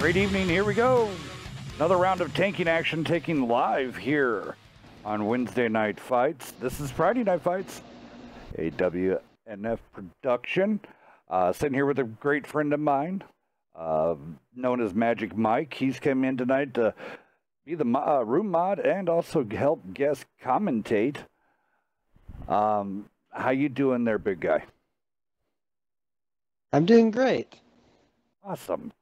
Great evening, here we go. Another round of tanking action taking live here on Wednesday Night Fights. This is Friday Night Fights, a WNF production. Sitting here with a great friend of mine, known as Magic Mike. He's come in tonight to be the room mod and also help guest commentate. How you doing there, big guy? I'm doing great. Awesome.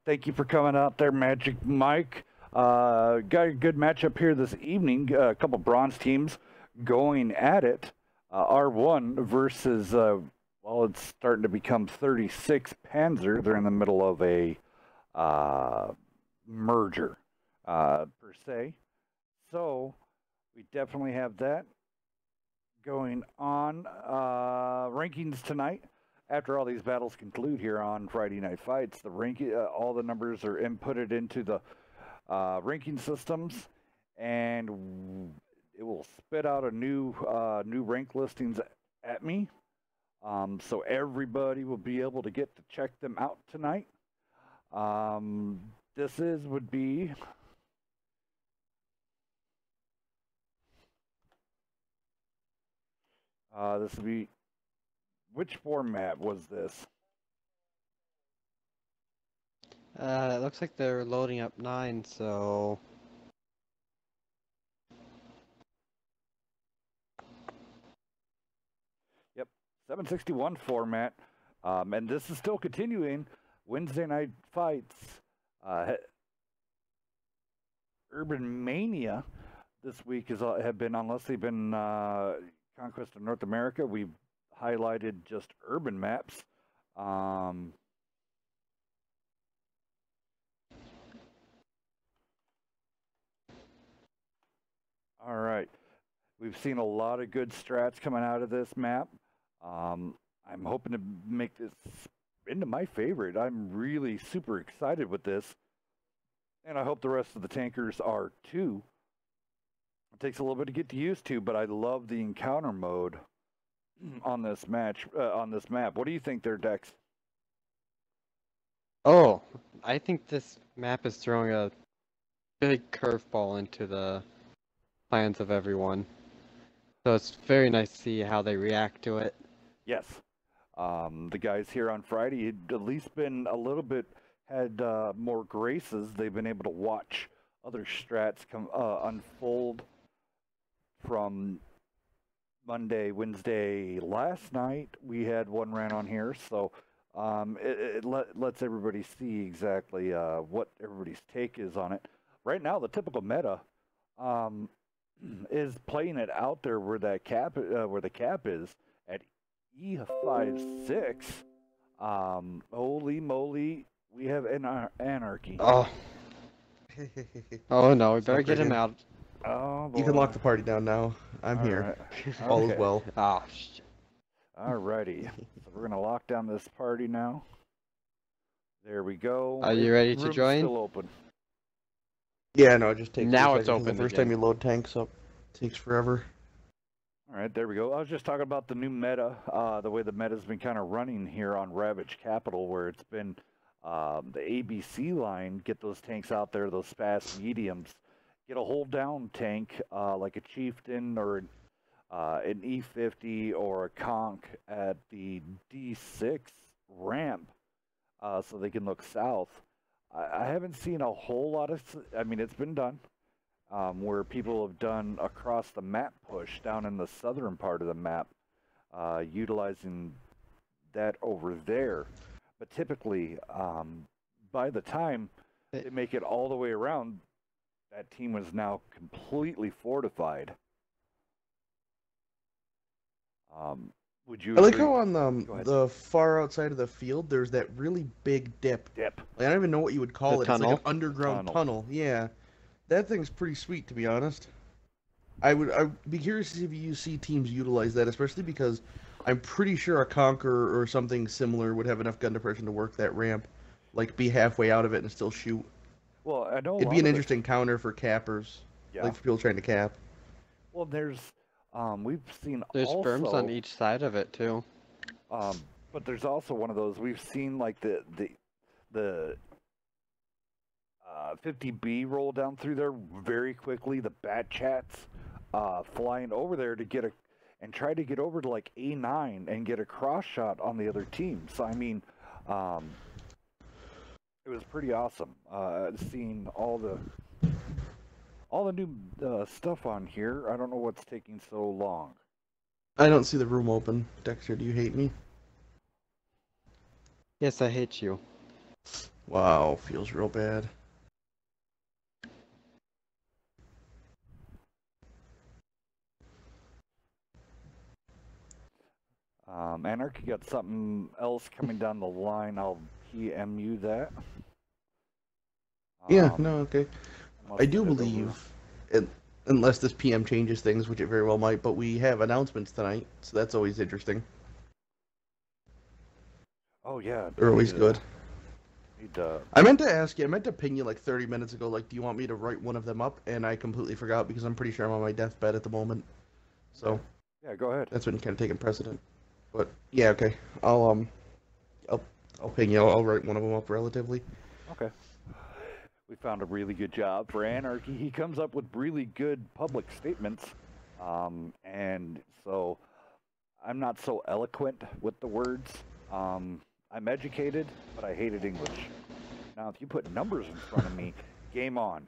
Thank you for coming out there, Magic Mike. Got a good matchup here this evening. A couple bronze teams going at it. R1 versus, well, it's starting to become 36 Panzer. They're in the middle of a merger, per se. So we definitely have that going on. Rankings tonight. After all these battles conclude here on Friday Night Fights, the ranking, all the numbers are inputted into the ranking systems, and it will spit out a new rank listings at me. So everybody will be able to get to check them out tonight. This would be which format was this? It looks like they're loading up 9, so... Yep, 761 format. And this is still continuing. Wednesday Night Fights. Urban Mania this week have been, unless they've been Conquest of North America, we've highlighted just urban maps. All right. We've seen a lot of good strats coming out of this map. I'm hoping to make this into my favorite. I'm really super excited with this. And I hope the rest of the tankers are too. It takes a little bit to get used to, but I love the encounter mode on this match, on this map. What do you think there, Dex? Oh, I think this map is throwing a big curveball into the plans of everyone. So it's very nice to see how they react to it. Yes. The guys here on Friday had at least been a little bit, had more graces. They've been able to watch other strats come unfold from Monday, Wednesday, last night. We had one ran on here, so it lets everybody see exactly what everybody's take is on it. Right now, the typical meta is playing it out there where that cap, where the cap is at E56. Holy moly, we have anarchy. Oh. Oh no, we better get him out. Oh, boy. You can lock the party down now. I'm All here. right. All is well. Oh, shit. Alrighty. So we're gonna lock down this party now. There we go. Are you ready to Room's join? Still open. Yeah, no, it just takes Now 2 it's seconds. open The first again. time you load tanks up, it takes forever. All right, there we go. I was just talking about the new meta, the way the meta's been kind of running here on Ravage Capital, where it's been the ABC line, get those tanks out there, those fast mediums, get a hold down tank like a Chieftain or an E50 or a Conch at the D6 ramp so they can look south. I haven't seen a whole lot of, I mean, it's been done. Where people have done across the map push down in the southern part of the map, utilizing that over there. But typically, by the time they make it all the way around, that team was now completely fortified. Would you I like agree? how on Go ahead. the far outside of the field, there's that really big dip. Dip. Like, I don't even know what you would call The it. It's like tunnel? an underground Tunnel. tunnel. Yeah. That thing's pretty sweet, to be honest. I'd be curious to see if you see teams utilize that, especially because I'm pretty sure a Conqueror or something similar would have enough gun depression to work that ramp, like be halfway out of it and still shoot. Well, I know a It'd lot be an of interesting counter for cappers, Yeah. like for people trying to cap. Well, there's we've seen There's also, berms on each side of it too. but there's also one of those we've seen like the 50B roll down through there very quickly. The Bat Chats flying over there to get and try to get over to like A9 and get a cross shot on the other team. So I mean, it was pretty awesome seeing all the new stuff on here. I don't know what's taking so long. I don't see the room open. Dexter, do you hate me? Yes, I hate you. Wow, feels real bad. Anarchy got something else coming down the line. I'll PM you that. Yeah, no, okay. I do send it believe, unless this PM changes things, which it very well might, but we have announcements tonight, so that's always interesting. Oh yeah, They're always good. Need, I meant to ask you, I meant to ping you like 30 minutes ago, like, do you want me to write one of them up? And I completely forgot because I'm pretty sure I'm on my deathbed at the moment. So, yeah, go ahead. that's been kind of taking precedent. But, yeah, okay. I'll ping you. I'll write one of them up relatively. Okay. We found a really good job for Anarchy. He comes up with really good public statements. And so I'm not so eloquent with the words. I'm educated, but I hated English. Now, if you put numbers in front of me, game on.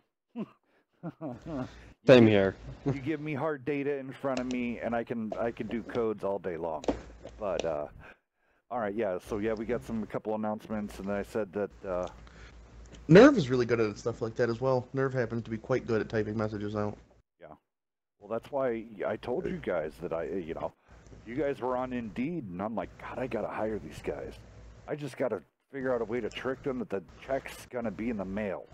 Same here. You give me hard data in front of me, and I can do codes all day long. But all right, yeah. So yeah, we got a couple announcements, and then I said that Nerve is really good at stuff like that as well. Nerve happens to be quite good at typing messages out. yeah. Well, that's why I told you guys that you guys were on Indeed, and I'm like, God, I gotta hire these guys. I just gotta figure out a way to trick them that the check's gonna be in the mail.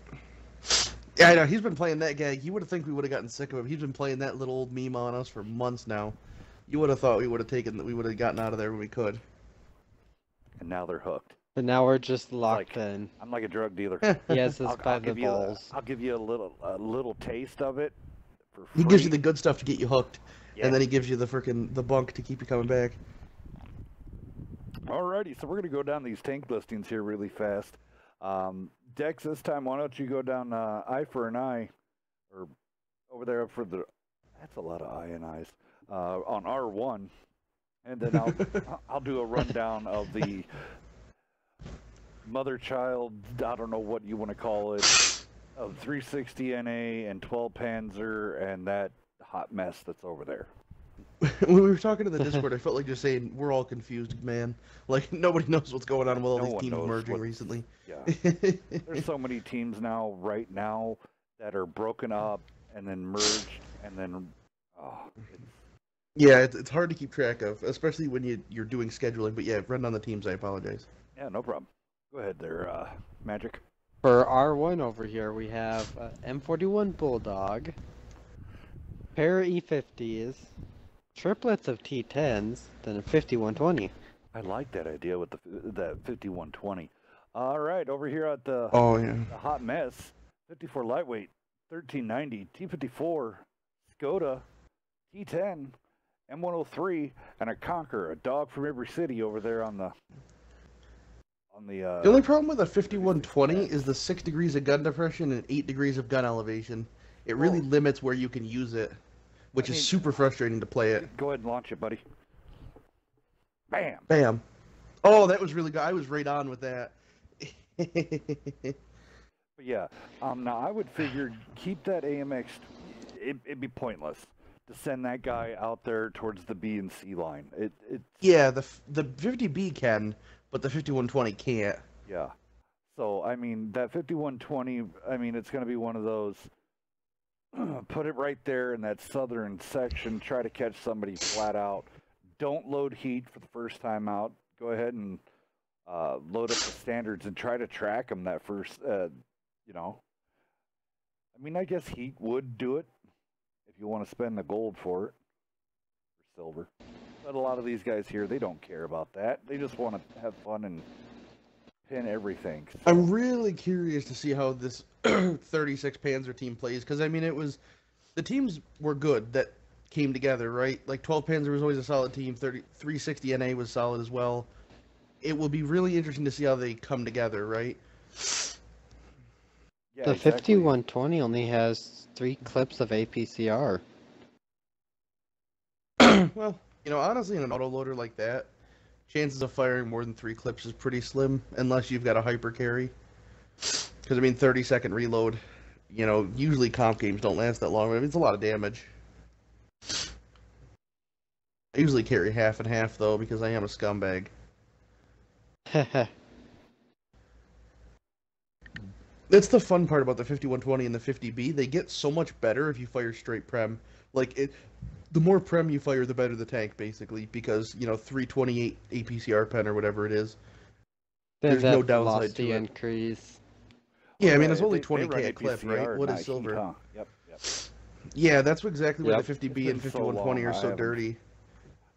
Yeah, I know. He's been playing that gag. You would have think we would have gotten sick of him. He's been playing that little old meme on us for months now. You would have thought we would have gotten out of there when we could. And now they're hooked. But now we're just locked in. I'm like a drug dealer. He has us by the balls. I'll give you a little taste of it for free. He gives you the good stuff to get you hooked, Yeah. and then he gives you the bunk to keep you coming back. Alrighty, so we're gonna go down these tank listings here really fast. Dex, this time, why don't you go down I for an I, or over there for the? That's a lot of I and I's on R1, and then I'll do a rundown of the mother child. I don't know what you want to call it, of 360 NA and 12 Panzer and that hot mess that's over there. When we were talking to the Discord, I felt like just saying we're all confused, man. Like nobody knows what's going on with all these teams merging recently. Yeah, there's so many teams right now that are broken up and then merged and then. Yeah, it's hard to keep track of, especially when you're doing scheduling. But yeah, run on the teams. I apologize. Yeah, no problem. Go ahead there, Magic. For R1 over here, we have M41 Bulldog, pair of E50s, triplets of T10s, then a 5120. I like that idea with that 5120. All right, over here at the hot mess, 54 lightweight, 1390, T54, Skoda, T10, M103, and a Conqueror, a dog from every city over there on the. The only problem with a 5120 is the 6 degrees of gun depression and 8 degrees of gun elevation. It really limits where you can use it, which is super frustrating to play it. Go ahead and launch it, buddy. Bam! Bam. Oh, that was really good. I was right on with that. But yeah, now I would figure keep that AMX. It'd be pointless to send that guy out there towards the B and C line. Yeah, the 50B can, but the 5120 can't. Yeah. So I mean that 5120. I mean it's going to be one of those. Put it right there in that southern section. Try to catch somebody flat out. Don't load heat for the first time out. Go ahead and load up the standards and try to track them that first. I mean, I guess heat would do it if you want to spend the gold for it, or silver. But a lot of these guys here, they don't care about that. They just want to have fun and pin everything. So. I'm really curious to see how this 36 Panzer team plays, because I mean, the teams were good that came together, right? Like 12 Panzer was always a solid team. 360 NA was solid as well. It will be really interesting to see how they come together, right? Yeah, The exactly. 5120 only has 3 clips of APCR. Well, honestly, in an autoloader like that, chances of firing more than 3 clips is pretty slim, unless you've got a hyper carry. Because, 30-second reload, usually comp games don't last that long. It's a lot of damage. I usually carry half and half, though, because I am a scumbag. That's the fun part about the 5120 and the 50B. They get so much better if you fire straight prem. The more prem you fire, the better the tank, basically, because 328 APCR pen or whatever it is. Then There's no that downside to velocity it. increase. Yeah, Well, it's only they run 20k a clip, right? APCR, What not is silver? heat, huh? Yep. Yeah, that's exactly why Yep. the 50B It's been and so 5120 long, are so dirty.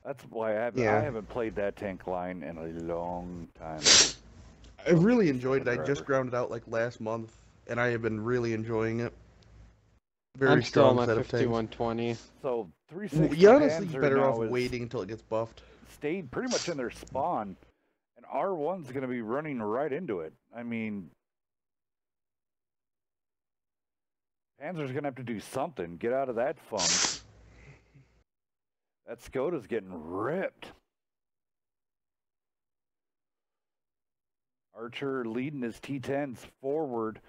That's why I Yeah. haven't played that tank line in a long time. I really enjoyed it. I Forever. just ground it out last month, and I have been really enjoying it. Very I'm still on strong my set of tanks. 5120. So 360 You honestly Panzer better off now is waiting until it gets buffed. stayed pretty much in their spawn, and R1's going to be running right into it. Panzer's going to have to do something. Get out of that funk. That Skoda's getting ripped. Archer leading his T10s forward,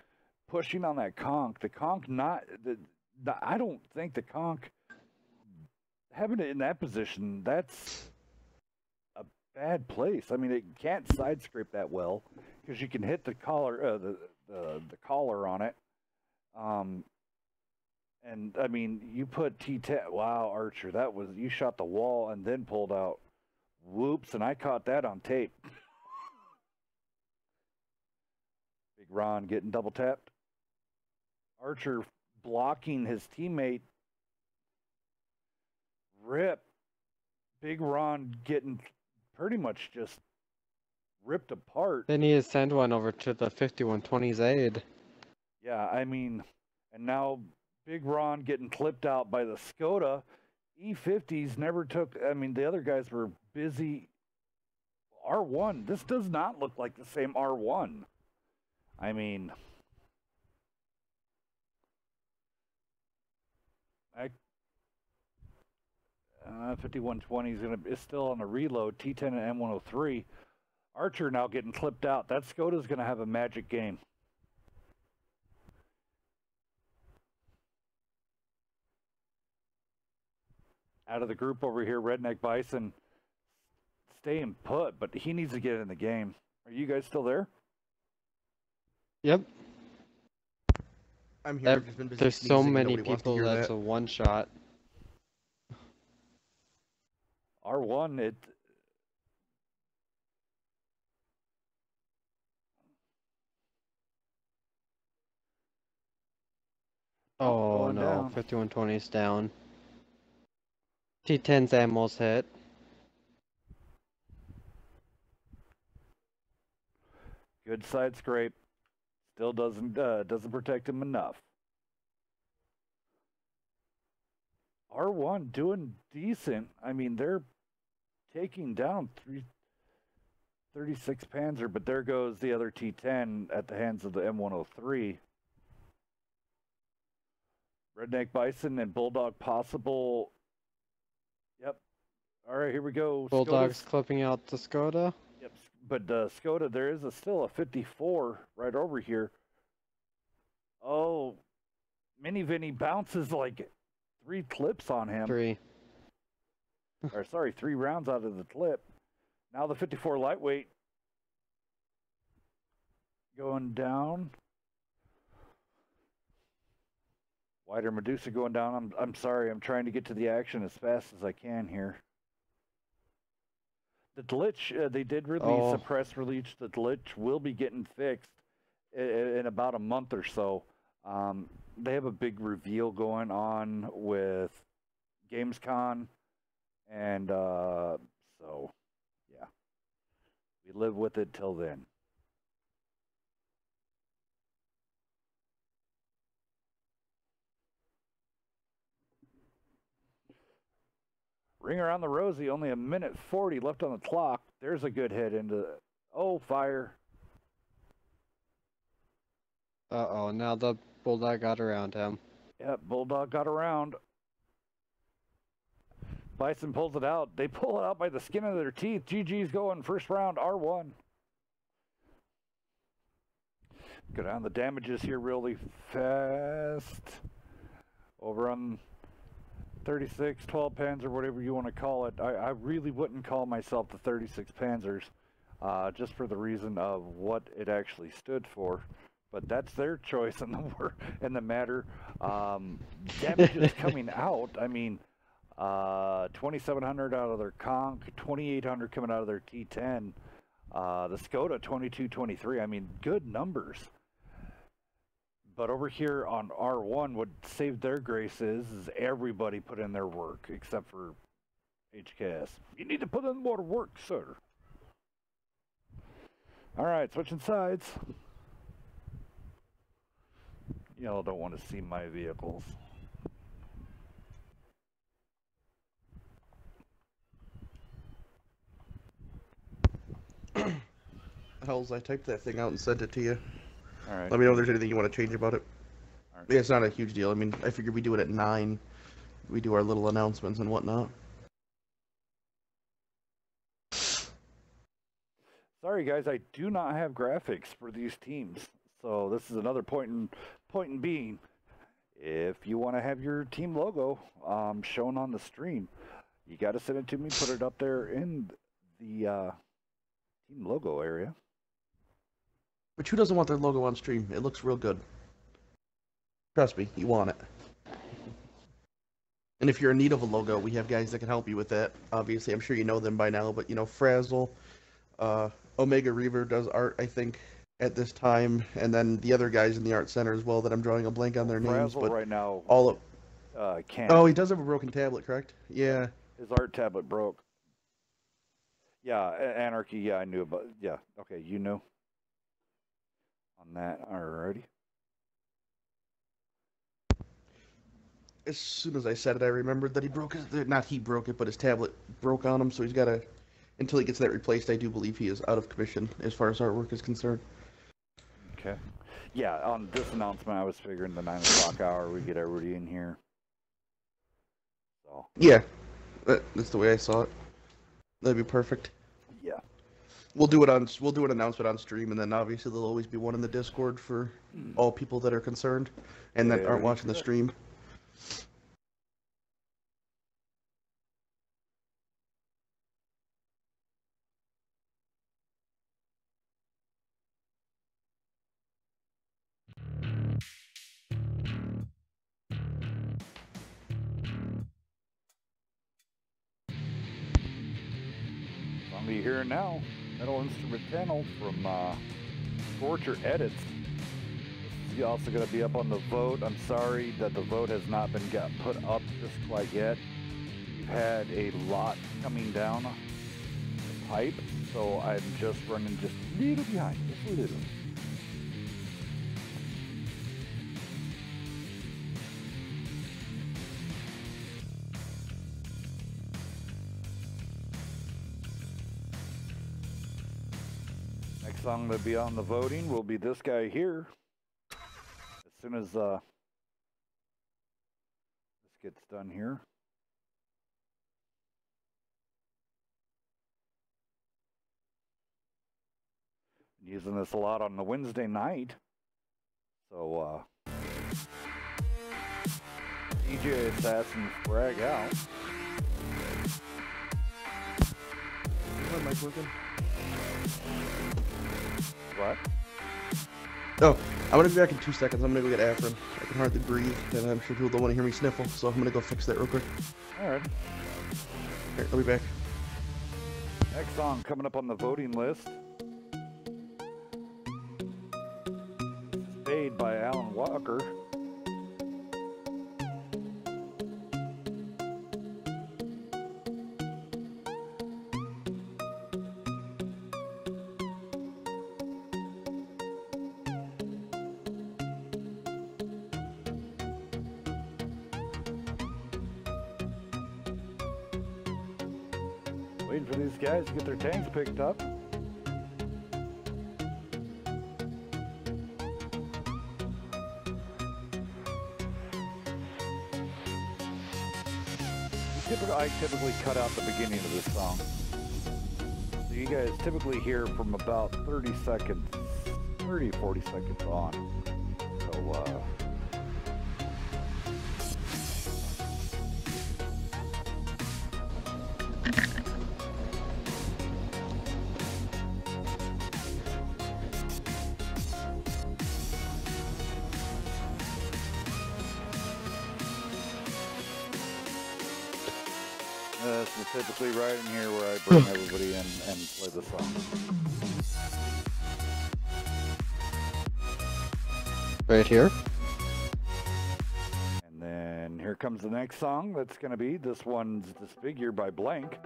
pushing on that conch. The conch I don't think the conch, having it in that position, that's a bad place. It can't side scrape that well because you can hit the collar, the collar on it. You put T10. Wow, Archer, you shot the wall and then pulled out. Whoops, and I caught that on tape. Big Ron getting double tapped. Archer blocking his teammate. Rip. Big Ron getting pretty much just ripped apart. They need to send one over to the 5120's aid. Yeah, and now Big Ron getting clipped out by the Skoda. E50s never took, the other guys were busy. R1, this does not look like the same R1. 5120 is still on the reload. T10 and M103. Archer now getting clipped out. That Skoda's going to have a magic game. Out of the group over here, Redneck Bison staying put, but he needs to get in the game. Are you guys still there? Yep. I'm here. I've just been busy There's so sneezing. many Nobody wants to people hear that's that. a one-shot. R1, Oh going no, down. 5120's down. T10's ammo's hit. Good side scrape. Still doesn't protect him enough. R1 doing decent. They're taking down 336 Panzer, but there goes the other T10 at the hands of the M103. Redneck Bison and Bulldog possible. Yep. All right, here we go. Bulldog's clipping out the Skoda. Yep. But Skoda, there is still a 54 right over here. Oh, Mini Vinny bounces like 3 clips on him. 3. Or sorry, 3 rounds out of the clip. Now the 54 lightweight going down. Wider Medusa going down. I'm sorry. I'm trying to get to the action as fast as I can here. The glitch, they did release a press release. The glitch will be getting fixed in about a month or so. They have a big reveal going on with Gamescom. And so, yeah. We live with it till then. Ring around the rosy, only a minute 40 left on the clock. There's a good hit into the... Oh, fire. Uh-oh, now the Bulldog got around him. Yep, Bulldog got around. Bison pulls it out. They pull it out by the skin of their teeth. GG's going first round, R1. Go down the damages here really fast. Over on 36, 12 Panzer, whatever you want to call it. I really wouldn't call myself the 36 Panzers, just for the reason of what it actually stood for. But that's their choice in the matter. Damages coming out, I mean, 2,700 out of their Conch, 2,800 coming out of their T10. The Skoda 2223. I mean, good numbers. But over here on R1, what saved their grace is everybody put in their work except for HKS. You need to put in more work, sir. All right, switching sides. Y'all don't want to see my vehicles. Hells, I typed that thing out and sent it to you. All right. Let me know if there's anything you want to change about it. All right. Yeah, it's not a huge deal. I mean, I figured we do it at 9. We do our little announcements and whatnot. Sorry, guys, I do not have graphics for these teams. So this is another point in being, if you want to have your team logo shown on the stream, you got to send it to me, put it up there in the team logo area. But who doesn't want their logo on stream? It looks real good. Trust me, you want it. And if you're in need of a logo, we have guys that can help you with that. Obviously, I'm sure you know them by now, but, you know, Frazzle, Omega Reaver does art, I think, at this time, and then the other guys in the art center as well that I'm drawing a blank on their names. Frazzle But right now all of can't. Oh, he does have a broken tablet, correct? Yeah. His art tablet broke. Yeah, Anarchy, yeah, I knew about, yeah, okay, you knew on that, alrighty. As soon as I said it, I remembered that he broke his, not he broke it, but his tablet broke on him, so he's got to, until he gets that replaced, I do believe he is out of commission as far as artwork is concerned. Okay. Yeah, on this announcement, I was figuring the 9 o'clock hour, we get everybody in here. So. Yeah, that's the way I saw it. That'd be perfect. Yeah. We'll do an announcement on stream, and then obviously there'll always be one in the Discord for all people that are concerned and that aren't watching the stream. Song you hear now, Metal Instrumental from Scorcher Edits. This is also going to be up on the vote. I'm sorry that the vote has not been put up just quite yet. We've had a lot coming down the pipe, so I'm just running just a little behind, just a little. Next song to be on the voting will be this guy here. As soon as this gets done here. Using this a lot on the Wednesday night. So, DJ Assassin frag out. Is my mic working? What? Oh, I'm gonna be back in 2 seconds. I'm gonna go get Afrin. I can hardly breathe, and I'm sure people don't want to hear me sniffle, so I'm gonna go fix that real quick. Alright. Alright, I'll be back. Next song coming up on the voting list. Spade by Alan Walker. Waiting for these guys to get their tanks picked up. I typically cut out the beginning of this song. So you guys typically hear from about 30 seconds, 30, 40 seconds on. So, this is typically right in here where I bring everybody in and play the song. Right here. And then here comes the next song. That's going to be, this one's Disfigure by Blank.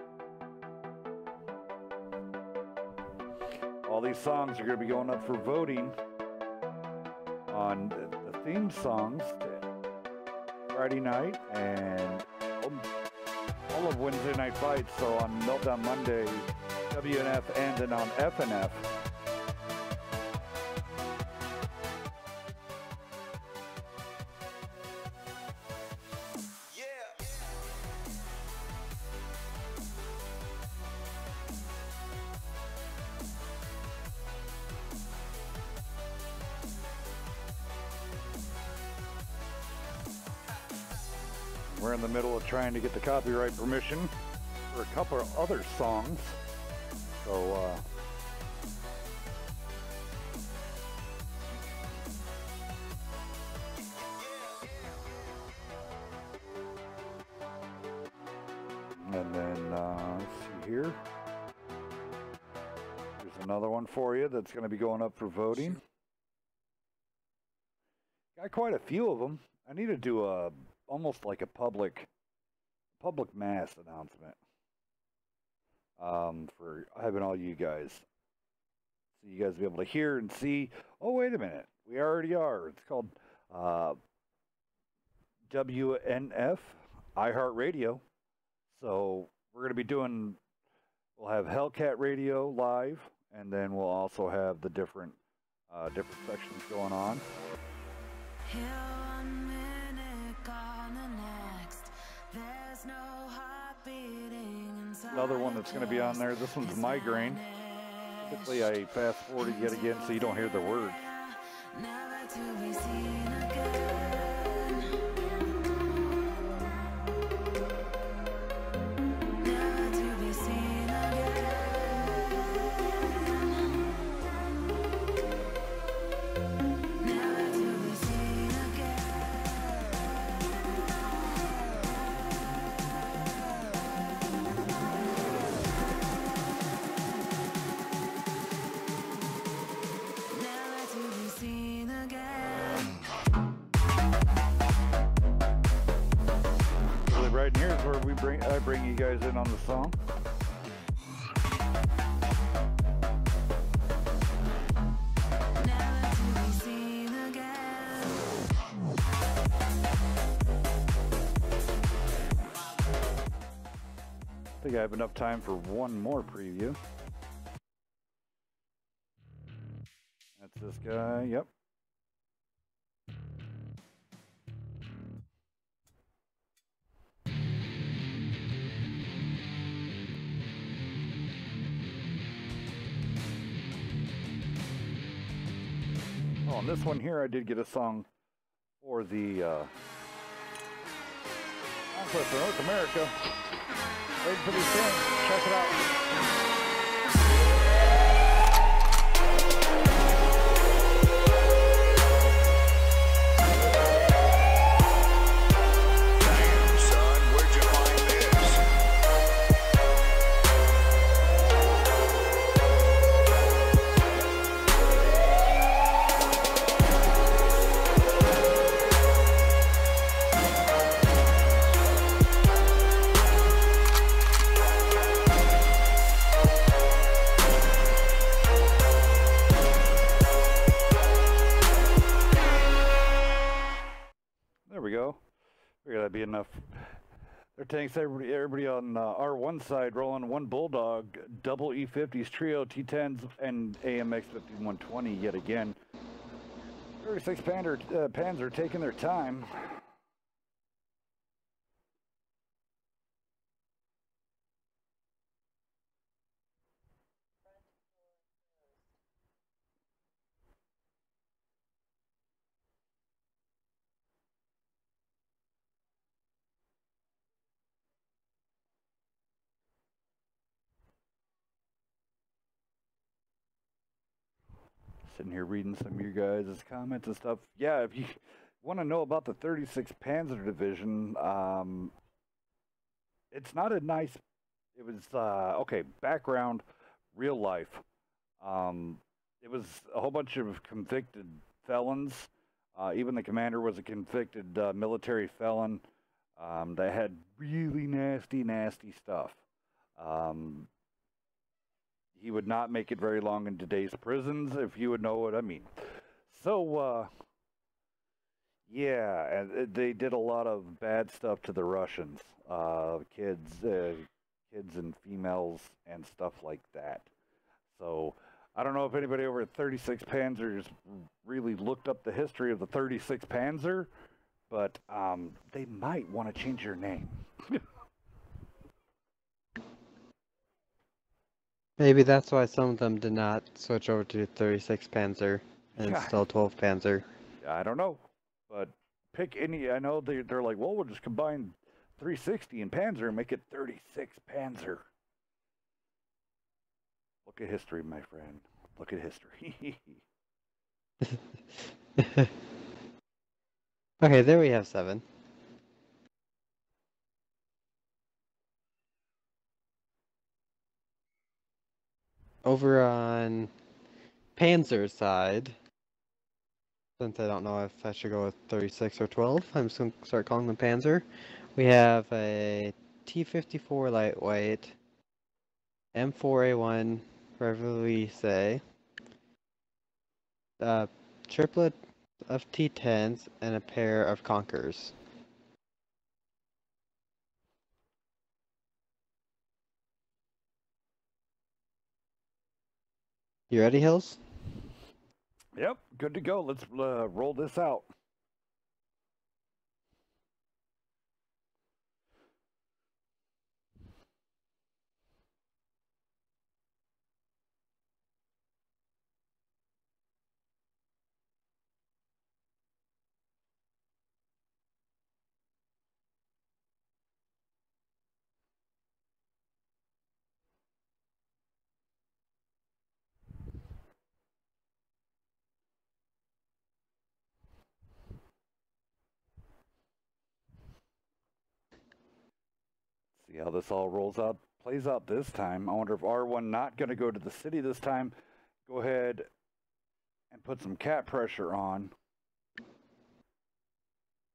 All these songs are going to be going up for voting on the theme songs Friday night and all of Wednesday Night Fights. So on Meltdown Monday, WNF, and then on FNF. We're in the middle of trying to get the copyright permission for a couple of other songs. So, and then, let's see here. There's another one for you that's going to be going up for voting. Got quite a few of them. I need to do almost like a public mass announcement for having all you guys, so you guys be able to hear and see. Oh, wait a minute, we already are. It's called WNF iHeartRadio. So we're going to be doing, we'll have Hellcat Radio live, and then we'll also have the different sections going on. Another one that's going to be on there, this one's Migraine. Typically I fast forward yet again so you don't hear the words. Right in here is where I bring you guys in on the song. I think I have enough time for one more preview. That's this guy, yep. Oh, on this one here, I did get a song for the Conquest of North America. Waiting for these things. Check it out. That'd be enough. Their tanks, everybody on R1 side rolling one Bulldog, double E50s, trio T10s, and AMX 5120 yet again. 36 Panzer taking their time. sitting here reading some of your guys' comments and stuff. Yeah, if you want to know about the 36 Panzer Division, it's not a nice. It was okay. Background, real life. It was a whole bunch of convicted felons. Even the commander was a convicted military felon. They had really nasty stuff. He would not make it very long in today's prisons, if you would know what I mean. So, yeah, and they did a lot of bad stuff to the Russians, kids and females and stuff like that. So, I don't know if anybody over at 36 Panzers really looked up the history of the 36 Panzer, but they might want to change their name. Maybe that's why some of them did not switch over to 36 Panzer and Yeah. still 12 Panzer. I don't know, but pick any. I know they're like, well, we'll just combine 360 and Panzer and make it 36 Panzer. Look at history, my friend. Look at history. Okay, there we have 7. Over on Panzer's side, since I don't know if I should go with 36 or 12, I'm just going to start calling them Panzer. We have a T-54 lightweight, M4A1 Revoluce, a triplet of T-10s, and a pair of Conkers. You ready, Hills? Yep, good to go. Let's roll this out. See how this all plays out this time. I wonder if R1 not going to go to the city this time. Go ahead and put some cap pressure on.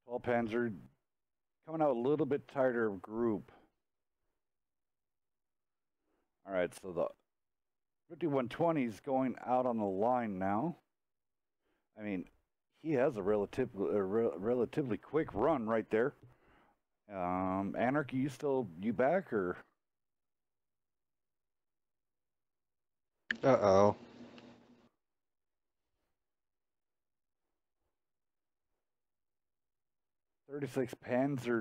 12 Panzer coming out a little bit tighter group. All right, so the 5120 is going out on the line now. I mean, he has a relatively quick run right there. Anarchy, you back or? Uh-oh. .36 Panzer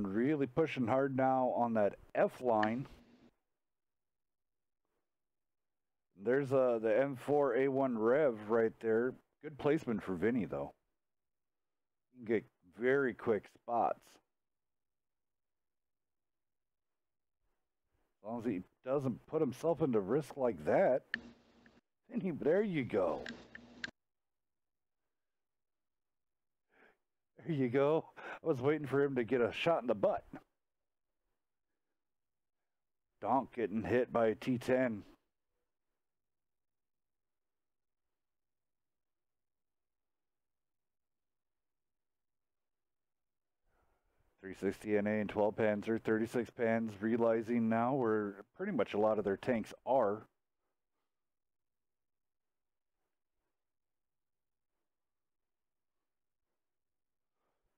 really pushing hard now on that F line. There's the M4A1 Rev right there. Good placement for Vinny though. You can get very quick spots. As long as he doesn't put himself into risk like that. There you go. There you go. I was waiting for him to get a shot in the butt. Donk getting hit by a T-10. .360 NA and 12 Panzer, 36 Pans, realizing now where pretty much a lot of their tanks are.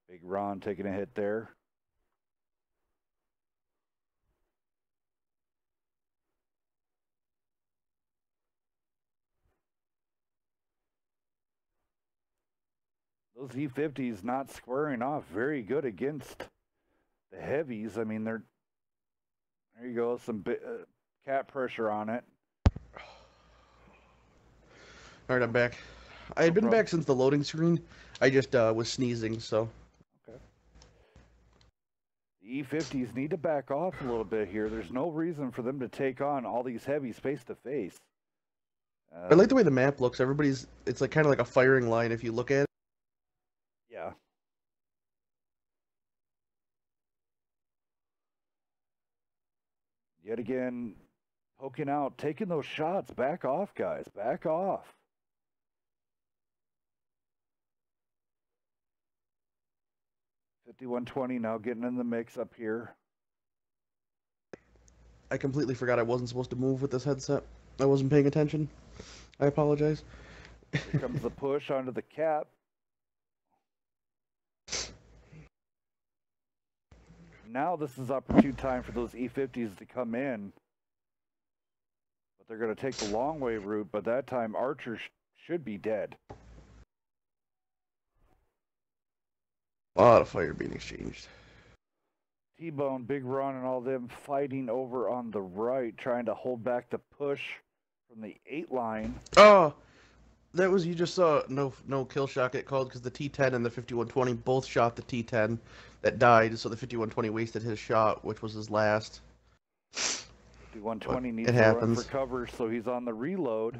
Big Ron taking a hit there. Those E50s not squaring off very good against the heavies. I mean, there you go, some cap pressure on it. All right, I'm back. I had been back since the loading screen. I just was sneezing, so. Okay. The E50s need to back off a little bit here. There's no reason for them to take on all these heavies face to face. I like the way the map looks. It's like kind of like a firing line if you look at it. Yeah. Yet again, poking out, taking those shots. Back off, guys. Back off. $51.20 now getting in the mix up here. I completely forgot I wasn't supposed to move with this headset. I wasn't paying attention. I apologize. Here comes the push onto the cap. Now this is opportune time for those E50s to come in. But they're going to take the long way route, but that time Archer should be dead. A lot of fire being exchanged. T-Bone, Big Ron, and all them fighting over on the right, trying to hold back the push from the 8 line. Oh, that was, you just saw no kill shot get called because the T10 and the 5120 both shot the T10 that died, so the 5120 wasted his shot, which was his last. 5120 needs to run for cover, so he's on the reload.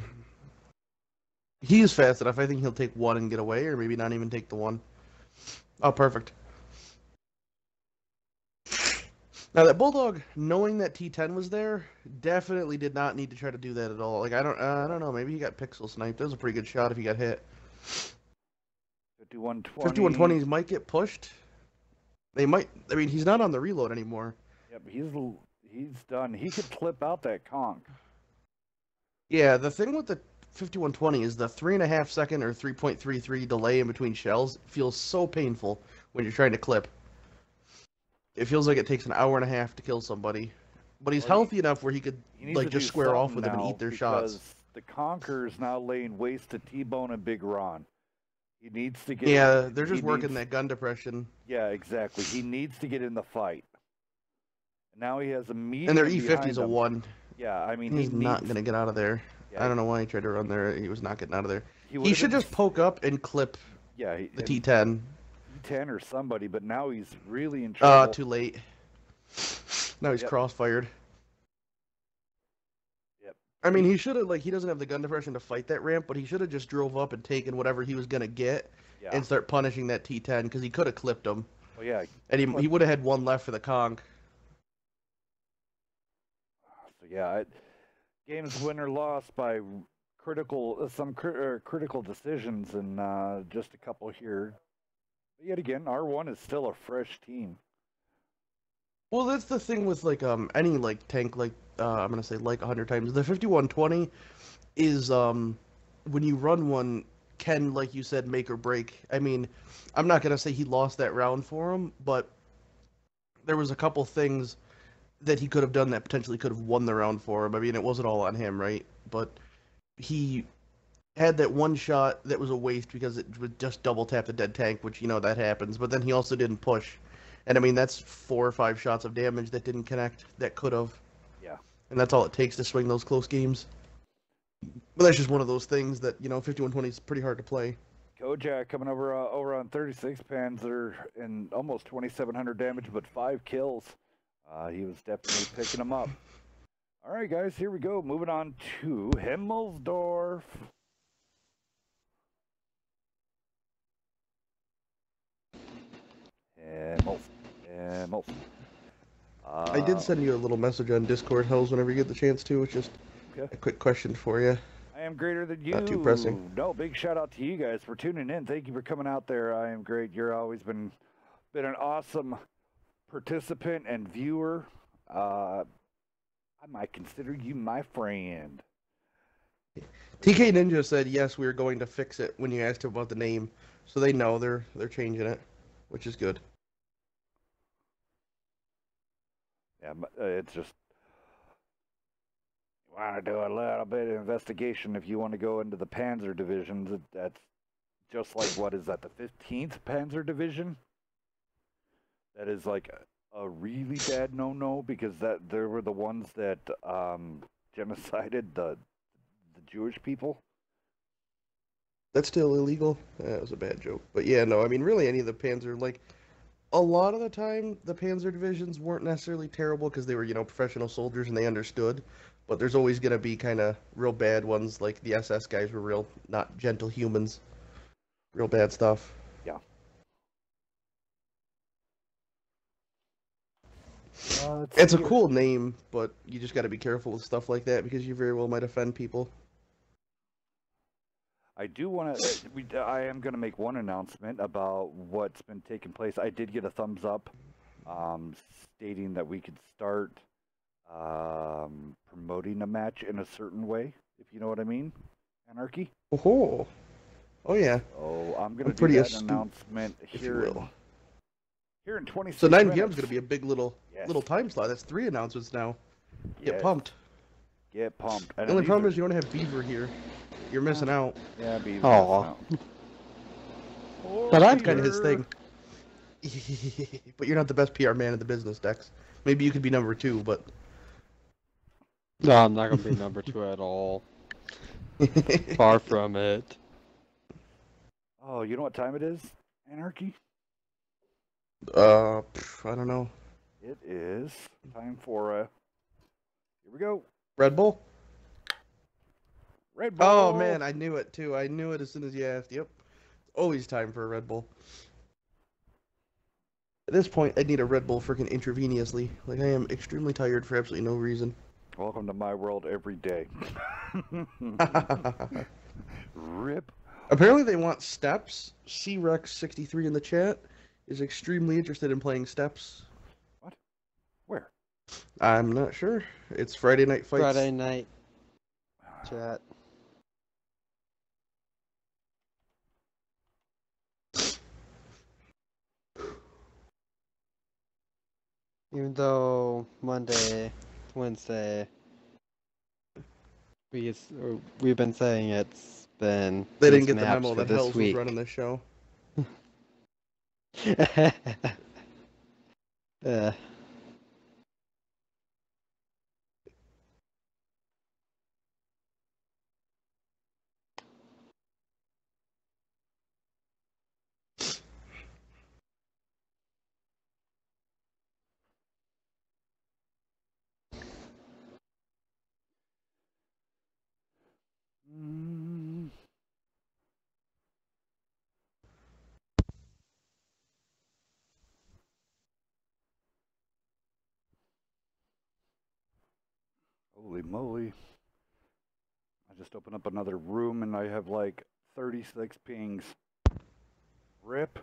He is fast enough. I think he'll take one and get away, or maybe not even take the one. Oh, perfect. Now that Bulldog, knowing that T10 was there, definitely did not need to try to do that at all. Like I don't know. Maybe he got pixel sniped. That was a pretty good shot if he got hit. 5120. 5120s might get pushed. They might. I mean, he's not on the reload anymore. Yep, he's done. He could clip out that conch. Yeah, the thing with the 5120 is the 3.5 second or 3.33 delay in between shells feels so painful when you're trying to clip. It feels like it takes an hour and a half to kill somebody. But he's healthy enough where he could like just square off with them and eat their shots. The Conqueror's now laying waste to T-Bone and Big Ron. He needs to get. Yeah, they're just working that gun depression. Yeah, exactly. He needs to get in the fight. Now he has a medium. And their E50's a 1. Yeah, I mean he's not gonna get out of there. Yeah, I don't know why he tried to run there. He was not getting out of there. He should just poke up and clip. Yeah, the T10. T10 or somebody, but now he's really in trouble. Too late. Now he's crossfired. Yep. I mean, he should have, like, he doesn't have the gun depression to fight that ramp, but he should have just drove up and taken whatever he was gonna get and start punishing that T10 because he could have clipped him. Oh yeah. And he would have had one left for the conch. So yeah, game's win or loss by critical decisions, and just a couple here. But yet again, R1 is still a fresh team. Well, that's the thing with like any like tank, like I'm gonna say like 100 times. The 5120 is when you run one can, like you said, make or break. I mean, I'm not gonna say he lost that round for him, but there was a couple things that he could have done that potentially could have won the round for him. I mean, it wasn't all on him, right? But he had that one shot that was a waste because it would just double tap the dead tank, which, you know, that happens. But then he also didn't push. And I mean, that's 4 or 5 shots of damage that didn't connect that could have. Yeah. And that's all it takes to swing those close games. But that's just one of those things that, you know, 5120 is pretty hard to play. Kojak coming over on 36 Panzer and almost 2,700 damage, but 5 kills. He was definitely picking them up. All right, guys, here we go. Moving on to Himmelsdorf. Himmels. I did send you a little message on Discord, Hells, whenever you get the chance to. It's just a quick question for you. I am greater than you. Not too pressing. No, big shout out to you guys for tuning in. Thank you for coming out there. I am great. You're always been an awesome participant and viewer. I might consider you my friend. TK Ninja said yes, we are going to fix it when you asked him about the name, so they know they're changing it, which is good. Yeah, it's just you want to do a little bit of investigation if you want to go into the Panzer divisions. That's just like, what is that, the 15th Panzer Division? That is like a really bad no-no because there were the ones that genocided the Jewish people. That's still illegal. That was a bad joke. But yeah, no, I mean, really any of the Panzer, like, a lot of the time, the Panzer divisions weren't necessarily terrible because they were, you know, professional soldiers and they understood. But there's always gonna be kind of real bad ones, like the SS guys were real not gentle humans, real bad stuff. Yeah. It's a cool name, but you just got to be careful with stuff like that because you very well might offend people. I do want to. I am going to make one announcement about what's been taking place. I did get a thumbs up, stating that we could start promoting a match in a certain way, if you know what I mean. Anarchy. Oh yeah. Oh, I'm going to do pretty that astute, announcement if here. you will. Here in 26 So 9 minutes. p.m. is going to be a big little time slot. That's 3 announcements now. Get pumped. Get pumped. And The only problem is you don't have Beaver here. You're missing out. Yeah, Beaver. Aw. But that's kind of his thing. But you're not the best PR man in the business, Dex. Maybe you could be number 2, but... No, I'm not gonna be number 2 at all. Far from it. Oh, you know what time it is, Anarchy? I don't know. It is time for here we go. Red Bull? Red Bull. Oh man, I knew it too. I knew it as soon as you asked. Yep. Always time for a Red Bull. At this point, I need a Red Bull freaking intravenously. Like, I am extremely tired for absolutely no reason. Welcome to my world every day. Rip. Apparently they want steps. C-Rex63 in the chat is extremely interested in playing steps. What? Where? I'm not sure. It's Friday Night Fights. Friday night chat. Even though Monday, Wednesday, we've been saying it's been. They didn't get the snaps memo for that this Hells was week. running the show. Yeah. Mm. Holy moly. I just opened up another room and I have like 36 pings. Rip.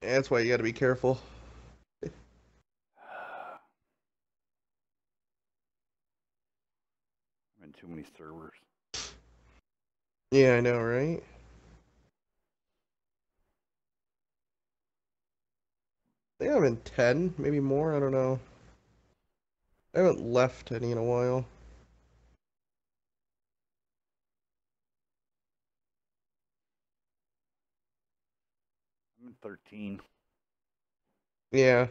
That's why you gotta be careful. I'm in too many servers. Yeah, I know, right? I think I'm in 10, maybe more, I don't know. I haven't left any in a while. I'm in 13. Yeah.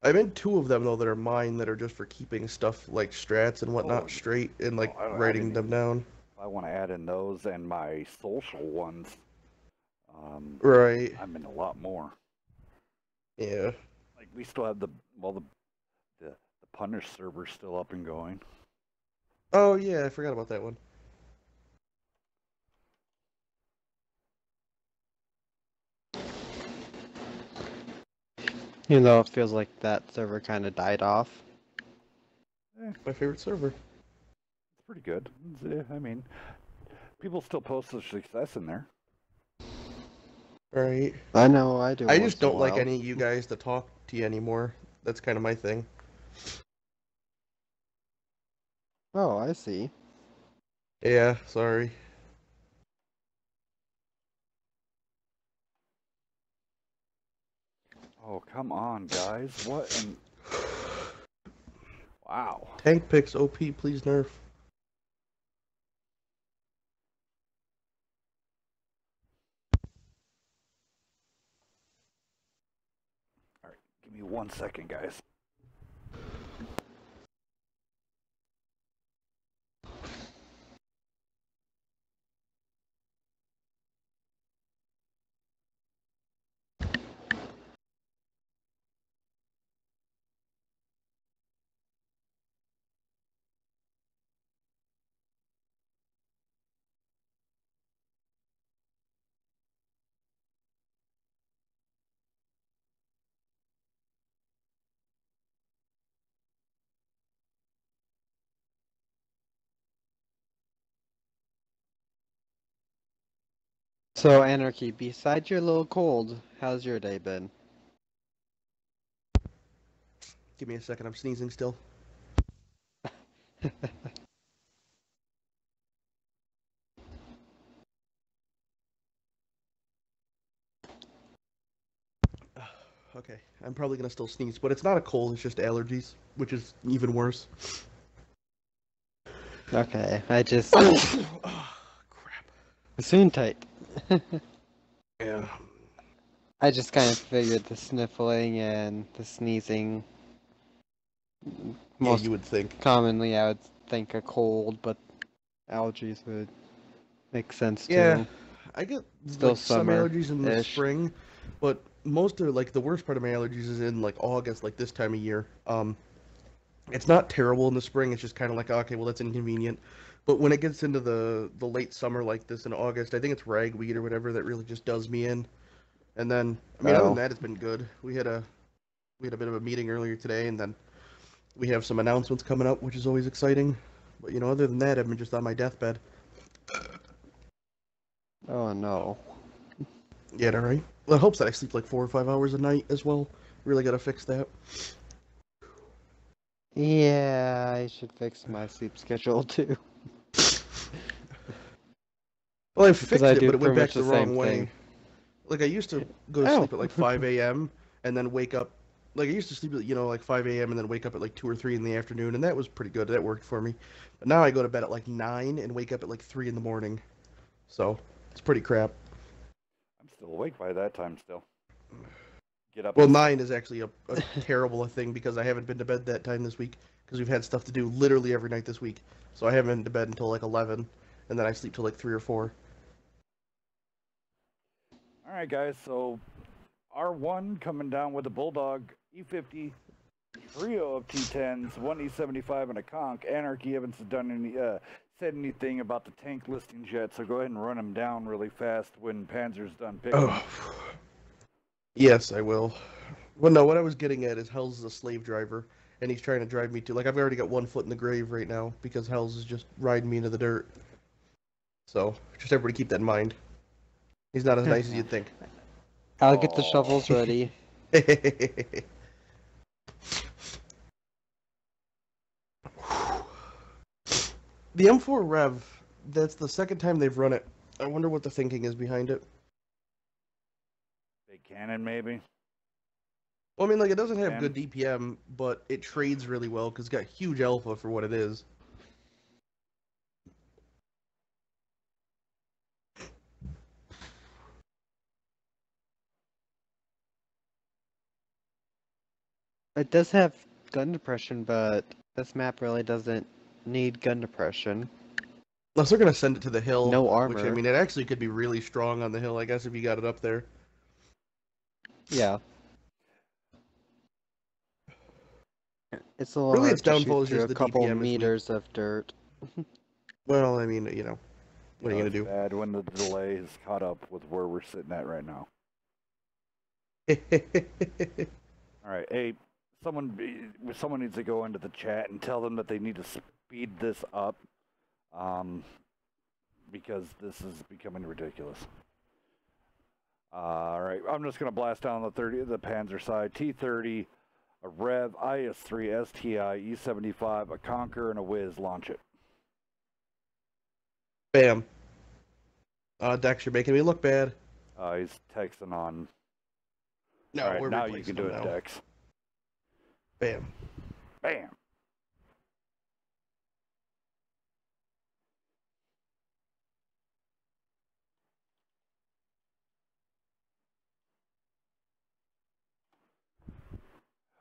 I'm in 2 of them though that are mine that are just for keeping stuff like strats and whatnot straight and like writing them down. I want to add in those and my social ones. Right. I'm in a lot more. Yeah. Like we still have the Punish server still up and going. Oh yeah, I forgot about that one. Even though it feels like that server kind of died off. My favorite server. It's pretty good. I mean, people still post their success in there. Right. I know, I do. I just don't like any of you guys to talk to you anymore. That's kind of my thing. Oh, I see. Yeah, sorry. Oh, come on, guys. What in... Wow. Tank picks OP, please nerf. Alright, give me 1 second, guys. So, Anarchy, besides your little cold, how's your day been? Give me a second, I'm sneezing still. Okay, I'm probably gonna still sneeze, but it's not a cold, it's just allergies, which is even worse. Okay, I just... Oh, crap. Soon tight. Yeah. I just kind of figured the sniffling and the sneezing. Yeah, Most you would think. commonly, I would think a cold, but allergies would make sense Yeah, too. I get Still like some allergies in the summer-ish. spring, but most of like the worst part of my allergies is in like August, like this time of year. It's not terrible in the spring. It's just kind of like okay, well that's inconvenient. But when it gets into the late summer like this in August, I think it's ragweed or whatever that really just does me in. And then I mean other than Oh, that, it's been good. We had a bit of a meeting earlier today, and then we have some announcements coming up, which is always exciting. But you know, other than that, I've been just on my deathbed. oh no. Yeah, all right. Well, it helps that I sleep like 4 or 5 hours a night as well. Really gotta fix that. Yeah, I should fix my sleep schedule too. Well, I Because fixed I it, do but it went pretty back much the the same wrong way. thing. Like I used to go to Oh. sleep at like 5 a.m. and then wake up. Like I used to sleep at like 5 a.m. and then wake up at like 2 or 3 in the afternoon, and that was pretty good. That worked for me. But now I go to bed at like 9 and wake up at like 3 in the morning. So it's pretty crap. I'm still awake by that time still. Get up. Well, 9 is actually a terrible thing because I haven't been to bed that time this week because we've had stuff to do literally every night this week. So I haven't been to bed until like 11, and then I sleep till like 3 or 4. All right, guys. So R1 coming down with a Bulldog E50 trio of T10s, one E75 and a conch. Anarchy haven't said anything about the tank listings yet, so go ahead and run them down really fast when Panzer's done picking. Oh. Yes, I will. Well, no, what I was getting at is Hells is a slave driver, and he's trying to drive me to... Like, I've already got one foot in the grave right now, because Hells is just riding me into the dirt. So, just everybody keep that in mind. He's not as nice as you'd think. I'll get the shovels ready. The M4 Rev, that's the second time they've run it. I wonder what the thinking is behind it. Big cannon, maybe? Well, I mean, like, it doesn't have And- good DPM, but it trades really well, because it's got huge alpha for what it is. It does have gun depression, but this map really doesn't need gun depression. Unless they're going to send it to the hill. No Which, armor. I mean, it actually could be really strong on the hill, I guess, if you got it up there. Yeah. It's a little Really, hard its to downfall shoot is through just a the couple DPM is weak. meters of dirt. Well, I mean, you know, what are you going to do? Bad when the delay is caught up with where we're sitting at right now. All right, hey, someone needs to go into the chat and tell them that they need to speed this up, because this is becoming ridiculous. All right, I'm just gonna blast down the Panzer side. T30, a Rev, IS3, STI, E75, a Conquer, and a Whiz. Launch it. Bam. Dex, you're making me look bad. He's texting on. No, All right, we're now you replacing can do them it, now. Dex. Bam. Bam.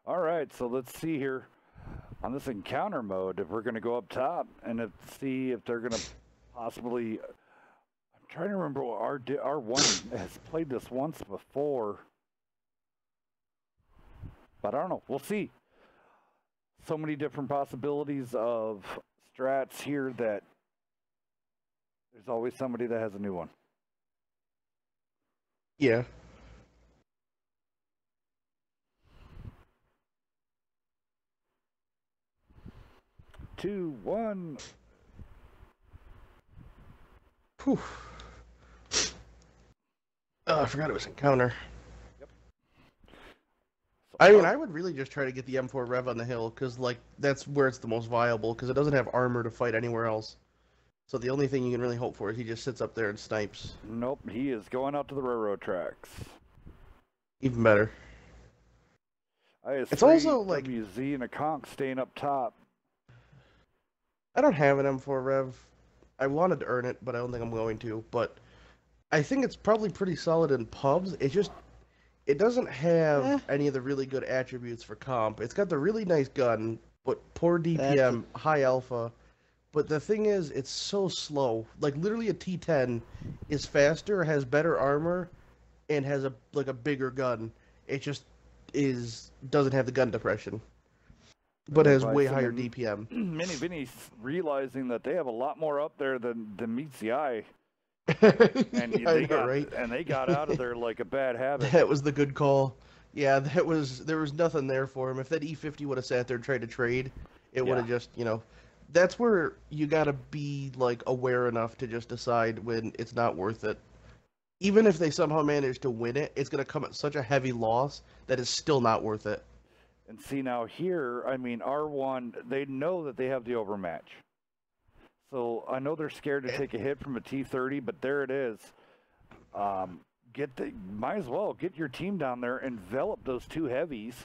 All right, so let's see here on this encounter mode if we're going to go up top and see if they're going to possibly. I'm trying to remember what R1 has played this once before, but I don't know. We'll see. So many different possibilities of strats here that there's always somebody that has a new one. Yeah. Two, one. Whew. Oh, I forgot it was encounter. Yep. I mean, I would really just try to get the M4 Rev on the hill, because, like, that's where it's the most viable, because it doesn't have armor to fight anywhere else. So the only thing you can really hope for is he just sits up there and snipes. Nope, he is going out to the railroad tracks. Even better. It's also, like... WZ and a conch staying up top. I don't have an M4 Rev. I wanted to earn it, but I don't think I'm going to. But I think it's probably pretty solid in pubs. It doesn't have any of the really good attributes for comp. It's got the really nice gun, but poor DPM, high alpha. But the thing is, it's so slow. Like, literally a T10 is faster, has better armor, and has a bigger gun. It just doesn't have the gun depression. But has way higher DPM. Mini Vinny's realizing that they have a lot more up there than meets the eye. And they got out of there like a bad habit. That was the good call. Yeah, there was nothing there for him. If that E50 would have sat there and tried to trade, it would have just, that's where you gotta be, like, aware enough to just decide when it's not worth it. Even if they somehow manage to win it, it's gonna come at such a heavy loss that it's still not worth it. And see, now here, I mean, R1, they know that they have the overmatch. So I know they're scared to take a hit from a T30, but there it is. Might as well get your team down there, envelop those two heavies.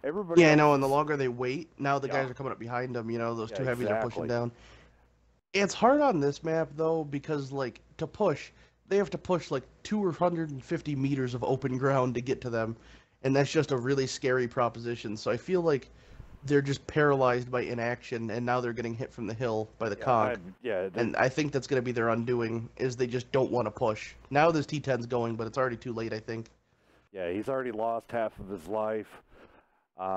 Everybody. Yeah, I know. And the longer they wait, now the guys are coming up behind them. Those two heavies are pushing down. It's hard on this map though, because like to push, they have to push like 250 meters of open ground to get to them, and that's just a really scary proposition. So I feel like they're just paralyzed by inaction, and now they're getting hit from the hill by the conch. And I think that's going to be their undoing, is they just don't want to push. Now this T10's going, but it's already too late, I think. Yeah, he's already lost half of his life.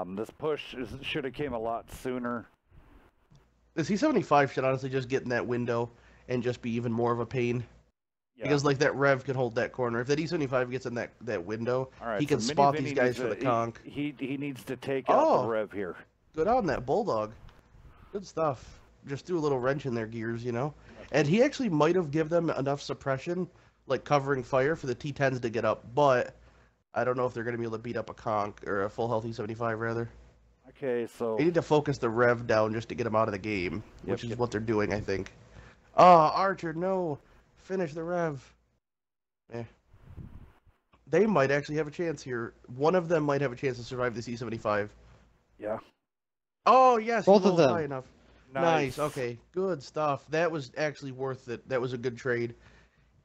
This push should have came a lot sooner. The C75 should honestly just get in that window and just be even more of a pain. Yeah. Because, like, that Rev can hold that corner. If that E75 gets in that window, he can spot these guys for the conch. He needs to take out the Rev here. Good on that Bulldog. Good stuff. Just threw a little wrench in their gears, And he actually might have given them enough suppression, like covering fire, for the T10s to get up, but I don't know if they're going to be able to beat up a conch, or a full health E75, rather. Okay, so... They need to focus the Rev down just to get him out of the game, which is what they're doing, I think. Oh, Archer, no! Finish the Rev. They might actually have a chance here. One of them might have a chance to survive the C75. Yeah. Oh, yes, both of them. High enough. Nice. Okay, good stuff. That was actually worth it. That was a good trade.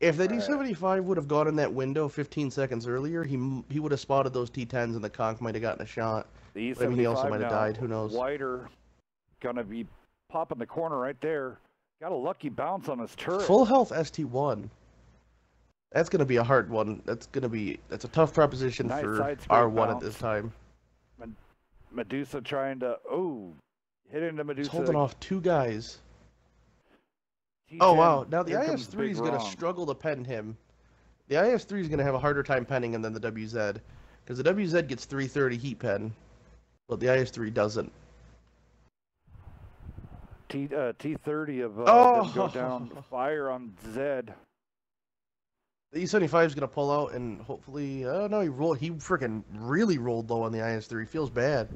If that E75 would have gone in that window 15 seconds earlier, he would have spotted those T10s, and the conch might have gotten a shot. The E75 I mean, he also might have died. Who knows? Wider, gonna be popping the corner right there. Got a lucky bounce on his turret. Full health ST1. That's gonna be a hard one. That's a tough proposition for R1 at this time. Medusa trying to hit into Medusa. He's holding off two guys. Oh wow! Now the IS-3 is gonna struggle to pen him. The IS-3 is gonna have a harder time penning him than the WZ, because the WZ gets 330 heat pen, but the IS-3 doesn't. T30 of them go down. Fire on Zed. The E75 is gonna pull out, and hopefully, oh no, he freaking really rolled low on the IS-3. Feels bad.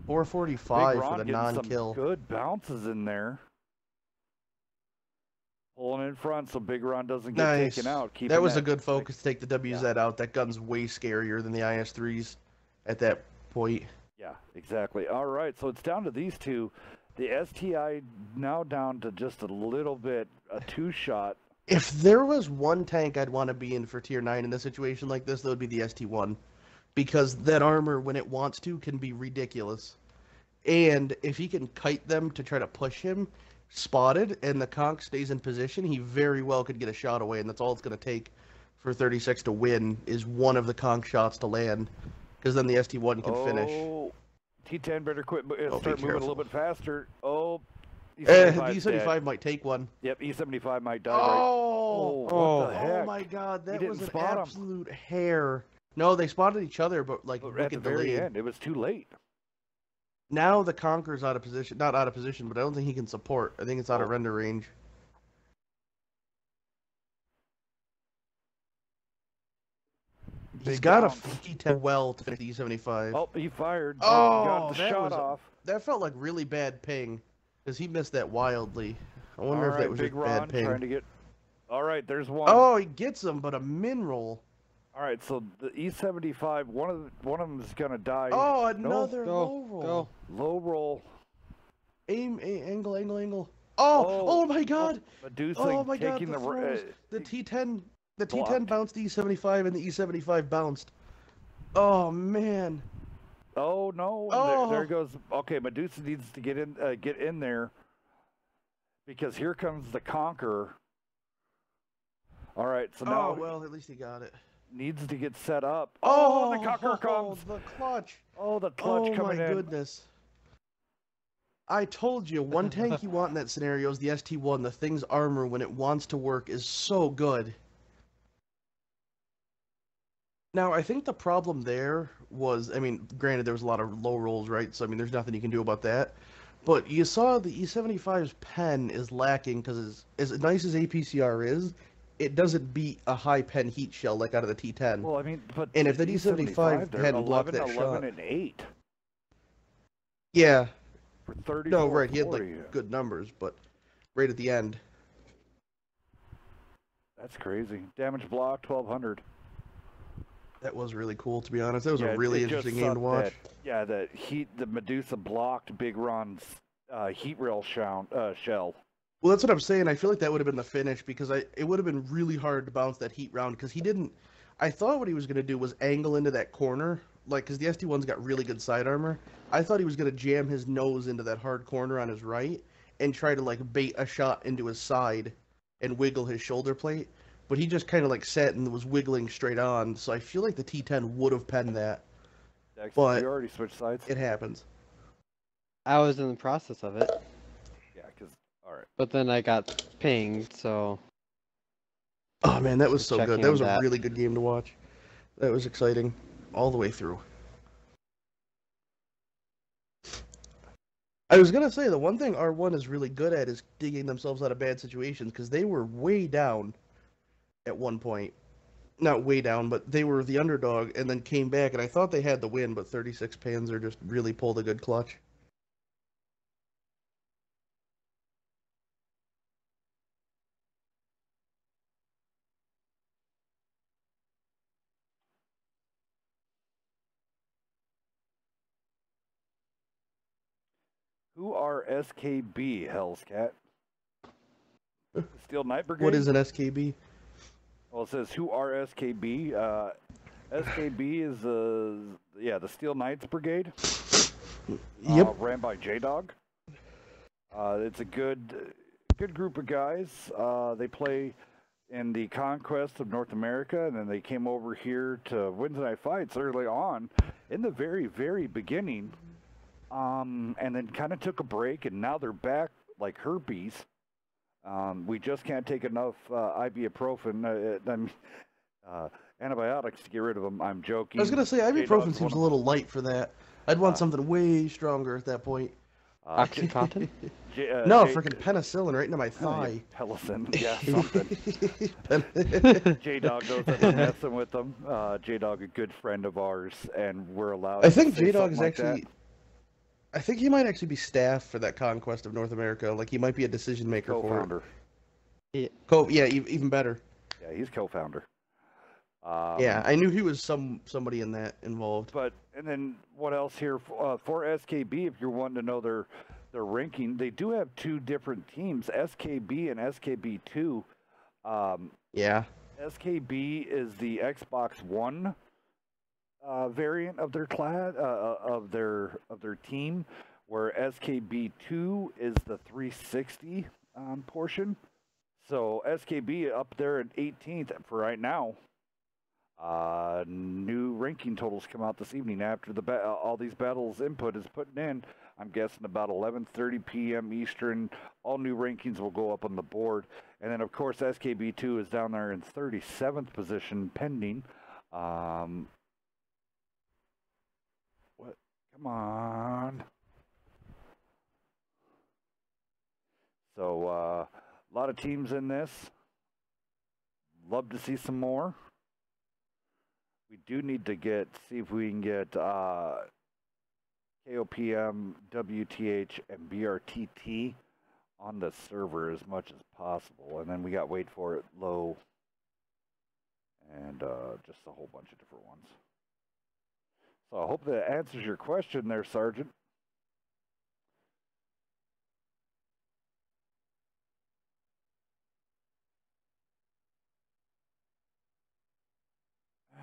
445 for the non-kill. Good bounces in there. Pulling in front so Big Ron doesn't get taken out. That was a good focus to take the WZ out. That gun's way scarier than the IS-3s at that point. Yeah, exactly. All right, so it's down to these two. The STI now down to just a little bit, a two-shot. If there was one tank I'd want to be in for Tier 9 in a situation like this, that would be the ST1. Because that armor, when it wants to, can be ridiculous. And if he can kite them to try to push him, spotted, and the conch stays in position, he very well could get a shot away, and that's all it's going to take for 36 to win, is one of the conch shots to land. Because then the ST1 can finish. T10 better start moving a little bit faster. The E75 might take one. Yep, E75 might die. What the heck? Oh my god, that was an absolute hair. No, they spotted each other, but like at the very end, it was too late. Now the Conqueror's out of position. Not out of position, but I don't think he can support. I think it's out of render range. He's Big got bounce. a T10 well to finish the E75. Oh, he fired. Oh, got the that shot was off. that felt like really bad ping, because he missed that wildly. I wonder All if right, that was Big just bad Ron ping. trying to get. All right, there's one. Oh, he gets him, but a min roll. All right, so the E75, one of them is gonna die. Oh, another Go, low roll. go. Low roll. Angle. Oh my God! Medusa Oh my God! taking The throws. The T10 blocked. bounced the E75, and the E75 bounced. Oh man! Oh no! Oh. There goes. Okay, Medusa needs to get in there, because here comes the Conqueror. All right, so now well, at least he got it. needs to get set up. Oh, the Conqueror comes. The clutch. Oh, the clutch coming in. Oh my goodness! I told you, one tank you want in that scenario is the ST1. The thing's armor, when it wants to work, is so good. Now, I think the problem there was, I mean, granted, there was a lot of low rolls, right? So, I mean, there's nothing you can do about that. But you saw the E75's pen is lacking, because as nice as APCR is, it doesn't beat a high pen heat shell like out of the T10. Well, I mean, but And if the E75 E75 hadn't blocked 11, that 11 shot... and 8 Yeah. for 30. No, right, he had, like, good numbers, but right at the end. That's crazy. Damage block 1200. That was really cool, to be honest. That was Yeah, a really it just interesting game to watch. The Medusa blocked Big Ron's heat rail shell. Well, that's what I'm saying. I feel like that would have been the finish, because it would have been really hard to bounce that heat round, because he didn't... I thought what he was going to do was angle into that corner, like, because the ST1's got really good side armor. I thought he was going to jam his nose into that hard corner on his right and try to, like, bait a shot into his side and wiggle his shoulder plate. But he just kind of, like, sat and was wiggling straight on, so I feel like the T10 would have penned that. Dexter, But you already switched sides? it happens. I was in the process of it, Yeah, because... All right. but then I got pinged, so... Oh, man, that was so good. Checking That was a that. really good game to watch. That was exciting all the way through. I was going to say, the one thing R1 is really good at is digging themselves out of bad situations, because they were way down at one point. Not way down, but they were the underdog and then came back, and I thought they had the win, but 36 Panzer just really pulled a good clutch. Who are SKB, Hell's Cat? Steel Knight Brigade? What is an SKB? Well, it says, who are SKB? SKB is the Steel Knights Brigade. Yep. Ran by J-Dog. It's a good group of guys. They play in the conquest of North America, and then they came over here to Wednesday Night Fights early on in the very, very beginning. And then kind of took a break, and now they're back like herpes. We just can't take enough ibuprofen, antibiotics to get rid of them. I'm joking. I was going to say, ibuprofen seems a little light for that. I'd want something way stronger at that point. Oxycontin? No, freaking penicillin right into my thigh. Penicillin, yeah, something. J-Dog knows that we're messing with them. J-Dog, a good friend of ours, and we're allowed I think to say J-Dog is something like actually... I think he might actually be staff for that conquest of North America. Like, he might be a decision maker for co-founder. it. Yeah, even better. Yeah, he's co-founder. Yeah, I knew he was somebody in that involved. But and then what else here for SKB? If you're wanting to know their ranking, they do have two different teams, SKB and SKB2. Yeah. SKB is the Xbox One variant of their class of their team, where SKB2 is the 360 portion. So SKB up there at 18th for right now. New ranking totals come out this evening after all these battles input is putting in. I'm guessing about 11:30 p.m. Eastern. All new rankings will go up on the board, and then of course SKB2 is down there in 37th position, pending. What? Come on. So a lot of teams in this. Love to see some more. We do need to see if we can get KOPM, WTH, and BRTT on the server as much as possible. And then we got wait for it low and just a whole bunch of different ones. So I hope that answers your question there, Sergeant.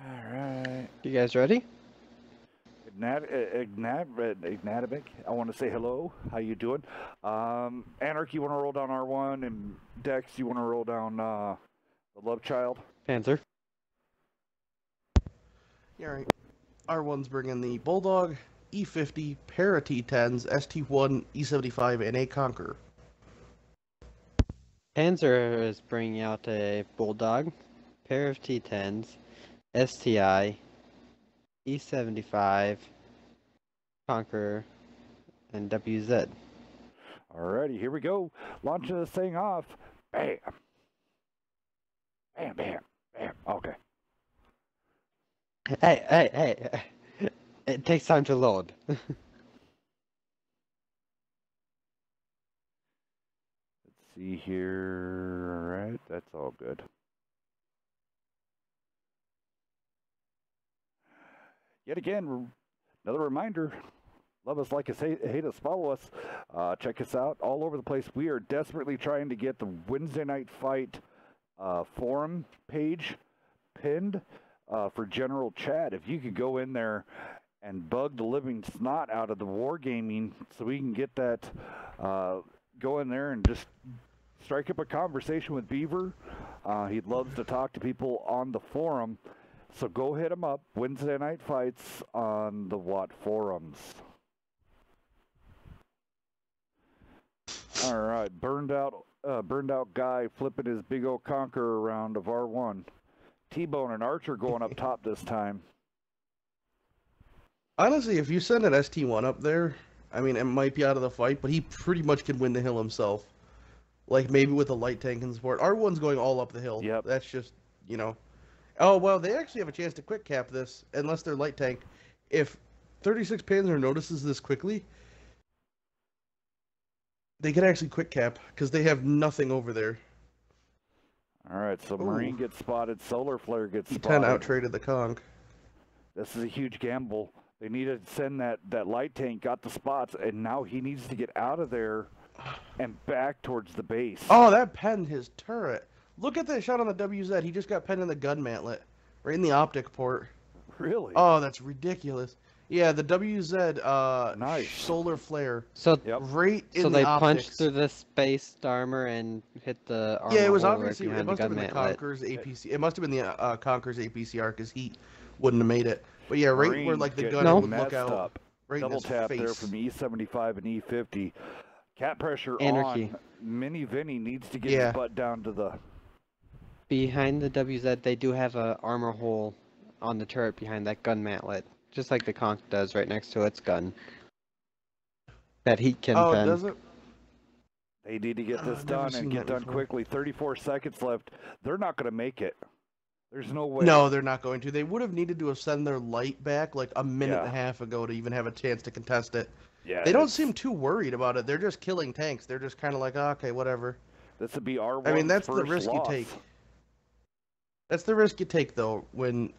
All right. You guys ready? Ignatovic, I want to say hello. How you doing? Anarchy, you want to roll down R1, and Dex, you want to roll down the Love Child? Panzer. Yeah, right. R1's bringing the Bulldog, E50, Para T10s, ST1, E75, and a Conqueror. Panzer is bringing out a Bulldog, pair of T10s, STI, E75, Conqueror, and WZ. Alrighty, here we go. Launching this thing off. Bam. Bam, bam, bam. Okay. Hey. It takes time to load. Let's see here. Alright, that's all good. Yet again, another reminder. Love us, like us, hate us, follow us. Check us out all over the place. We are desperately trying to get the Wednesday Night Fight forum page pinned for general chat. If you could go in there and bug the living snot out of the wargaming so we can get that, go in there and just strike up a conversation with Beaver. He loves to talk to people on the forum. So go hit him up. Wednesday Night Fights on the Watt forums. All right, burned out guy flipping his big old Conqueror around of R1. T-Bone and Archer going up top this time. Honestly, if you send an ST1 up there, I mean, it might be out of the fight, but he pretty much could win the hill himself. Like, maybe with a light tank and support. R1's going all up the hill. Yep. That's just, you know. Oh, well, they actually have a chance to quick cap this, unless they're light tank. If 36 Panzer notices this quickly, they can actually quick cap, because they have nothing over there. All right, so Marine gets spotted, Solar Flare gets E10 spotted. out-traded the Conch. This is a huge gamble. They needed to send that light tank, got the spots, and now he needs to get out of there and back towards the base. Oh, that penned his turret. Look at that shot on the WZ. He just got penned in the gun mantlet. Right in the optic port. Really? Oh, that's ridiculous. Yeah, the WZ nice. Solar Flare. So, right in so the they optics. punched through the space armor and hit the armor. Yeah, it was hole obviously, right it behind must have the been the gun mantlet. Conqueror's APC. It must have been the Conqueror's APCR, because he wouldn't have made it. But yeah, right Marine where like the getting gunner would messed look out. up. Right Double in his tap face. there from E75 and E50. Cap pressure Anarchy. on. Mini Vinny needs to get Yeah. his butt down to the... Behind the WZ, they do have a armor hole on the turret behind that gun mantlet, just like the Conch does right next to its gun. That heat can Oh, pen. does it? They need to get this I've never done seen and get that done before. quickly. 34 seconds left. They're not going to make it. There's no way. No, they're not going to. They would have needed to have sent their light back like a minute Yeah. and a half ago to even have a chance to contest it. Yeah, They don't it's- seem too worried about it. They're just killing tanks. They're just kind of like, oh, okay, whatever. This would be R1's I mean, that's the first risk you loss. take. That's the risk you take, though, when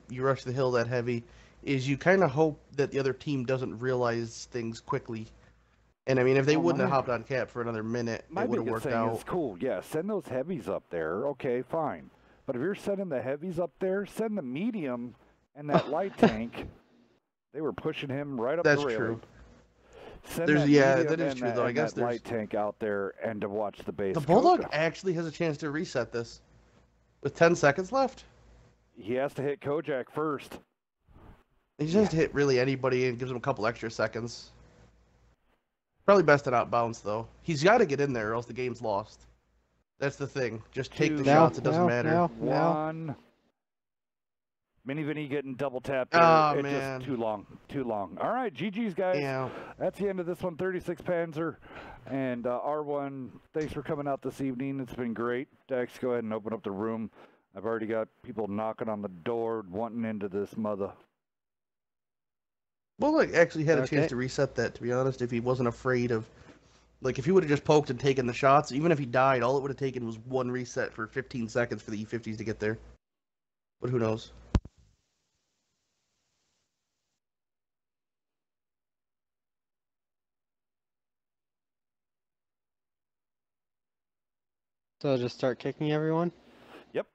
you rush the hill that heavy, is you kind of hope that the other team doesn't realize things quickly. And, I mean, if they Well, wouldn't have my- hopped on cap for another minute, My it would have biggest worked thing out. is, cool, yeah, send those heavies up there. Okay, fine. But if you're sending the heavies up there, send the medium and that light tank. They were pushing him right up That's the railing. true. Send There's- that yeah, medium that is and true, though. I and guess that there's- light tank out there and to watch the base. The Bulldog Kojak. actually has a chance to reset this. With 10 seconds left? He has to hit Kojak first. He just has to hit really anybody and gives him a couple extra seconds. Probably best to not bounce, though. He's got to get in there or else the game's lost. That's the thing. Just take the Two. shots. It doesn't matter. No. One. Mini Vinny getting double tapped there. Oh, It man. just too long. Too long. All right, GG's, guys. Yeah. That's the end of this one, 36 Panzer. And R1, thanks for coming out this evening. It's been great. Dex, go ahead and open up the room. I've already got people knocking on the door wanting into this mother. Well, like, actually had a Okay. chance to reset that, to be honest, if he wasn't afraid of... Like, if he would have just poked and taken the shots, even if he died, all it would have taken was one reset for 15 seconds for the E50s to get there. But who knows? So just start kicking everyone? Yep.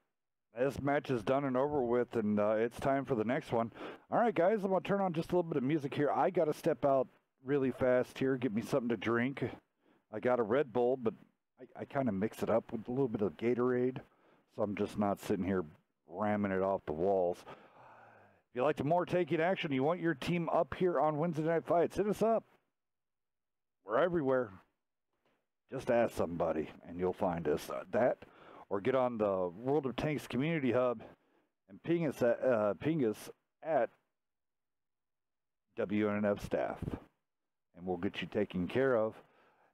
This match is done and over with, and it's time for the next one. All right, guys, I'm going to turn on just a little bit of music here. I got to step out really fast here, get me something to drink. I got a Red Bull, but I kind of mix it up with a little bit of Gatorade, so I'm just not sitting here ramming it off the walls. If you like to more taking action, you want your team up here on Wednesday Night Fights, hit us up. We're everywhere. Just ask somebody, and you'll find us. Or get on the World of Tanks Community Hub and ping us at WNNF staff, and we'll get you taken care of.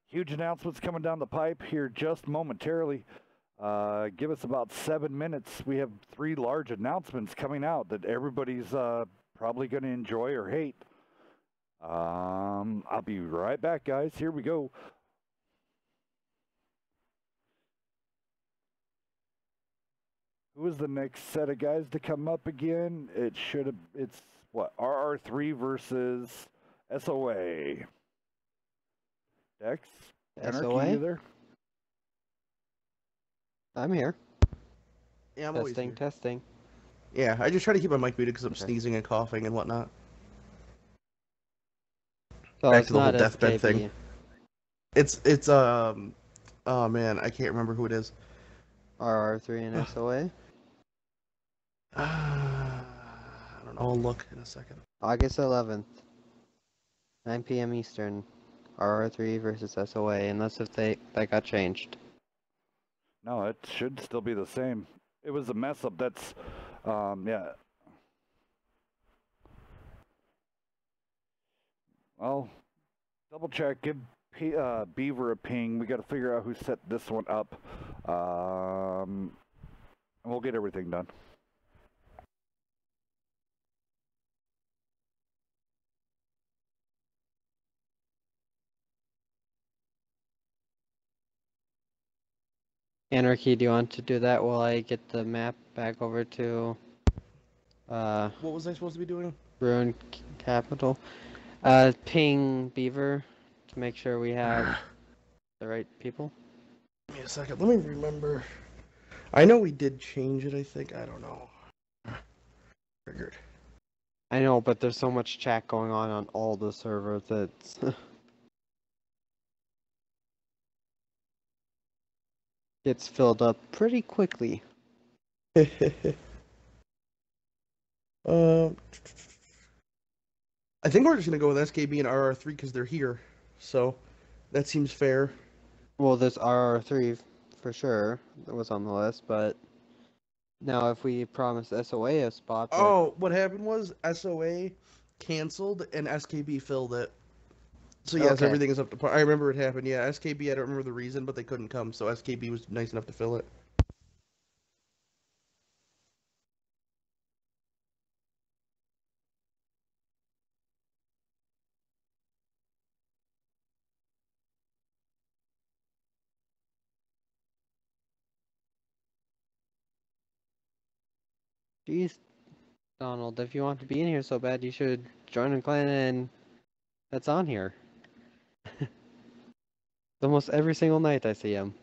Huge announcements coming down the pipe here just momentarily. Give us about 7 minutes. We have 3 large announcements coming out that everybody's probably going to enjoy or hate. I'll be right back, guys. Here we go. Who is the next set of guys to come up again? It's what? RR3 versus SOA. Dex? Anarchy, SOA? you there? I'm here. Yeah, I'm always Testing, here. testing. Yeah, I just try to keep my mic muted because I'm Okay. sneezing and coughing and whatnot. So Back it's to the whole not deathbed SKB. thing. It's oh man, I can't remember who it is. RR3 and SOA. I don't know. I'll look in a second. August 11th. 9 p.m. Eastern. RR3 versus SOA, unless if that got changed. No, it should still be the same. It was a mess up. That's, yeah. Well, double check. Give Beaver a ping. We got to figure out who set this one up. And we'll get everything done. Anarchy, do you want to do that while I get the map back over to What was I supposed to be doing? Ruin Capital? Ping Beaver to make sure we have the right people. Give me a second. Let me remember. I know we did change it, I think. I don't know. Triggered. I know, but there's so much chat going on all the servers that gets filled up pretty quickly. I think we're just gonna go with SKB and RR3 because they're here, so that seems fair. Well, there's RR3 for sure that was on the list, but now if we promise SOA a spot, but Oh, what happened was SOA canceled and SKB filled it. So yes, Okay. everything is up to par. I remember it happened. Yeah, SKB. I don't remember the reason, but they couldn't come, so SKB was nice enough to fill it. geez, Donald, if you want to be in here so bad, you should join a clan and that's on here. Almost every single night I see him.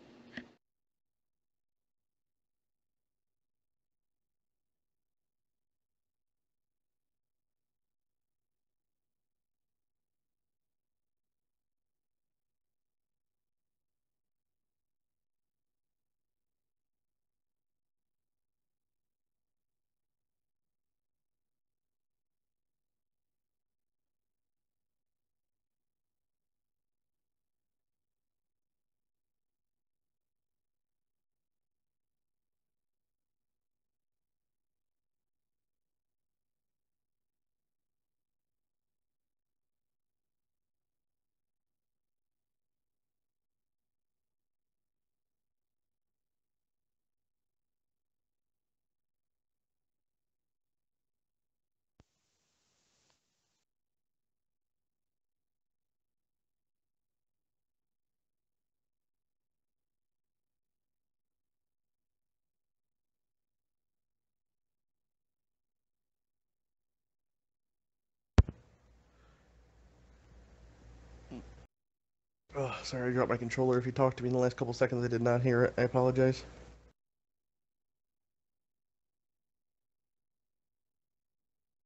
Sorry, I dropped my controller. If you talked to me in the last couple seconds, I did not hear it. I apologize.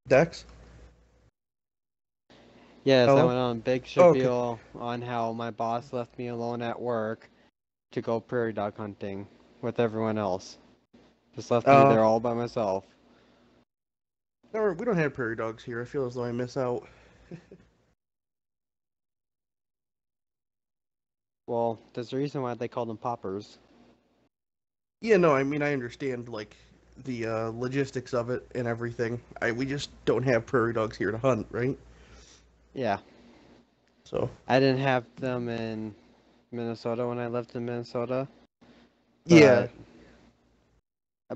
Dex? Yes, I Hello? went on a big Oh, okay. spiel on how my boss left me alone at work to go prairie dog hunting with everyone else. Just left me there all by myself. No, we don't have prairie dogs here. I feel as though I miss out. Well, there's a reason why they call them poppers. Yeah, no, I mean, I understand, like, the logistics of it and everything. We just don't have prairie dogs here to hunt, right? Yeah. So. I didn't have them in Minnesota when I lived in Minnesota. Yeah.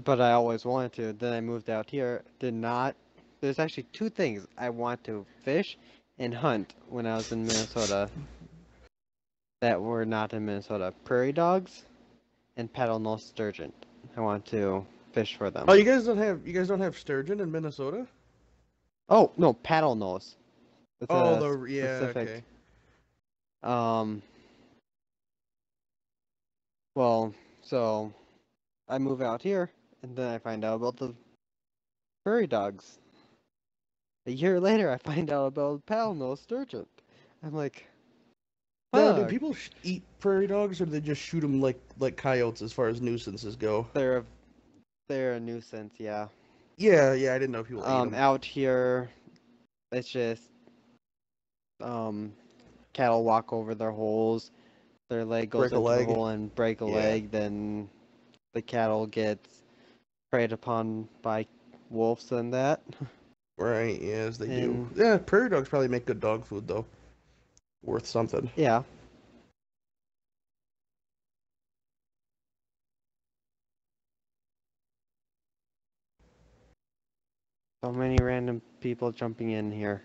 But I always wanted to. Then I moved out here. Did not. There's actually two things I want to fish and hunt when I was in Minnesota that were not in Minnesota. Prairie dogs and paddle-nose sturgeon. I want to fish for them. Oh, you guys don't have sturgeon in Minnesota? Oh, no, paddle-nose. It's Oh, a specific. okay. Well, so I move out here, and then I find out about the prairie dogs. A year later, I find out about paddle-nose sturgeon. I'm like, Now, do fuck. people eat prairie dogs, or do they just shoot them like coyotes as far as nuisances go? They're a nuisance, yeah. Yeah, I didn't know people ate them. Out here, it's just cattle walk over their holes. Their leg goes Break a into leg. the hole and break a leg. Then the cattle gets preyed upon by wolves and that. Right, yes, they do. Yeah, prairie dogs probably make good dog food, though. Worth something. Yeah. So many random people jumping in here.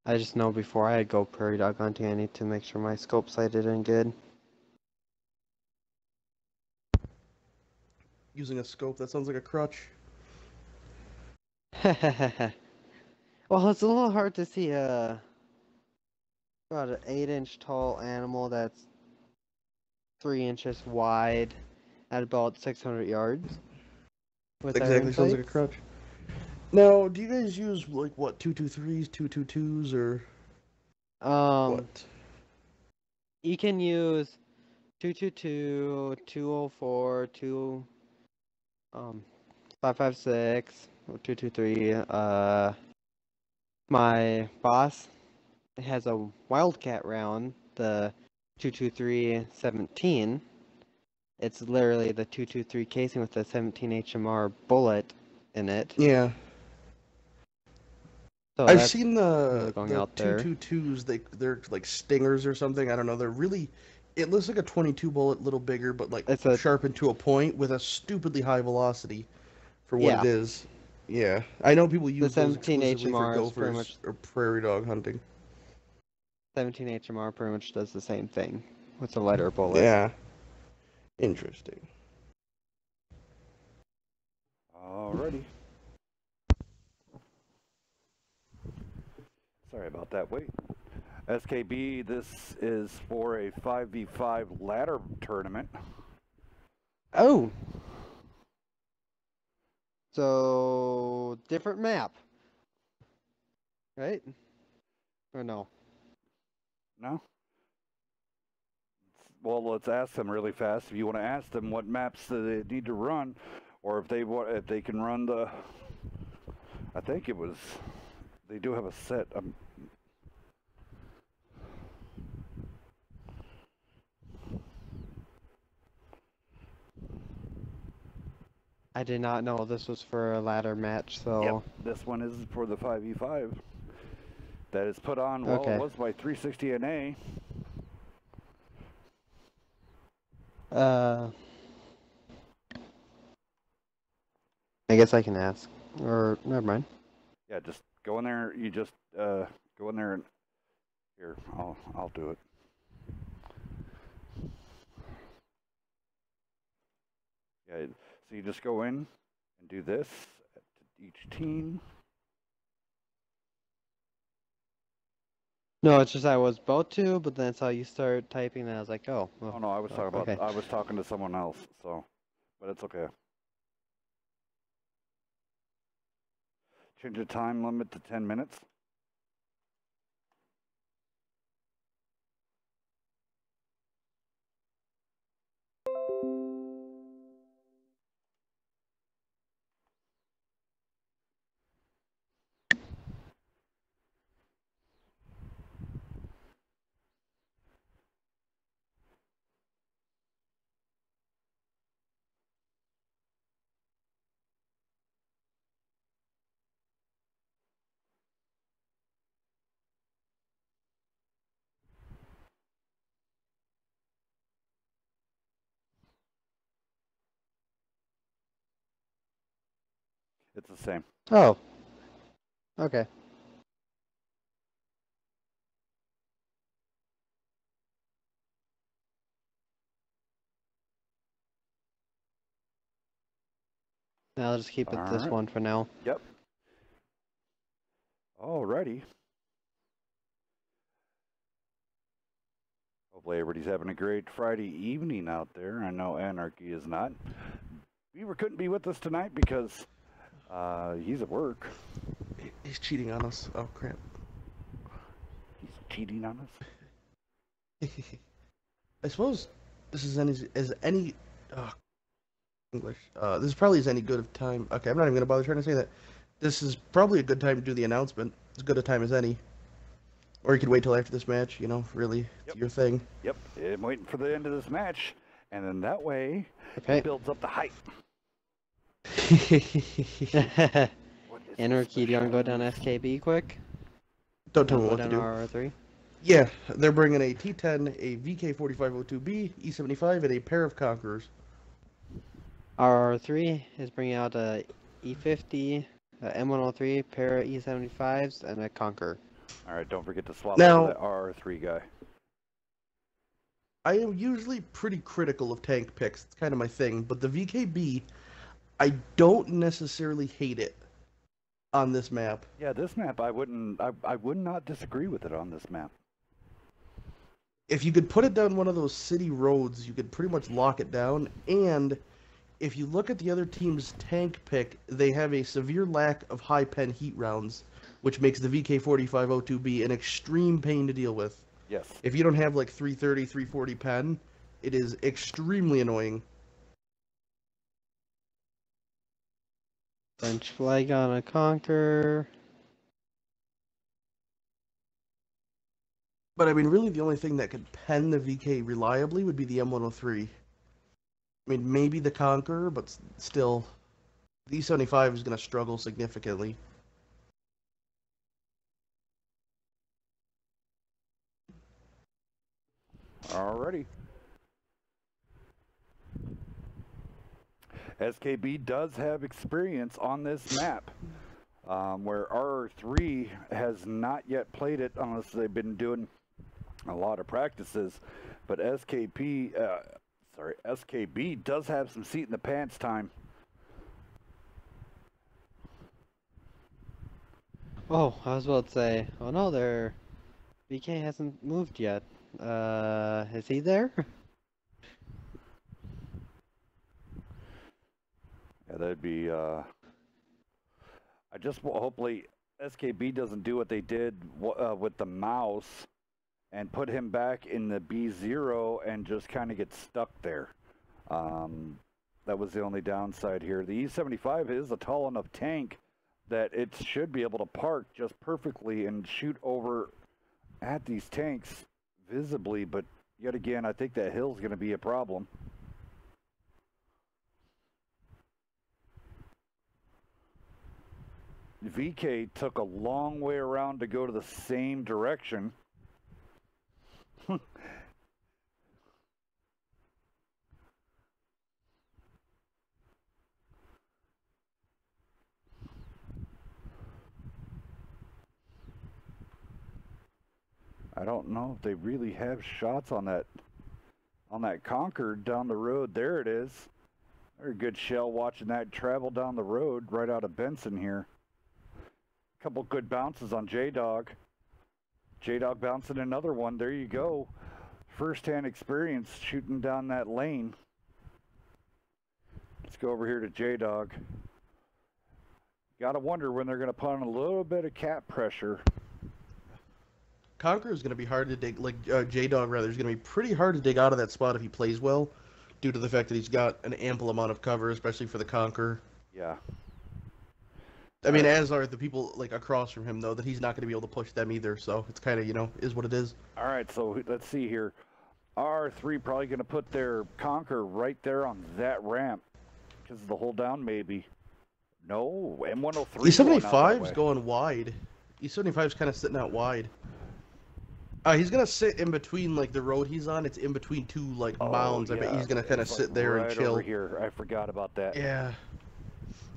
I just know before I go prairie dog hunting, I need to make sure my scope sighted in good. Using a scope, that sounds like a crutch. Well, it's a little hard to see about an 8-inch tall animal that's 3 inches wide at about 600 yards. With Exactly, sounds like a crutch. Now, do you guys use, like, what, 223s, 222s, or what? You can use 222, 204, 556, or 223. My boss has a Wildcat round, the 223-17. It's literally the 223 casing with the 17 HMR bullet in it. Yeah. So I've seen really the going out there. 222s, they're like stingers or something. I don't know. They're really, it looks like a 22 bullet, little bigger, but like sharpened to a point with a stupidly high velocity for what it is. Yeah, I know people use those exclusively for gophers or prairie dog hunting. 17 HMR pretty much does the same thing with a lighter bullet. Yeah. Interesting. Alrighty. Sorry about that. Wait. SKB, this is for a 5v5 ladder tournament. Oh. So, different map. Right? Or no? No? Well, let's ask them really fast. If you want to ask them what maps they need to run, or if they can run the, I think it was, they do have a set. I did not know this was for a ladder match, so... Yep, this one is for the 5v5. That is put on, well, it was by 360 NA. I guess I can ask. Or, never mind. Yeah, just go in there. You just go in there and here. I'll do it. Yeah, so you just go in and do this to each team. No, it's just I was about to, but then I saw you start typing, and I was like, oh. Well, Oh no, I was talking about. okay. I was talking to someone else. So, but it's okay. Change the time limit to 10 minutes. It's the same. Oh. Okay. Now I'll just keep it this Alright. one for now. Yep. Alrighty. Hopefully everybody's having a great Friday evening out there. I know Anarchy is not. Beaver couldn't be with us tonight because he's at work. He's cheating on us. Oh crap. He's cheating on us. I suppose this is any English. This is probably as any good of time. Okay, I'm not even gonna bother trying to say that. This is probably a good time to do the announcement. As good a time as any. Or you could wait till after this match. You know, really, it's your thing. Yep. I'm waiting for the end of this match, and then that way Okay. it builds up the hype. Anarchy, do you want to go down SKB quick? Don't tell me Go what to down do. RR3? Yeah, they're bringing a T10, a VK4502B, E75, and a pair of Conquerors. RR3 is bringing out a E50, a M103, pair of E75s, and a Conqueror. Alright, don't forget to swap Now- over that RR3 guy. I am usually pretty critical of tank picks. It's kind of my thing, but the VKB, I don't necessarily hate it on this map. Yeah, this map I would not disagree with it on this map. If you could put it down one of those city roads, you could pretty much lock it down. And if you look at the other team's tank pick, they have a severe lack of high pen heat rounds, which makes the VK4502B an extreme pain to deal with. Yes. If you don't have like 330, 340 pen, it is extremely annoying. French flag on a Conqueror. But I mean, really, the only thing that could pen the VK reliably would be the M103. I mean, maybe the Conqueror, but still, the E75 is going to struggle significantly. Alrighty. SKB does have experience on this map, where RR3 has not yet played it unless they've been doing a lot of practices. But SKB does have some seat in the pants time. Oh, I was about to say, oh no, their VK hasn't moved yet. Is he there? Yeah, that'd be, I just hopefully SKB doesn't do what they did with the mouse and put him back in the B0 and just kind of get stuck there. That was the only downside here. The E75 is a tall enough tank that it should be able to park just perfectly and shoot over at these tanks visibly, but yet again, I think that hill's going to be a problem. VK took a long way around to go to the same direction. I don't know if they really have shots on that Concord down the road. There it is. Very good shell watching that travel down the road right out of Benson here. Couple good bounces on J-Dog. J-Dog bouncing another one. There you go. First-hand experience shooting down that lane. Let's go over here to J-Dog. Gotta wonder when they're going to put on a little bit of cap pressure. Conqueror is going to be hard to dig, like J-Dog rather, is going to be pretty hard to dig out of that spot if he plays well, due to the fact that he's got an ample amount of cover, especially for the Conqueror. Yeah. I mean, as are the people like across from him, though, that he's not going to be able to push them either, so it's kind of, you know, is what it is. All right, so let's see here. R3 probably going to put their Conqueror right there on that ramp because of the hold down, maybe. No, M103. E75's going wide. E75's kind of sitting out wide. He's going to sit in between, like, the road he's on. It's in between two, like, mounds. Yeah. I bet he's going to kind of sit there right and chill. Over here. I forgot about that. Yeah.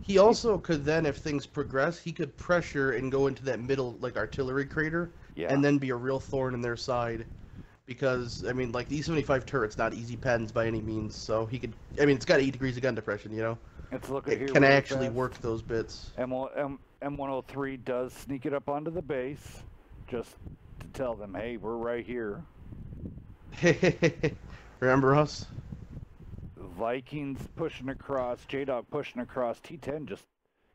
He also could then, if things progress, he could pressure and go into that middle, like, artillery crater, and then be a real thorn in their side. Because, I mean, like, the E75 turret's not easy pens by any means, so he could, I mean, it's got 8 degrees of gun depression, you know? It can actually work those bits. M103 does sneak it up onto the base, just to tell them, hey, we're right here. Remember us? Vikings pushing across, J-Dog pushing across. T10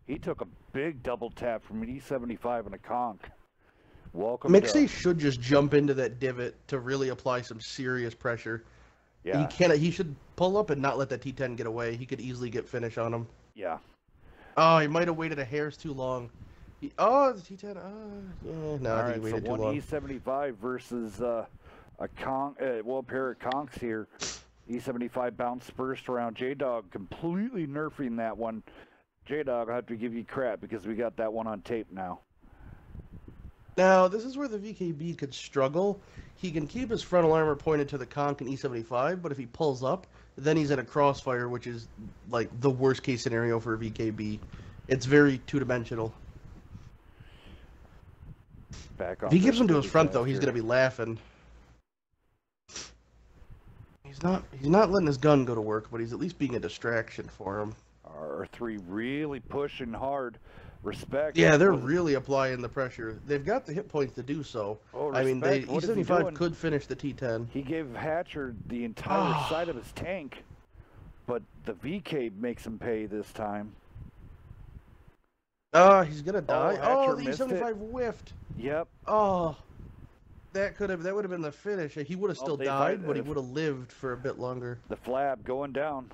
he took a big double tap from an E75 and a conch. Welcome. Mixie should just jump into that divot to really apply some serious pressure. Yeah. He should pull up and not let that T10 get away. He could easily get finish on him. Yeah. Oh, he might have waited a hair's too long. The T10. Yeah, no, I think he waited too long. One E75 versus a conch. Well, a pair of conchs here. E75 bounced first around. J-Dog completely nerfing that one. J-Dog, I have to give you crap because we got that one on tape now. Now, this is where the VKB could struggle. He can keep his frontal armor pointed to the conch and E75, but if he pulls up, then he's in a crossfire, which is, like, the worst-case scenario for a VKB. It's very two-dimensional. Back off. If he gives him to his front, though, he's going to be laughing. He's not letting his gun go to work, but he's at least being a distraction for him. R3 really pushing hard. Respect. Yeah, they're really applying the pressure. They've got the hit points to do so. Oh, I mean, E75 could finish the T10. He gave Hatcher the entire side of his tank, but the VK makes him pay this time. He's gonna die. Oh, the E75 whiffed. Yep. Oh, that would have been the finish. He would have still died, but he would have lived for a bit longer. The flab going down.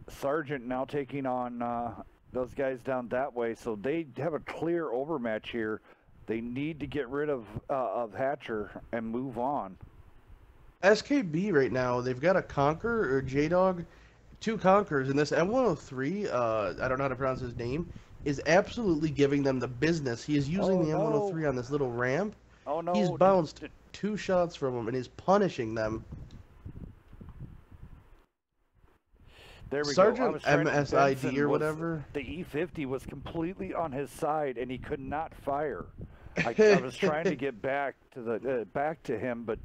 Sergeant now taking on those guys down that way, so they have a clear overmatch here. They need to get rid of Hatcher and move on. SKB right now, they've got a Conqueror or J-Dog, 2 Conquerors, and this M103, I don't know how to pronounce his name, is absolutely giving them the business. He is using the M103 on this little ramp. Oh no! He's bounced 2 shots from him and is punishing them. There we Sergeant go. MSID or whatever. The E50 was completely on his side, and he could not fire. I was trying to get back to him, but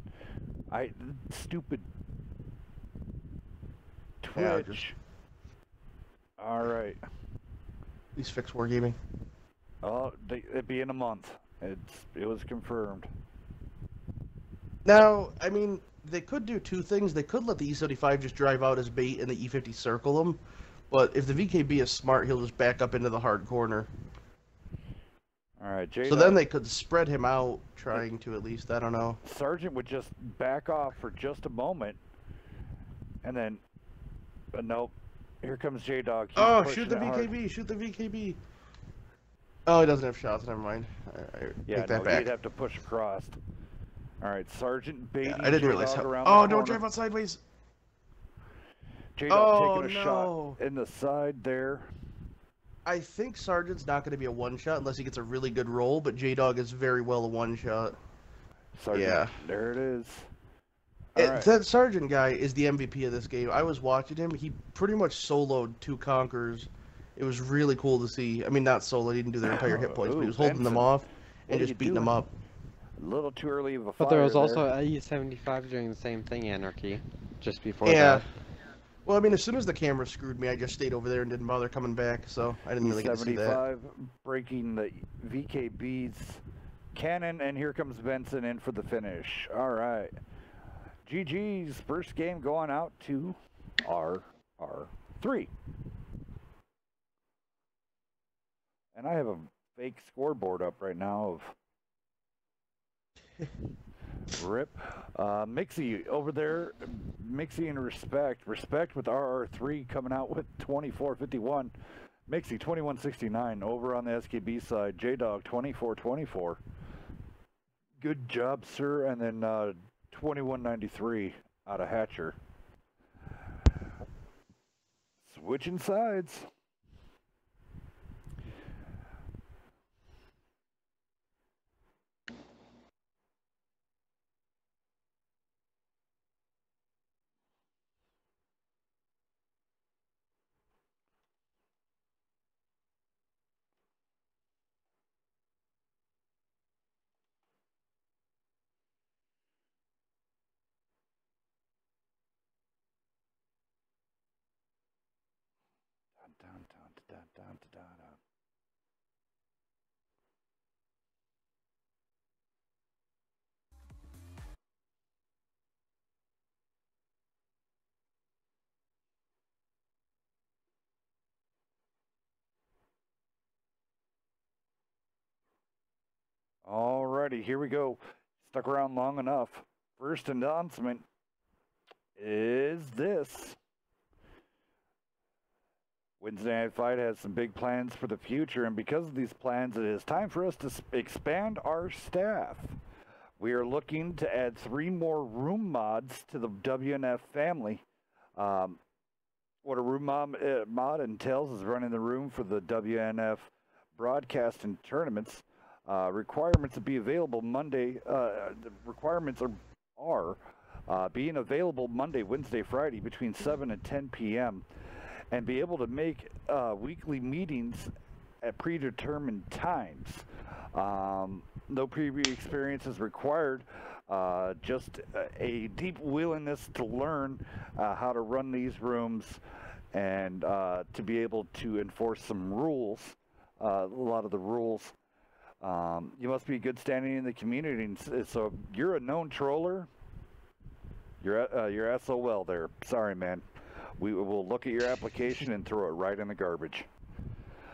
stupid Twitch. Yeah, All right. Please fix Wargaming. Oh, it'd be in a month. It was confirmed. Now, I mean, they could do 2 things. They could let the E75 just drive out as bait and the E50 circle them. But if the VKB is smart, he'll just back up into the hard corner. All right, so then they could spread him out, trying to at least, I don't know. Sergeant would just back off for just a moment. And then, nope. Here comes J-Dog. Oh, shoot the VKB, shoot the VKB. Oh, he doesn't have shots, never mind. Take that back. He'd have to push across. All right, Sergeant baiting I didn't realize how. Oh, don't drive out sideways. J-Dog taking a shot in the side there. I think Sergeant's not going to be a one-shot unless he gets a really good roll, but J-Dog is very well a one-shot. Yeah. There it is. That Sergeant guy is the MVP of this game. I was watching him. He pretty much soloed 2 Conquerors. It was really cool to see. I mean, not solo. He didn't do their entire hit points, but he was holding them off and just beating them up. A little too early of a fire But there was there. also a E75 doing the same thing, Anarchy, just before Yeah. that. Well, I mean, as soon as the camera screwed me, I just stayed over there and didn't bother coming back, so I didn't really get to see that. E75 breaking the VKB's cannon, and here comes Benson in for the finish. All right. GG's first game going out to RR3. And I have a fake scoreboard up right now of rip. Mixie over there, Mixie and Respect with RR3 coming out with 24.51. Mixie 21.69 over on the SKB side. J-Dog 24.24. Good job, sir. And then 21.93 out of Hatcher. Switching sides. Dun. Alrighty, here we go. Stuck around long enough. First announcement is this. Wednesday Night Fight has some big plans for the future, and because of these plans, it is time for us to expand our staff. We are looking to add 3 more room mods to the WNF family. What a room mod entails is running the room for the WNF broadcast and tournaments. Requirements to be available Monday. The requirements are being available Monday, Wednesday, Friday between 7 and 10 p.m. and be able to make weekly meetings at predetermined times. No previous experience is required, just a deep willingness to learn how to run these rooms and to be able to enforce some rules, a lot of the rules. You must be good standing in the community, and so if you're a known troller, you're SOL there. Sorry, man. We will look at your application and throw it right in the garbage.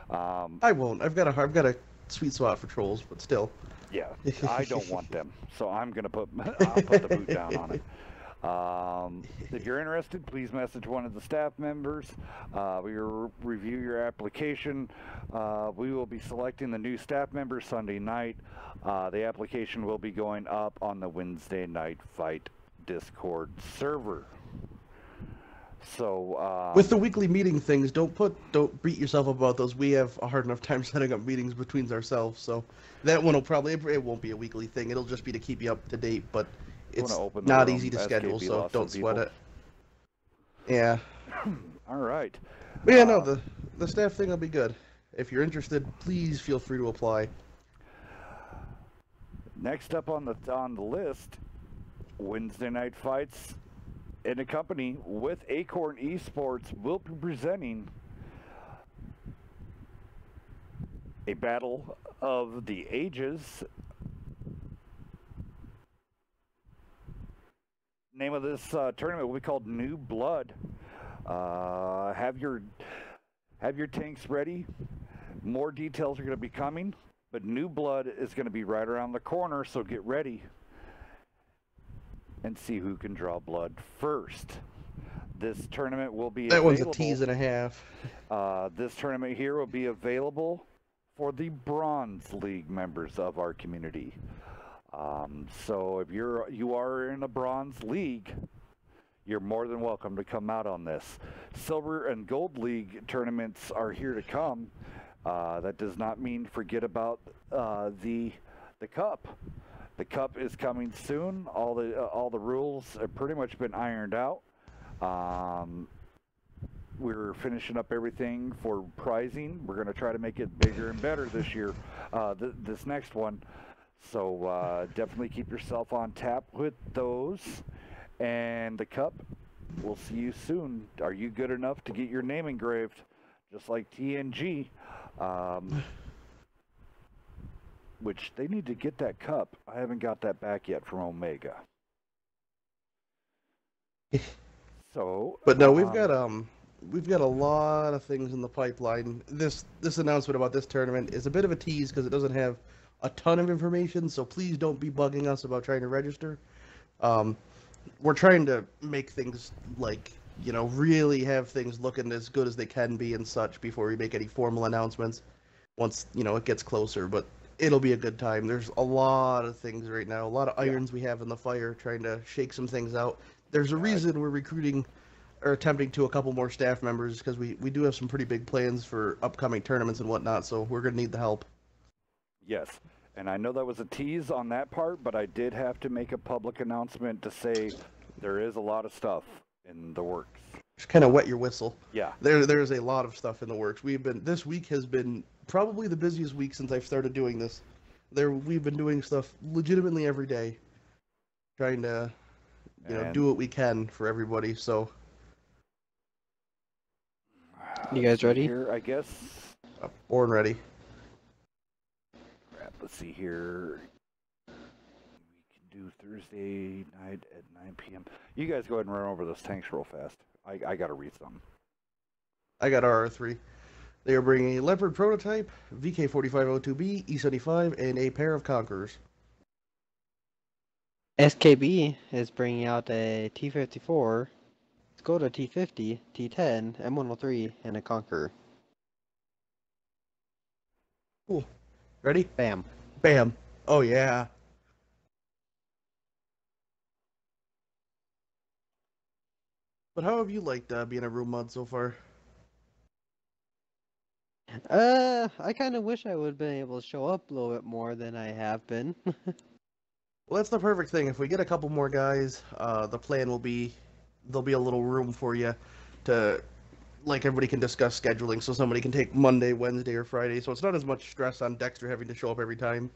I won't. I've got a sweet spot for trolls, but still. Yeah, I don't want them, so I'll put the boot down on it. If you're interested, please message one of the staff members. We will review your application. We will be selecting the new staff members Sunday night. The application will be going up on the Wednesday Night Fight Discord server. So with the weekly meeting things, don't beat yourself up about those. We have a hard enough time setting up meetings between ourselves, so that one will probably, it won't be a weekly thing. It'll just be to keep you up to date, but it's not easy to schedule, so don't sweat it. Yeah. All right. But yeah, no, the staff thing will be good. If you're interested, please feel free to apply. Next up on the list, Wednesday Night Fights in a company with Acorn Esports will be presenting a battle of the ages. Name of this tournament will be called New Blood. Have your tanks ready. More details are going to be coming, but New Blood is going to be right around the corner, so get ready and see who can draw blood first. This tournament will be that one's a tease and a half. This tournament here will be available for the Bronze League members of our community. So if you are in a Bronze League, you're more than welcome to come out on this. Silver and Gold League tournaments are here to come. That does not mean forget about the Cup. The Cup is coming soon. All the rules have pretty much been ironed out. We're finishing up everything for prizing. We're going to try to make it bigger and better this year, this next one. So definitely keep yourself on tap with those. And the cup, we'll see you soon. Are you good enough to get your name engraved? Just like TNG. Which they need to get that cup. I haven't got that back yet from Omega. So, but no, we've got a lot of things in the pipeline. This announcement about this tournament is a bit of a tease because it doesn't have a ton of information. So please don't be bugging us about trying to register. We're trying to make things like, you know, really have things looking as good as they can be and such before we make any formal announcements. Once, you know, it gets closer, but it'll be a good time. There's a lot of things right now, a lot of irons we have in the fire, trying to shake some things out. There's a reason we're recruiting or attempting to a couple more staff members because we do have some pretty big plans for upcoming tournaments and whatnot, so we're going to need the help. Yes, and I know that was a tease on that part, but I did have to make a public announcement to say there is a lot of stuff in the works. Just kind of wet your whistle. Yeah. There's a lot of stuff in the works. This week has been probably the busiest week since I've started doing this. We've been doing stuff legitimately every day, trying to, you know, do what we can for everybody. So, you guys ready? Here, I guess. Born ready. Crap, let's see here. We can do Thursday night at 9 p.m. You guys go ahead and run over those tanks real fast. I got to read something. I got RR3. They are bringing a Leopard prototype, VK4502B, E75, and a pair of Conquerors. SKB is bringing out a T-54, Skoda T-50, T-10, M103, and a Conqueror. Cool. Ready? Bam. Bam. Oh, yeah. But how have you liked being a room mod so far? I kind of wish I would have been able to show up a little bit more than I have been. Well, that's the perfect thing. If we get a couple more guys, the plan will be there'll be a little room for you to, like, everybody can discuss scheduling, so somebody can take Monday, Wednesday, or Friday, so it's not as much stress on Dexter having to show up every time.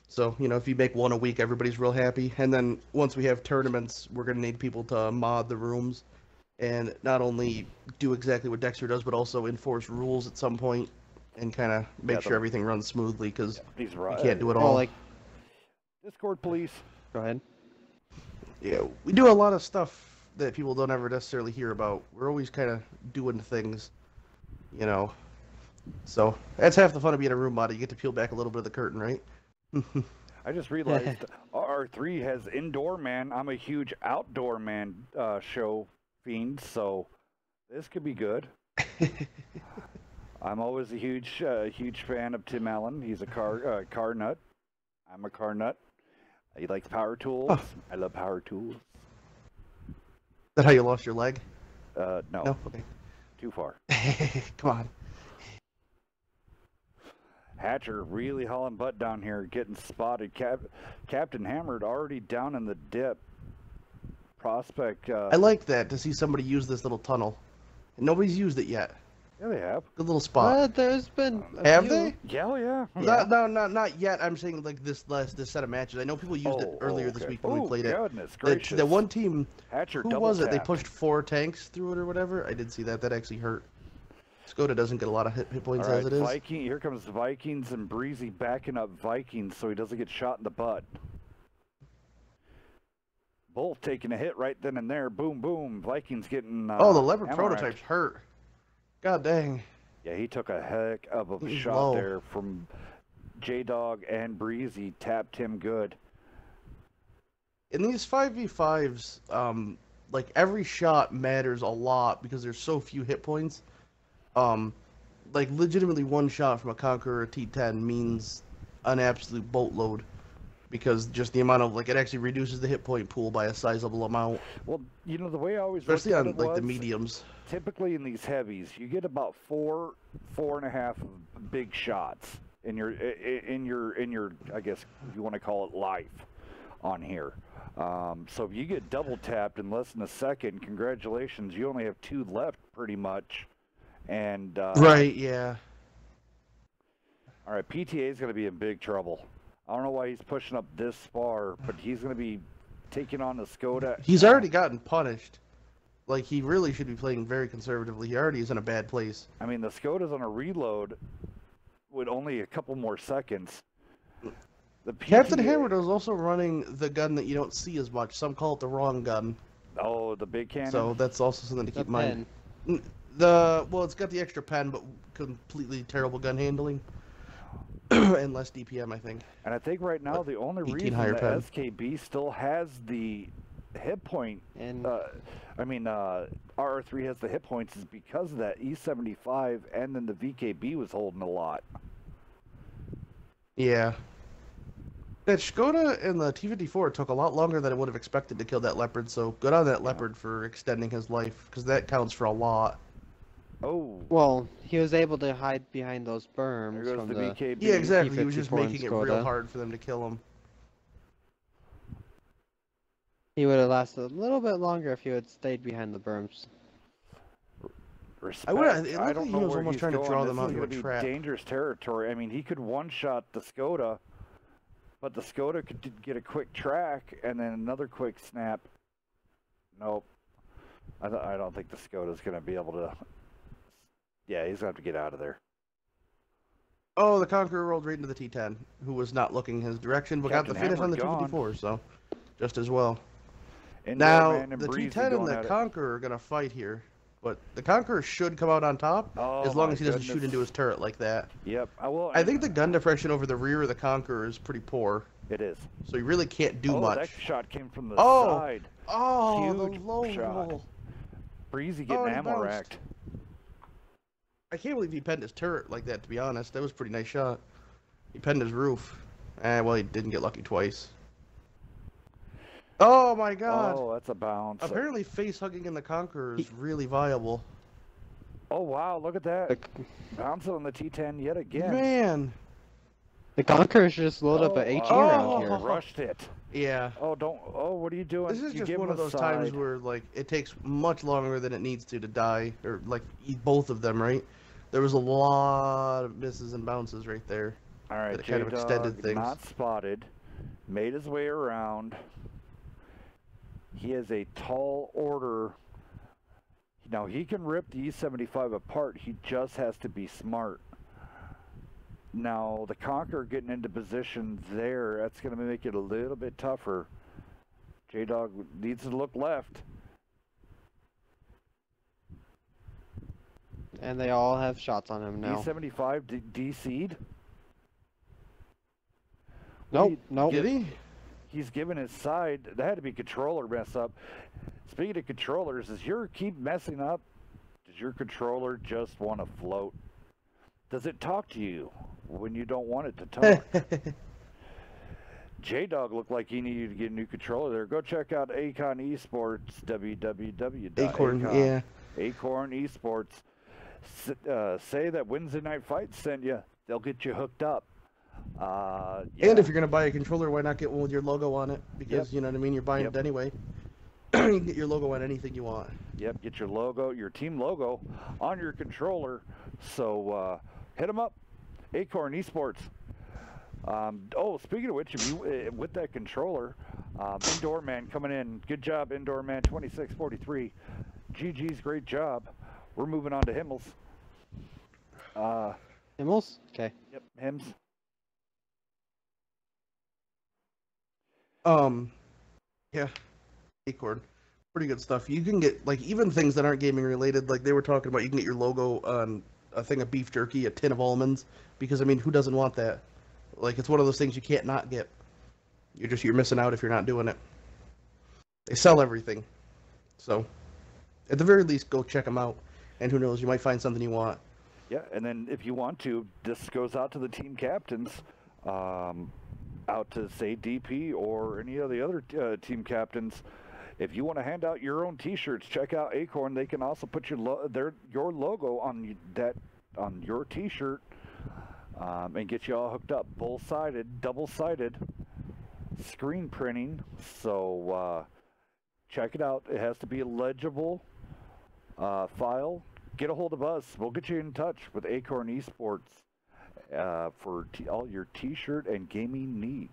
So, you know, if you make one a week, everybody's real happy. And then once we have tournaments, we're going to need people to mod the rooms and not only do exactly what Dexter does, but also enforce rules at some point and kind of make sure everything runs smoothly, because you can't do it all. Like Discord, please. Go ahead. Yeah, we do a lot of stuff that people don't ever necessarily hear about. We're always kind of doing things, you know. So that's half the fun of being a room mod. You get to peel back a little bit of the curtain, right? I just realized R3 has indoor man. I'm a huge outdoor man show fiend, so this could be good. I'm always a huge fan of Tim Allen. He's a car nut. I'm a car nut. He likes power tools. Oh. I love power tools. Is that how you lost your leg? No. No? Okay. Too far. Come on. Hatcher really hauling butt down here, getting spotted. Captain Hammered already down in the dip. Prospect. I like that, to see somebody use this little tunnel. And nobody's used it yet. Yeah, they have. Good little spot. There's been have they? Yeah. Not yet. I'm saying like this set of matches. I know people used it earlier this week when we played it. Goodness gracious. The one team, Hatcher who was it? They pushed 4 tanks through it or whatever. I did see that. That actually hurt. Skoda doesn't get a lot of hit points as it is. Here comes the Vikings and Breezy backing up Vikings so he doesn't get shot in the butt. Both taking a hit right then and there. Boom, boom. Vikings getting. The Leopard prototype's hurt. God dang. Yeah, he took a heck of a shot there from J-Dog and Breezy. Tapped him good. In these 5v5s, like, every shot matters a lot because there's so few hit points. Like, legitimately one shot from a Conqueror or T10 means an absolute boatload. Because just the amount of, like, it actually reduces the hit point pool by a sizable amount. Well, you know, the way I always especially on, like, the mediums. Typically in these heavies, you get about 4.5 big shots in your, I guess, if you want to call it life on here. So if you get double tapped in less than a second, congratulations, you only have 2 left pretty much. And right, yeah. All right, PTA is going to be in big trouble. I don't know why he's pushing up this far, but he's going to be taking on the Skoda. He's already gotten punished. Like, he really should be playing very conservatively. He already is in a bad place. I mean, the Skoda's on a reload with only a couple more seconds. The Captain Hammer is also running the gun that you don't see as much. Some call it the wrong gun. Oh, the big cannon? So that's also something to keep in mind. Pen. Well, it's got the extra pen, but completely terrible gun handling. And less DPM, I think. And I think right now the only reason higher that pen. SKB still has the hit point, And RR3 has the hit points is because of that E75, and then the VKB was holding a lot. Yeah. That Skoda and the T-54 took a lot longer than I would have expected to kill that Leopard, so good on that Leopard for extending his life, because that counts for a lot. Oh. well, he was able to hide behind those There berms goes from the the. VKB. Yeah, exactly. He was just T-54 and making it real Skoda. hard for them to kill him. He would have lasted a little bit longer if he had stayed behind the berms. Respect. It looked I like don't he know was where almost he's trying to going. draw This them out is into a gonna be trap. dangerous territory. I mean, he could one-shot the Skoda, but the Skoda could get a quick track and then another quick snap. Nope. I don't think the Skoda's going to be able to. Yeah, he's going to have to get out of there. Oh, the Conqueror rolled right into the T-10, who was not looking his direction, but Captain got the finish on the Hammer T-54, so just as well. Indoor Now, Man and the Breezy T-10 and going the at it. Conqueror are going to fight here, but the Conqueror should come out on top, Oh, as long my as he doesn't shoot goodness. into his turret like that. Yep, I will. I think the gun depression over the rear of the Conqueror is pretty poor, It is. so he really can't do Oh, much. that shot came from the Oh! side. Oh, Huge the low shot. roll. Breezy getting he ammo bounced. racked. I can't believe he penned his turret like that, to be honest. That was a pretty nice shot. He penned his roof. Well, he didn't get lucky twice. Oh my god! Oh, that's a bounce. Apparently face-hugging in the Conqueror is really viable. Oh, wow, look at that. The, Bouncing on the T10 yet again. Man! the Conqueror should just load up an HE round here. Rushed it. Yeah. Oh, don't. Oh, what are you doing? This is You just give one him of those a times side. where, like, it takes much longer than it needs to die, or, like, eat both of them, right? There was a lot of misses and bounces right there. All right, that kind of extended J-Dog things. not spotted. Made his way around. He has a tall order. Now, he can rip the E75 apart. He just has to be smart. Now, the Conqueror getting into position there, that's going to make it a little bit tougher. J-Dog needs to look left. And they all have shots on him now. E75 DC'd. Nope, nope. Did he? He's given his side. That had to be controller mess up. Speaking of controllers, is your keep messing up? Does your controller just want to float? Does it talk to you when you don't want it to talk? J-Dog looked like he needed to get a new controller there. Go check out Acorn Esports, Acorn, yeah. Acorn Esports. Say that Wednesday Night Fights sent you. They'll get you hooked up. Yeah. And if you're going to buy a controller, why not get one with your logo on it? Because, Yep. you know what I mean, you're buying Yep. it anyway. You can get your logo on anything you want. Yep, get your logo, your team logo on your controller. So hit them up, Acorn Esports. Oh, speaking of which, if you with that controller, Indoor Man coming in. Good job, Indoor Man 2643. GG's great job. We're moving on to Himmels. Himmels? Okay. Yep, Hims. Yeah. Acorn. Pretty good stuff. You can get, like, even things that aren't gaming related, like they were talking about, you can get your logo on a thing of beef jerky, a tin of almonds, because, I mean, who doesn't want that? Like, it's one of those things you can't not get. You're missing out if you're not doing it. They sell everything. So, at the very least, go check them out. And who knows, you might find something you want. Yeah, and then if you want to, this goes out to the team captains, out to, say, DP or any of the other team captains. If you want to hand out your own T-shirts, check out Acorn. They can also put your logo on your T-shirt and get you all hooked up. Full-sided, double-sided screen printing. So check it out. It has to be a legible file. Get a hold of us. We'll get you in touch with Acorn Esports. for all your t-shirt and gaming needs.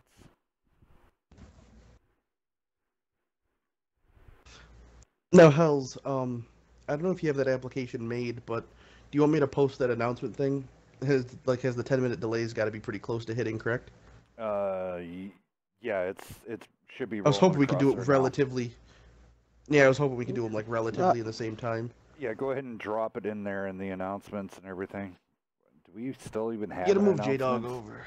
Now, Hells, I don't know if you have that application made, but do you want me to post that announcement thing? Has the 10-minute delays got to be pretty close to hitting, correct? Yeah, it should be. I was hoping we could do rolling it across there now. relatively. Yeah, I was hoping we could do them like relatively at the same time. Yeah, go ahead and drop it in there in the announcements and everything. Do we still even have You gotta an move J-Dog announcement? over.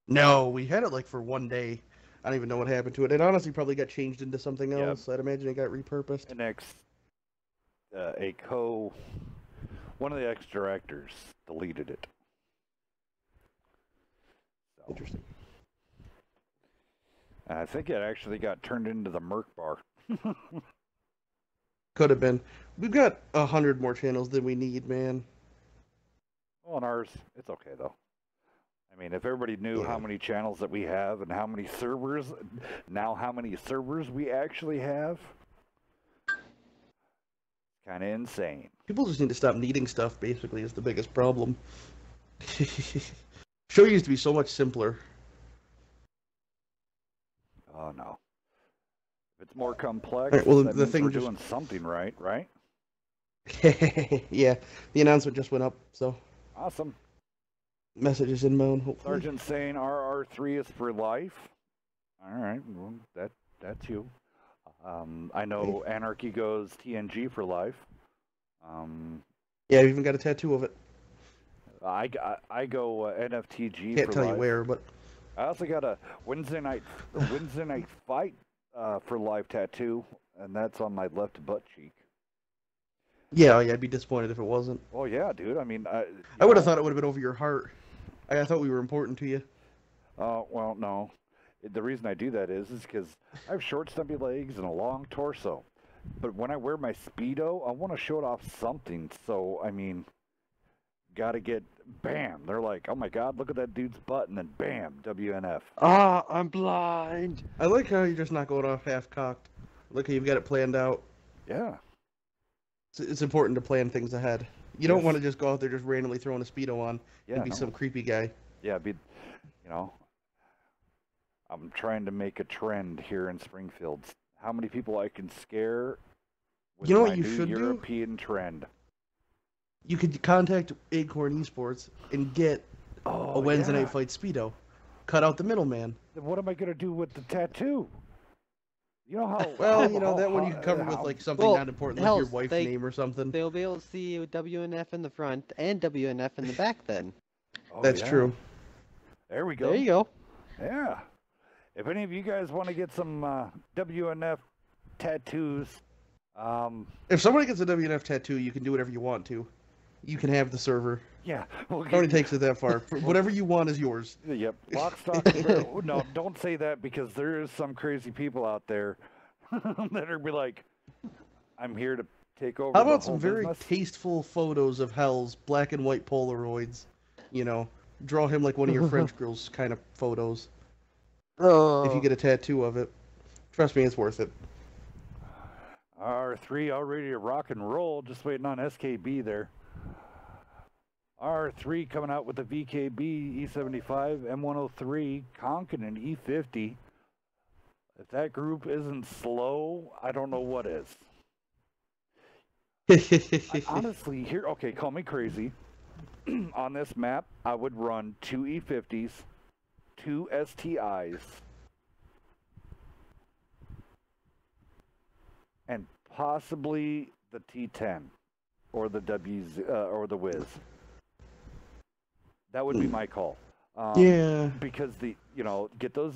No, we had it like for one day. I don't even know what happened to it. It honestly probably got changed into something Yep. else. I'd imagine it got repurposed. And one of the ex-directors deleted it. So, Interesting. I think it actually got turned into the Merc Bar. Could have been. We've got 100 more channels than we need, man. Well, on ours, it's okay though. I mean, if everybody knew how many channels that we have and how many servers we actually have, it's kind of insane. People just need to stop needing stuff, basically, is the biggest problem. Show used to be so much simpler. Oh no. If it's more complex, All right, well, that the means thing we're just- doing something right, right? Yeah, the announcement just went up, so Awesome. message is inbound, hopefully. Sergeant saying RR3 is for life. All right, well, that's you. I know Anarchy goes TNG for life. Yeah, I've even got a tattoo of it. I go NFTG Can't for tell life. you where, but I also got a Wednesday night fight for life tattoo, and that's on my left butt cheek. yeah, I'd be disappointed if it wasn't. Oh yeah, dude. I mean, I would have thought it would have been over your heart. I thought we were important to you. Well, no. The reason I do that is because I have short, stumpy legs and a long torso. But when I wear my Speedo, I want to show it off something. So, I mean, gotta get, bam. They're like, oh my God, look at that dude's butt. And then bam, WNF. Ah, I'm blind. I like how you're just not going off half-cocked. Look how you've got it planned out. Yeah. It's important to plan things ahead. You don't want to just go out there just randomly throwing a Speedo on Yeah, and be no. some creepy guy. Yeah, I'm trying to make a trend here in Springfield. How many people I can scare with You know my what you new should do? European trend. You could contact Acorn Esports and get a Wednesday night fight Speedo. Cut out the middleman. Then what am I going to do with the tattoo? You know how... Well, you know, that one you can cover with like something Well, not important, like hell, your wife's they- name or something. They'll be able to see WNF in the front and WNF in the back then. Oh, That's yeah. true. There we go. There you go. Yeah. If any of you guys want to get some WNF tattoos, If somebody gets a WNF tattoo, you can do whatever you want to. You can have the server. yeah. We'll It only takes it that far. Whatever you want is yours. Yep. Lock, stock, and barrel. No, don't say that because there is some crazy people out there that are be like, I'm here to take over How the about whole some very business. tasteful photos of Hell's black and white Polaroids? You know, draw him like one of your French girls kind of photos. Oh. If you get a tattoo of it, trust me, it's worth it. R3 all ready to rock and roll, just waiting on SKB there. R3 coming out with the VKB, E75, M103, Konkin, and E50. If that group isn't slow, I don't know what is. Honestly, here, okay, call me crazy. On this map, I would run 2 E50s, 2 STIs, and possibly the T10 or the or the Wiz. That would be my call. Yeah. Because get those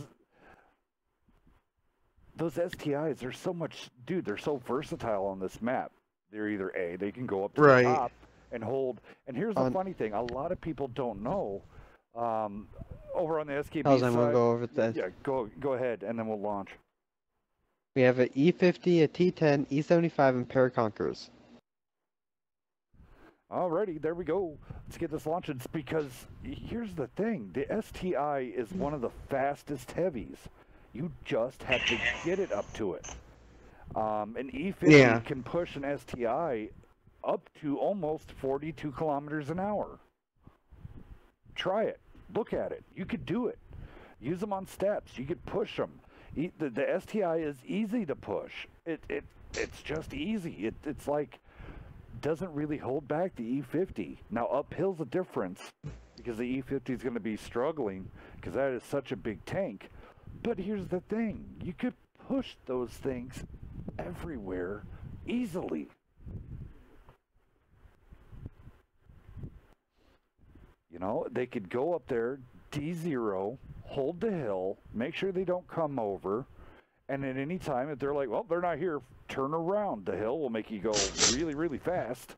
STIs. They're so much, dude. They're so versatile on this map. They're either they can go up to the top and hold. And here's the funny thing: a lot of people don't know. Over on the SKB I'm side, gonna go over this. yeah, go ahead, and then we'll launch. We have an E50, a T10, E75, and Paraconquerors. Alrighty, there we go. Let's get this launched. It's because here's the thing: the STI is one of the fastest heavies. You just have to get it up to it. An E50 can push an STI up to almost 42 kilometers an hour. Try it. Look at it. You could do it. Use them on steps. You could push them. The STI is easy to push. It's just easy. It's like, doesn't really hold back the E50. Now uphill's a difference because the E50 is going to be struggling because that is such a big tank. But here's the thing. You could push those things everywhere easily. You know, they could go up there, D0, hold the hill, make sure they don't come over, and at any time, if they're like, well, they're not here, turn around. The hill will make you go really, really fast.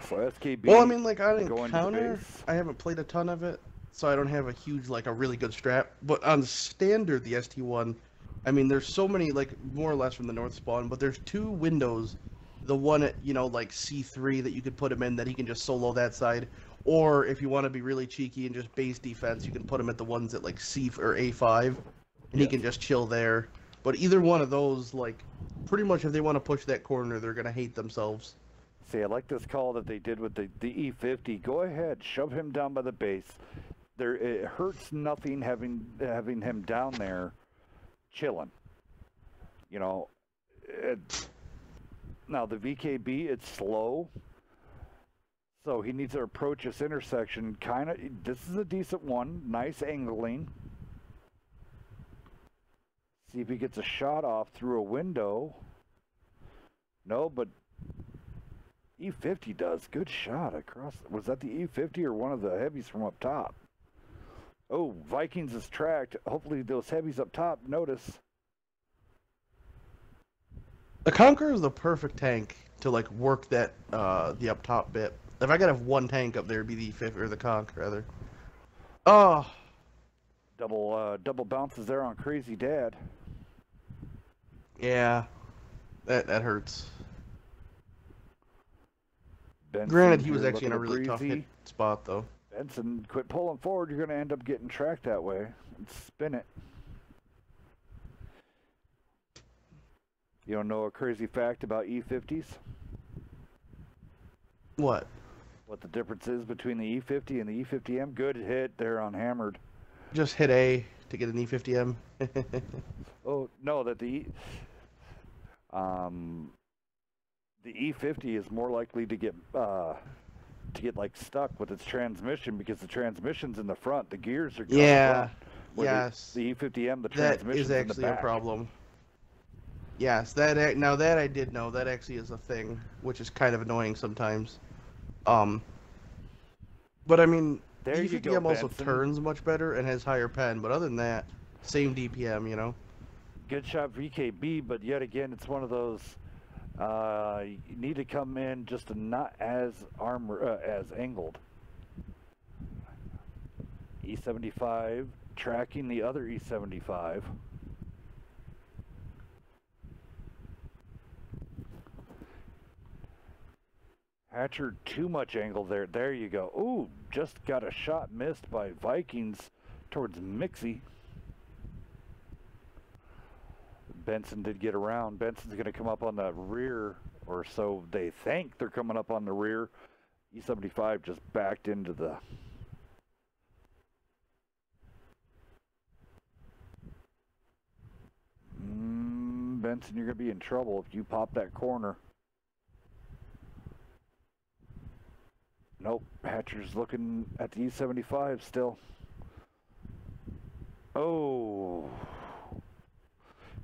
So SKB. Well, I mean, like, on Encounter, I haven't played a ton of it, so I don't have a huge, like, a really good strap. But on Standard, the ST1, I mean, there's so many, like, more or less from the north spawn, but there's 2 windows. The one at, you know, like C3 that you could put him in that he can just solo that side. Or if you want to be really cheeky and just base defense, you can put him at the ones at like C or A5, and he can just chill there. But either one of those, like, pretty much if they want to push that corner, they're going to hate themselves. See, I like this call that they did with the E50. Go ahead, shove him down by the base. It hurts nothing having him down there chilling. You know, now the VKB, it's slow. So he needs to approach this intersection kind of. This is a decent one. Nice angling. See if he gets a shot off through a window. No, but E50 does. Good shot across. Was that the E50 or one of the heavies from up top? Oh, Vikings is tracked. Hopefully those heavies up top notice. The Conqueror is the perfect tank to, like, work that the up top bit. If I could have one tank up there, it'd be the E50 or the Conqueror, rather. Oh, double bounces there on Crazy Dad. Yeah, that hurts. Benson, Granted, he was actually in a really tough hit spot, though. Benson, quit pulling forward. You're going to end up getting tracked that way. And spin it. You don't know a crazy fact about E50s? What? What the difference is between the E50 and the E50M? Good hit there on Hammered. Just hit A to get an E50M. Oh, no, that the E50 is more likely to get like stuck with its transmission because the transmission's in the front. The gears are going yeah. Front, Yes. The E50M, the that transmission's is actually in the back. a problem. Yes, now that I did know, that actually is a thing, which is kind of annoying sometimes. But I mean, there you go, E50M also Benson. turns much better and has higher pen, but other than that, same DPM, you know? Good shot VKB, but yet again, it's one of those, you need to come in just not as as angled. E75, tracking the other E75. Hatcher, too much angle there. There you go. Ooh, just got a shot missed by Vikings towards Mixie. Benson did get around. Benson's going to come up on the rear, or so they think they're coming up on the rear. E75 just backed into the... Benson, you're going to be in trouble if you pop that corner. Nope, Hatcher's looking at the E75 still. Oh.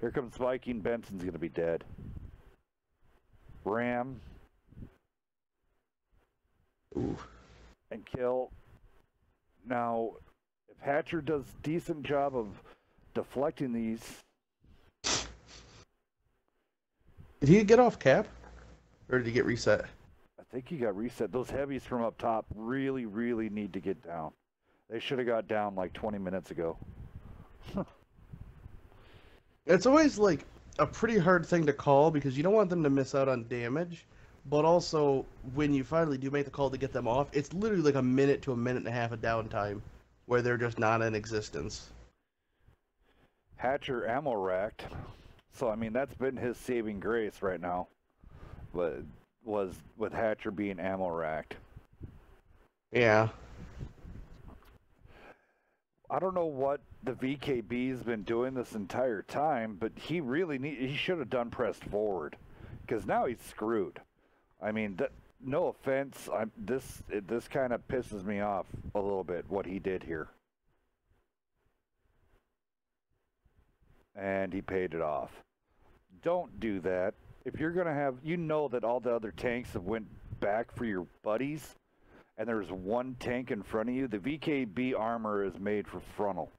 Here comes Viking. Benson's going to be dead. Ram. Ooh. And kill. Now, if Hatcher does a decent job of deflecting these... Did he get off cap? Or did he get reset? I think he got reset. Those heavies from up top really, really need to get down. They should have got down like 20 minutes ago. It's always like a pretty hard thing to call because you don't want them to miss out on damage, but also when you finally do make the call to get them off, it's literally like a minute to a minute and a half of downtime where they're just not in existence. Hatcher ammo racked. So, I mean, that's been his saving grace right now. But was with Hatcher being ammo racked. Yeah. I don't know what the VKB's been doing this entire time, but he really he should have done pressed forward, because now he's screwed. I mean, no offense, this kind of pisses me off a little bit what he did here, and he paid it off. Don't do that. If you're gonna have, you know that all the other tanks have went back for your buddies, and there's one tank in front of you. The VKB armor is made for frontal.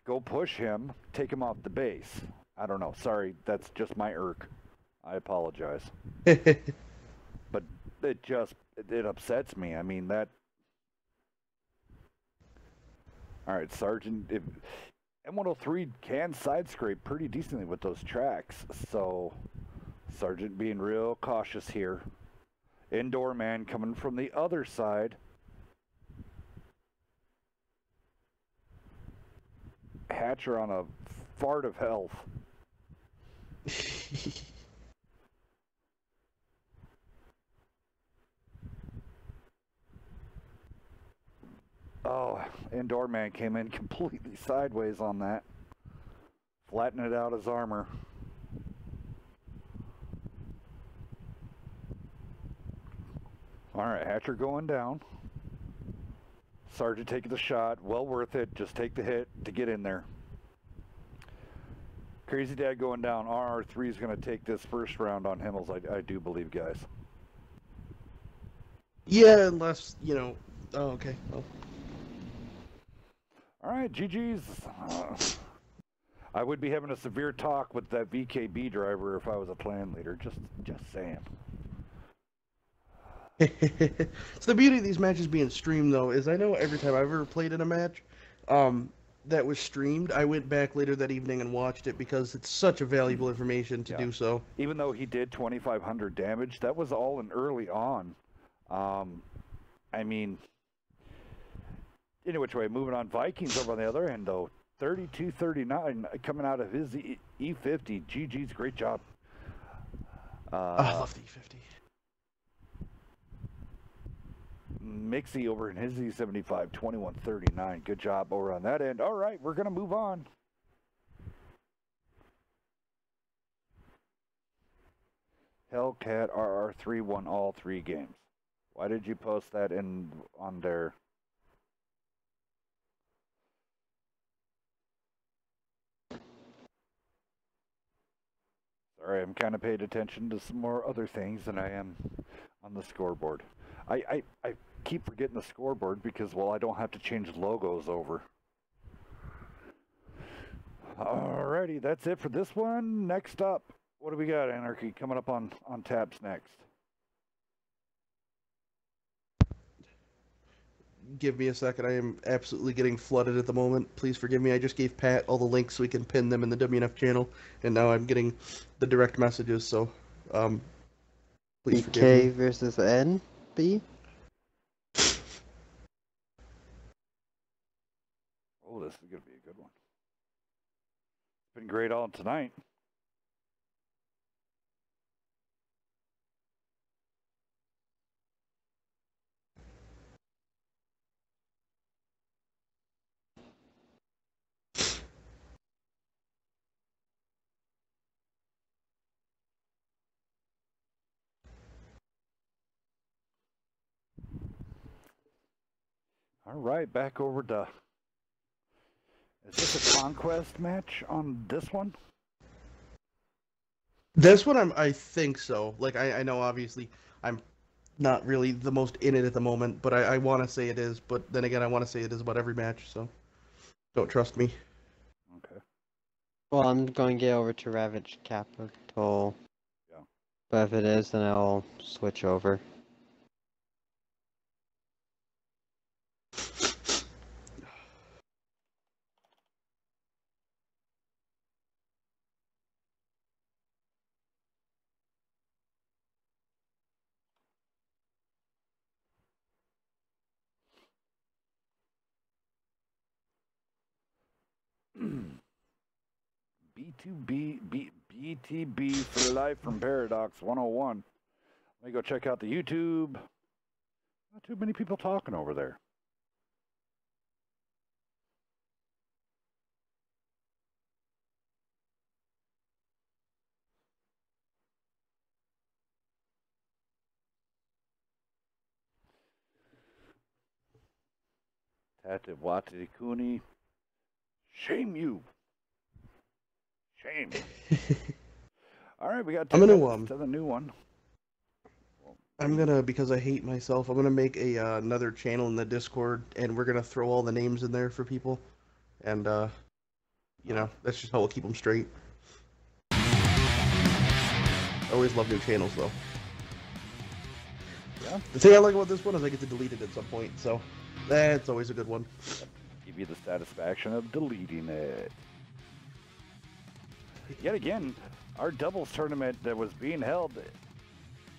Go push him, take him off the base. I don't know. Sorry, that's just my irk. I apologize. But it upsets me. I mean, that... Alright, Sergeant, M103 can side scrape pretty decently with those tracks, so Sergeant being real cautious here. Indoor man coming from the other side. Hatcher on a fart of health. Oh, indoor man came in completely sideways on that. Flattening it out his armor. Alright, Hatcher going down. Sergeant taking the shot. Well worth it. Just take the hit to get in there. Crazy Dad going down. RR3 is going to take this first round on Himmels, I do believe, guys. Yeah, unless, you know... Oh, okay. Well. Alright, GG's. I would be having a severe talk with that VKB driver if I was a plan leader. Just saying. So the beauty of these matches being streamed, though, is I know every time I've ever played in a match that was streamed, I went back later that evening and watched it because it's such a valuable information to do so. Even though he did 2,500 damage, that was all in early on. I mean, any which way, moving on. Vikings over on the other end, though. 32-39 coming out of his E50. GG's, great job. I love the E50. Mixie over in his E75, 21-39. Good job over on that end. All right, we're going to move on. Hellcat RR3 won all 3 games. Why did you post that on there? Sorry, I'm kind of paid attention to some more other things than I am on the scoreboard. I keep forgetting the scoreboard because, well, I don't have to change logos over. Alrighty, that's it for this one. Next up, what do we got, Anarchy, coming up on tabs next? Give me a second. I am absolutely getting flooded at the moment. Please forgive me. I just gave Pat all the links so we can pin them in the WNF channel, and now I'm getting the direct messages, so please forgive me. BK versus NB? Oh, this is going to be a good one. It's been great all tonight. All right, back over to... Is this a conquest match on this one? This one, I think so. Like, I know, obviously, I'm not really the most in it at the moment, but I want to say it is. But then again, I want to say it is about every match, so don't trust me. Okay. Well, I'm going to get over to Ravage Capital. Yeah. But if it is, then I'll switch over. BTB for life from Paradox 101. Let me go check out the YouTube. Not too many people talking over there. Tate Wate Kuni. Shame you. Shame. All right, we got 10 minutes to the new one. I'm gonna, because I hate myself, I'm gonna make a another channel in the Discord, and we're gonna throw all the names in there for people, and you know, that's just how we'll keep them straight. I always love new channels, though. Yeah. The thing I like about this one is I get to delete it at some point, so that's always a good one. Give you the satisfaction of deleting it. Yet again, our doubles tournament that was being held,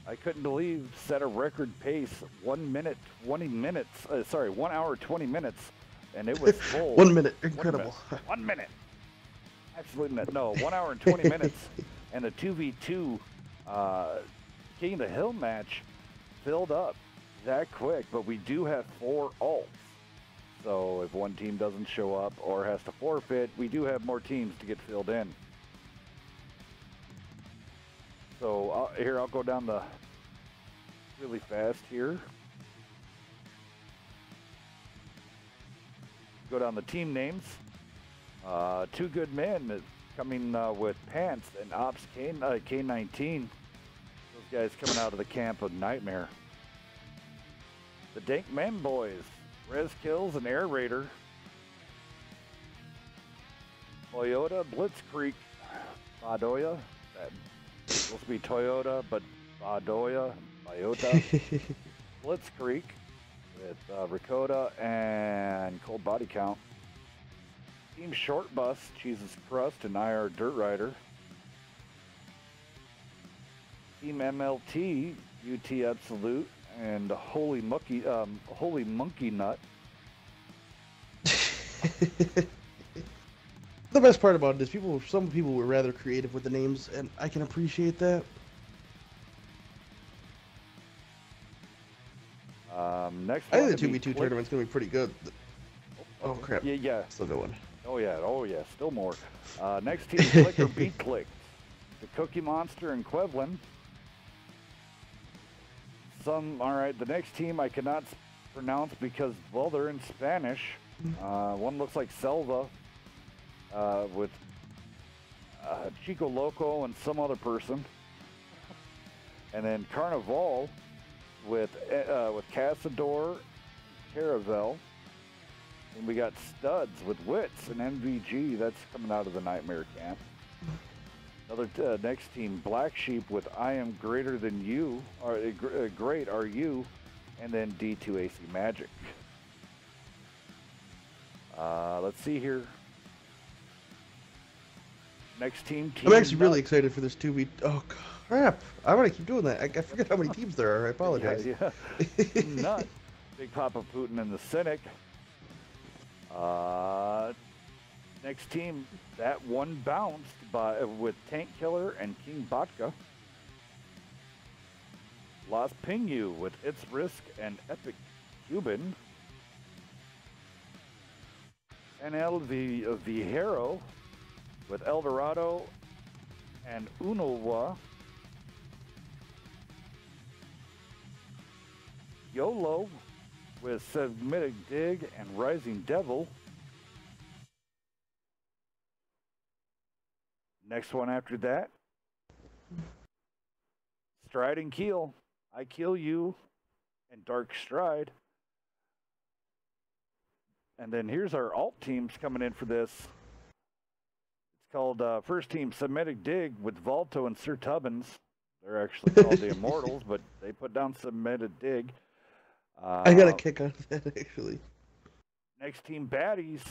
I couldn't believe, set a record pace, 1 minute, 20 minutes, 1 hour, 20 minutes, and it was full. 1 minute, incredible. 1 minute. Absolutely not. No, 1 hour and 20 minutes, and the 2v2 King of the Hill match filled up that quick, but we do have 4 alts. So if one team doesn't show up or has to forfeit, we do have more teams to get filled in. So here, I'll go down the really fast here. Go down the team names. 2 good men coming with Pants and Ops K19. Those guys coming out of the camp of Nightmare. The Dank Men Boys, Rez Kills and Air Raider. Toyota Blitzkrieg, Badoya. That's supposed to be Toyota, but Badoya, Toyota. Blitzkrieg with Ricotta and Cold Body Count. Team Short Bus, Jesus Crust and IR Dirt Rider. Team MLT, UT Absolute and Holy Monkey Nut. The best part about it is some people were rather creative with the names, and I can appreciate that. Next I think the 2v2 tournament's gonna be pretty good. Oh crap! Yeah. Still going. Oh yeah, still more. Next team, Click or Beat Click. The Cookie Monster and Quevlin. All right, the next team I cannot pronounce because, well, they're in Spanish. One looks like Selva with Chico Loco and some other person. And then Carnival with Casador, Caravel. And we got Studs with Wits and MVG. That's coming out of the Nightmare camp. Another next team, Black Sheep with I Am Greater Than You, or Great Are You, and then D2AC Magic. Let's see here. Next team. I'm actually really excited for this 2v. Oh crap! I want to keep doing that. I forget how many teams there are. I apologize. Yeah. Nut. Big Papa Putin and the Cynic. Next team, That One Bounced with Tank Killer and King Botka. Las Pingu with Its Risk and Epic Cuban. NL Viejo with Eldorado and Unowa. YOLO with Semitic Dig and Rising Devil. Next one after that, Stride and Keel, I Kill You, and Dark Stride. And then here's our alt teams coming in for this. It's called first team Semitic Dig with Volto and Sir Tubbins. They're actually called the Immortals, but they put down Semitic Dig. I got a kick out of that, actually. Next team Baddies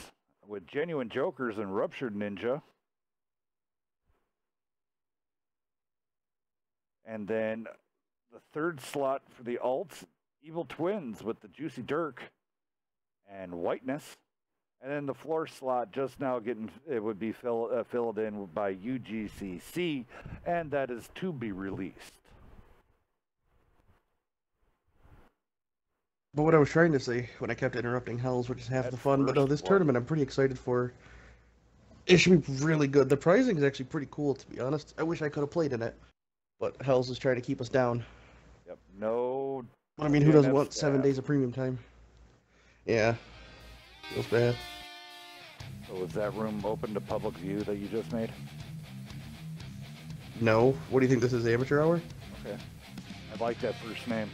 with Genuine Jokers and Ruptured Ninja. And then the third slot for the alts, Evil Twins with the Juicy Dirk and Whiteness. And then the floor slot just now it would be filled in by UGCC, and that is to be released. But what I was trying to say when I kept interrupting Hells, which is half That the fun, but no, first this one. tournament I'm pretty excited for. It should be really good. The pricing is actually pretty cool, to be honest. I wish I could have played in it, but Hells is trying to keep us down. Yep. No. I mean, who doesn't DNF want 7 staff. days of premium time? Yeah, feels bad. So is that room open to public view that you just made? No. What do you think this is, amateur hour? Okay. I like that first name.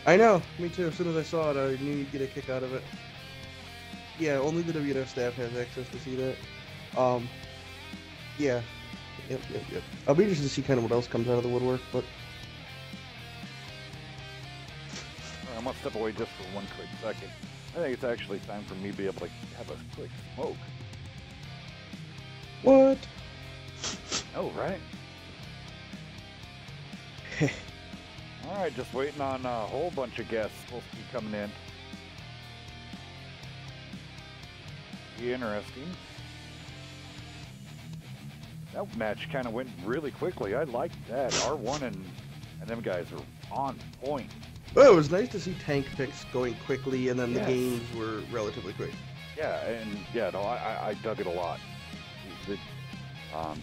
I know, me too. As soon as I saw it, I knew you'd get a kick out of it. Yeah, only the WNF staff has access to see that. Yeah. Yep. I'll be interested to see kind of what else comes out of the woodwork, but... I'm gonna step away just for one quick second. I think it's actually time for me to be able to have a quick smoke. What? Oh, right. Alright, just waiting on a whole bunch of guests supposed to be coming in. Be interesting. That match kind of went really quickly. I liked that. R1 and them guys are on point. Well, it was nice to see tank picks going quickly, and then the Yes. games were relatively quick. Yeah, and yeah, no, I dug it a lot.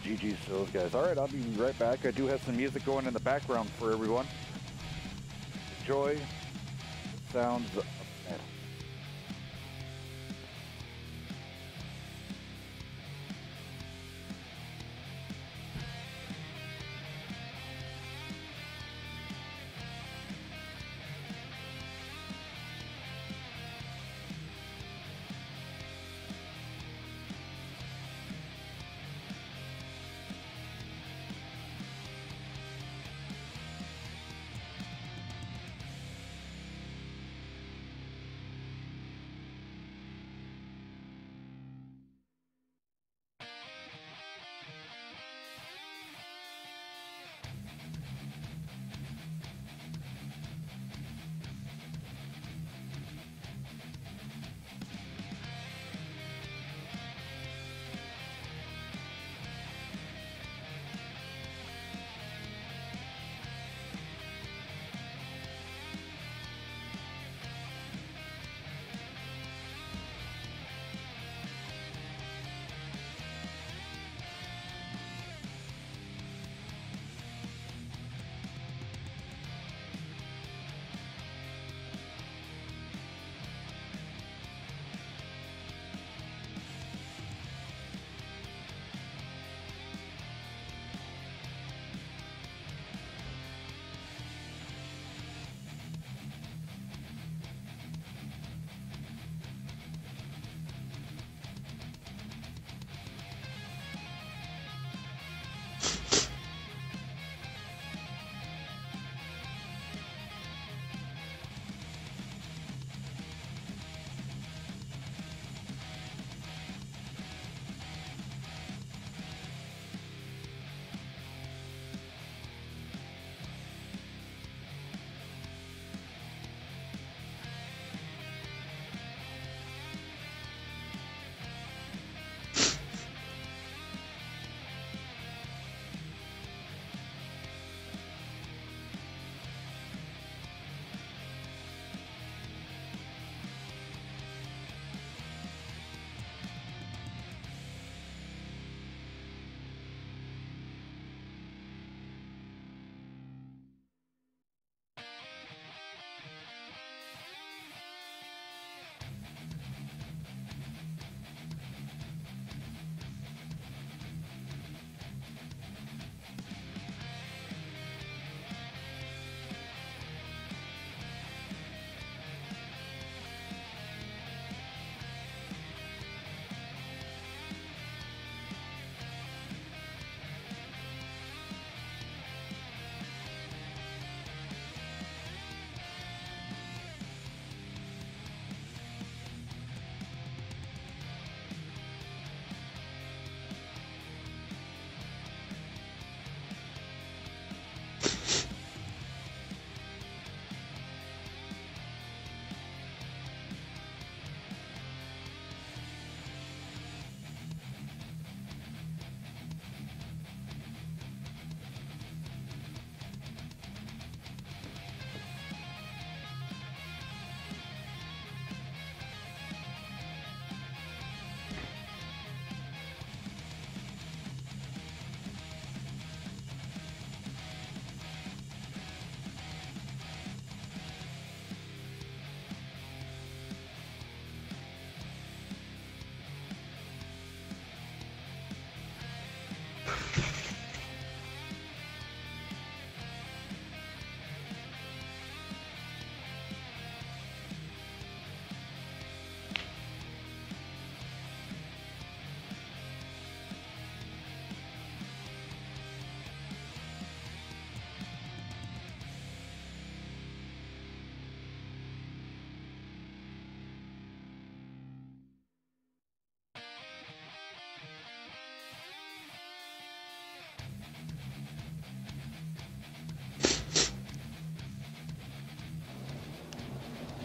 GG's to those guys. Alright, I'll be right back. I do have some music going in the background for everyone. Enjoy the sounds of metal.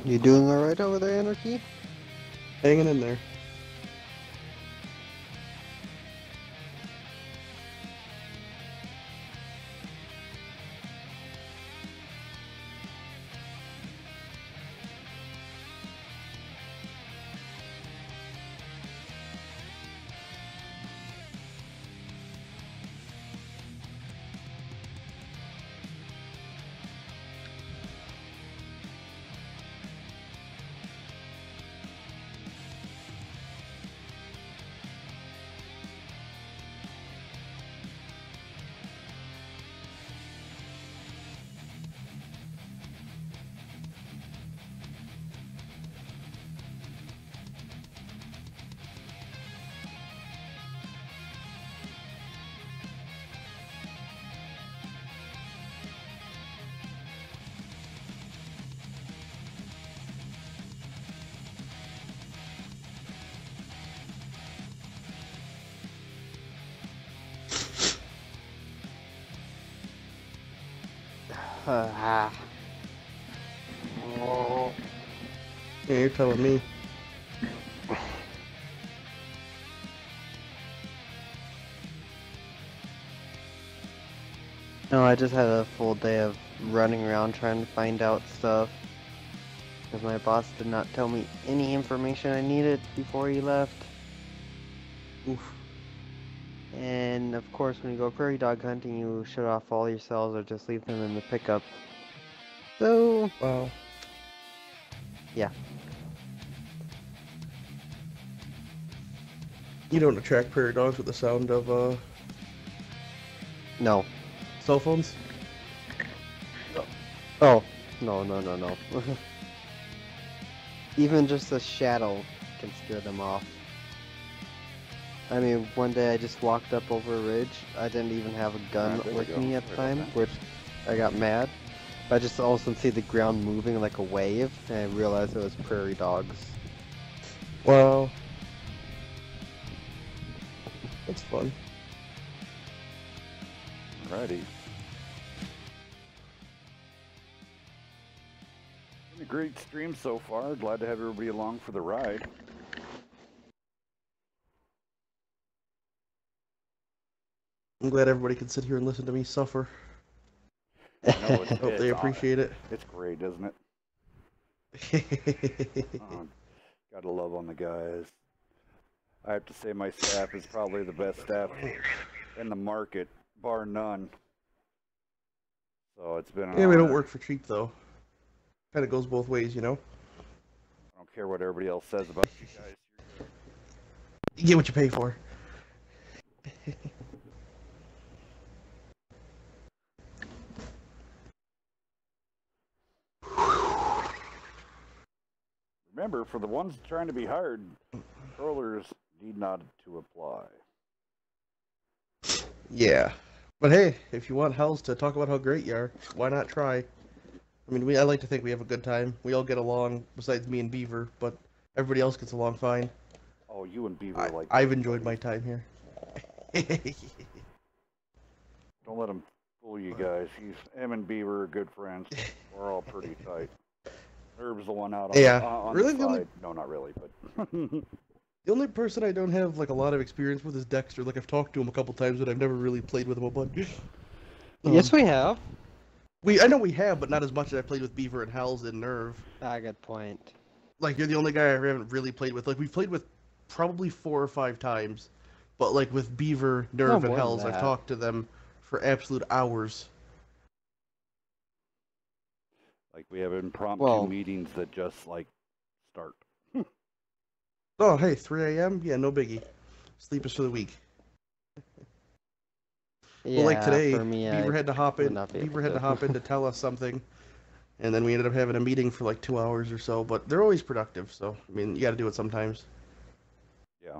You doing alright over there, Anarchy? Hanging in there. Oh. Yeah, you're telling me. No, I just had a full day of running around trying to find out stuff. Because my boss did not tell me any information I needed before he left. Oof. And of course, when you go prairie dog hunting, you shut off all your cells or just leave them in the pickup. So, Wow. yeah. You don't attract prairie dogs with the sound of No. cell phones? Oh, no. Even just a shadow can scare them off. I mean, one day I just walked up over a ridge. I didn't even have a gun Alright, there we with go. me at the Sorry time, about that. which I got mad. I just all of a sudden see the ground moving like a wave, and I realized it was prairie dogs. Wow. That's fun. Alrighty. Been a great stream so far. Glad to have everybody along for the ride. I'm glad everybody can sit here and listen to me suffer. I know it's, Hope they appreciate it. It's great, isn't it? Oh, gotta love on the guys. I have to say my staff is probably the best staff in the market, bar none. So it's been an Yeah, we don't honor. work for cheap though. Kind of goes both ways, you know? I don't care what everybody else says about you guys. You get what you pay for. Remember, for the ones trying to be hired, controllers need not to apply. Yeah. But hey, if you want Hells to talk about how great you are, why not try? I mean, I like to think we have a good time. We all get along, besides me and Beaver, but everybody else gets along fine. Oh, you and Beaver are like... I've enjoyed my time here. Don't let him fool you guys. Him and Beaver are good friends. We're all pretty tight. Herb's the one out on, Yeah, on really the the only- side. No, not really, but... The only person I don't have like a lot of experience with is Dexter. Like I've talked to him a couple times, but I've never really played with him a bunch. Yes, we have. I know we have, but not as much as I played with Beaver and Hells and Nerve. Ah, good point. Like you're the only guy I haven't really played with. Like we've played with probably 4 or 5 times, but like with Beaver, Nerve, No, and more than Hells, I've that. talked to them for absolute hours. Like, we have impromptu Well- meetings that just, like, start. Oh, hey, 3 a.m. Yeah, no biggie. Sleep is for the week. Yeah, Well, like today, for me, Beaver I had to hop would in. not be Beaver able had to to. hop in to tell us something, and then we ended up having a meeting for like 2 hours or so. But they're always productive, so I mean, you got to do it sometimes. Yeah.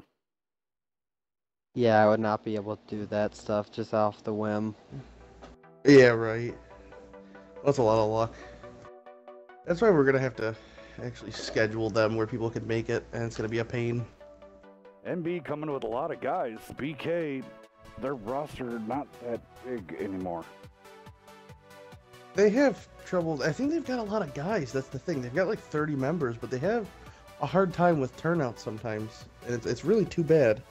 Yeah, I would not be able to do that stuff just off the whim. Yeah, right. That's a lot of luck. That's why we're gonna have to actually schedule them where people can make it, and it's gonna be a pain. NB coming with a lot of guys. BK, their roster not that big anymore. They have trouble. I think they've got a lot of guys. That's the thing. They've got like 30 members, but they have a hard time with turnout sometimes, and it's really too bad.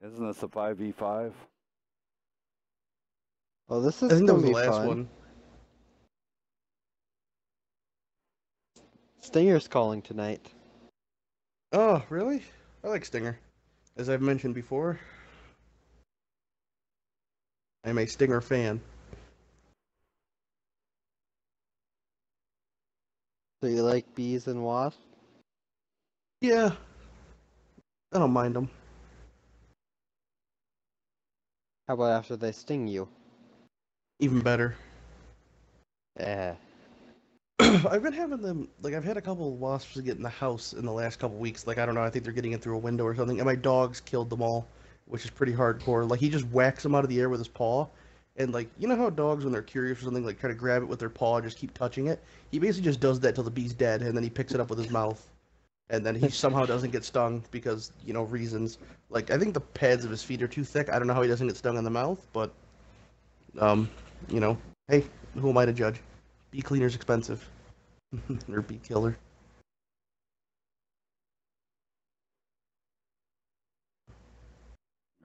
Isn't this a 5v5? Well, this I is think that gonna was the be last fun. one. Stinger's calling tonight. Oh, really? I like Stinger. As I've mentioned before, I'm a Stinger fan. So you like bees and wasps? Yeah, I don't mind them. How about after they sting you? Even better. Yeah. I've been having them, like, I've had a couple of wasps get in the house in the last couple weeks. Like, I don't know, I think they're getting in through a window or something. And my dog's killed them all, which is pretty hardcore. Like, he just whacks them out of the air with his paw. And, like, you know how dogs, when they're curious or something, like, try to grab it with their paw, just keep touching it? He basically just does that till the bee's dead, and then he picks it up with his mouth. And then he somehow doesn't get stung because, you know, reasons. Like, I think the pads of his feet are too thick. I don't know how he doesn't get stung in the mouth, but, you know, hey, who am I to judge? Bee cleaner's expensive. Or bee killer.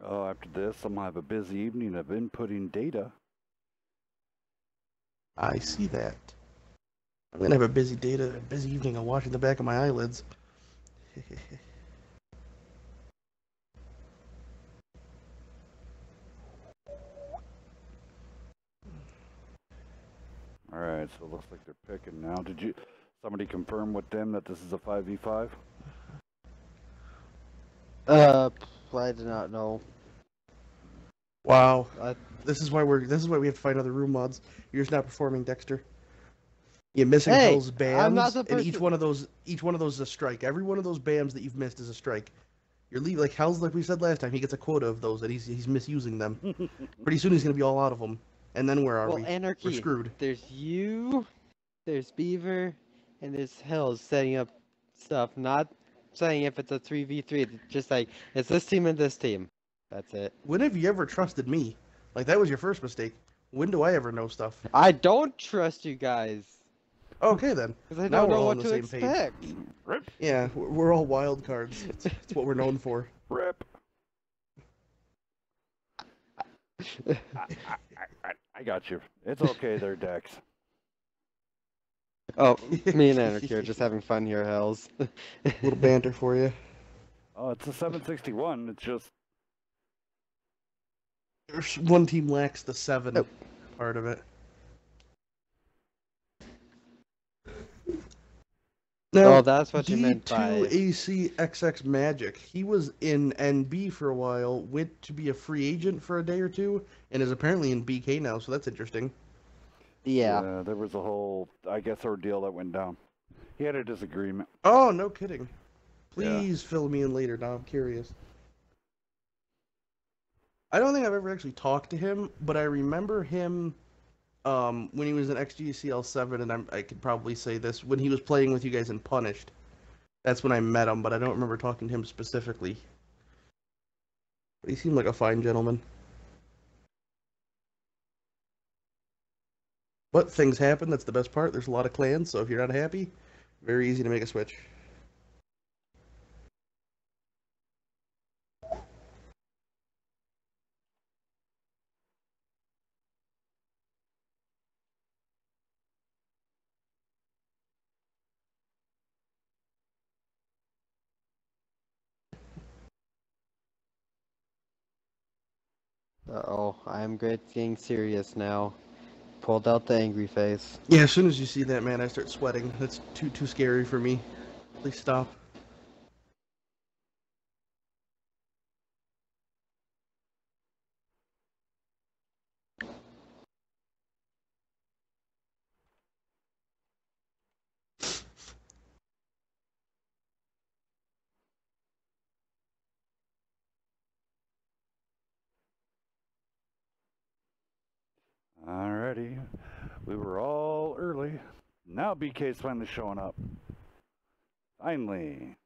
Oh, after this, I'm gonna have a busy evening of inputting data. I see that. I'm gonna have a busy evening of washing the back of my eyelids. All right, so it looks like they're picking now. Did somebody confirm with them that this is a 5v5? I do not know. Wow. This is why we have to find other room mods. You're just not performing, Dexter. You're missing Hey, Hell's BAMs, I'm not the and person. each one of those is a strike. Every one of those BAMs that you've missed is a strike. You're leaving, like Hell's, like we said last time, he gets a quota of those, and he's misusing them. Pretty soon he's gonna be all out of them. And then where are we? Anarchy. We're screwed. There's you, there's Beaver, and there's Hills setting up stuff. Not saying if it's a 3v3, just like, it's this team and this team. That's it. When have you ever trusted me? Like, that was your first mistake. When do I ever know stuff? I don't trust you guys. Okay, then. Because I Now don't we're know all what on the to same expect. page. Yeah, we're all wild cards. It's what we're known for. Rip. I got you. It's okay there, Dex. Oh, me and Anarchy are just having fun here, Hells. Little banter for you. Oh, it's a 761. It's just... One team lacks the 7 part of it. Now, Oh, that's what you meant by... D2ACXX Magic. He was in NB for a while, went to be a free agent for a day or two, and is apparently in BK now, so that's interesting. Yeah. There was a whole, I guess, ordeal that went down. He had a disagreement. Oh, no kidding. Please fill me in later, now I'm curious. I don't think I've ever actually talked to him, but I remember him when he was in XGCL7, and I could probably say this, when he was playing with you guys in Punished. That's when I met him, but I don't remember talking to him specifically. But he seemed like a fine gentleman. But things happen, that's the best part. There's a lot of clans, so if you're not happy, very easy to make a switch. Uh-oh, I'm getting serious now. Pulled out the angry face. Yeah, as soon as you see that, man, I start sweating. That's too scary for me. Please stop. Alrighty. We were all early. Now BK's finally showing up. Finally.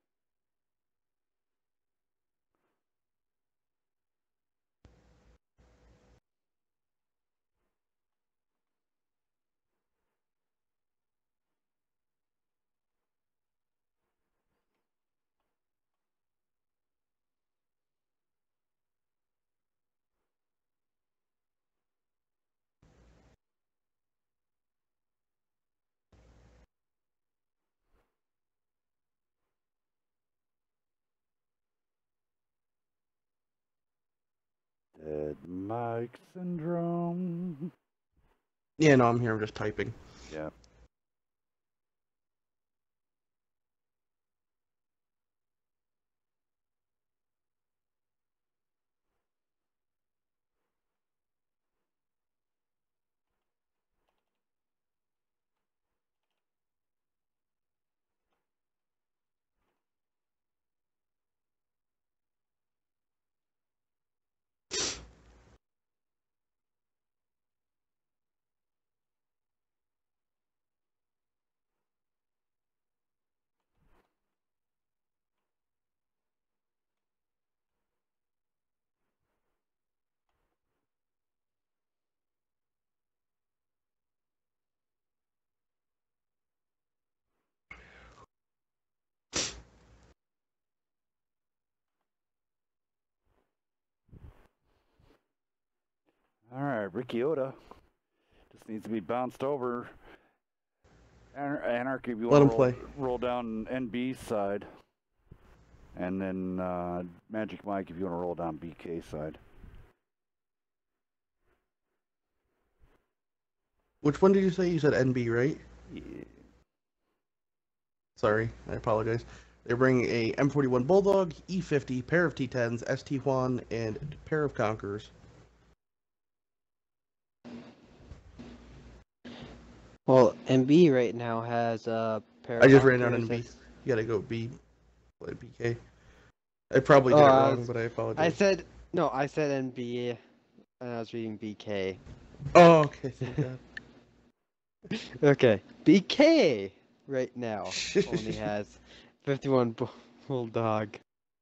Red Mike Syndrome. Yeah, no, I'm here. I'm just typing. Yeah. All right, Ricky Oda just needs to be bounced over. Anarchy, if you Let him want play. to roll down NB side. And then Magic Mike, if you want to roll down BK side. Which one did you say? You said NB, right? Yeah. Sorry, I apologize. They bring a M41 Bulldog, E50, pair of T10s, ST1, and a pair of Conquerors. Well, MB right now has a pair. I just ran down NB. You gotta go B, play BK. I probably did it wrong, but I apologize. I said NB, and I was reading BK. Oh, okay. Thank God. Okay, BK right now only has 51 Bulldog,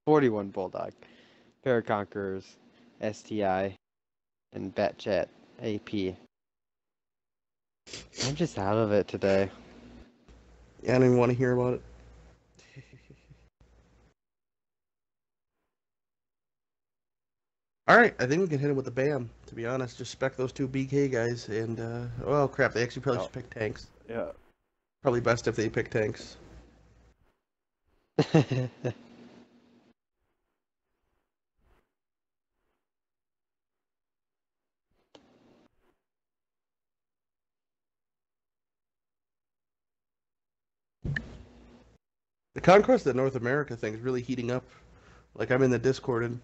41 Bulldog, pair of Conquerors, STI, and Batchat AP. I'm just out of it today. Yeah, I don't even want to hear about it. Alright, I think we can hit it with the BAM, to be honest. Just spec those two BK guys, and, oh crap, they actually probably should pick tanks. Yeah. Probably best if they pick tanks. The Conquest of North America thing is really heating up. Like, I'm in the Discord, and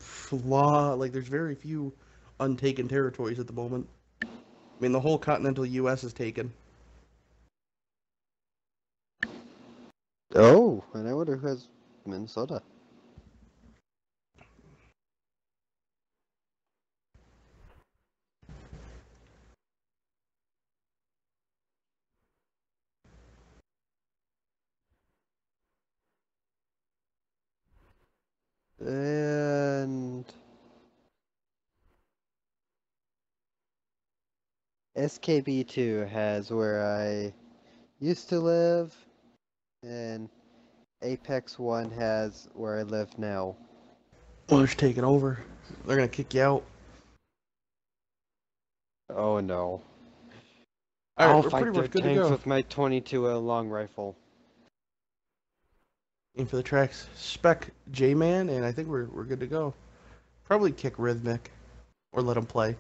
like, there's very few untaken territories at the moment. I mean, the whole continental U.S. is taken. Oh, and I wonder who has Minnesota. And SKB2 has where I used to live, and Apex 1 has where I live now. Well, it's taking over. They're gonna kick you out. Oh no. Alright, I'll we're fight pretty their much good to tanks go. with my 22 long rifle. Aim for the tracks. Spec J-Man, and I think we're good to go. Probably kick Rhythmic, or let him play.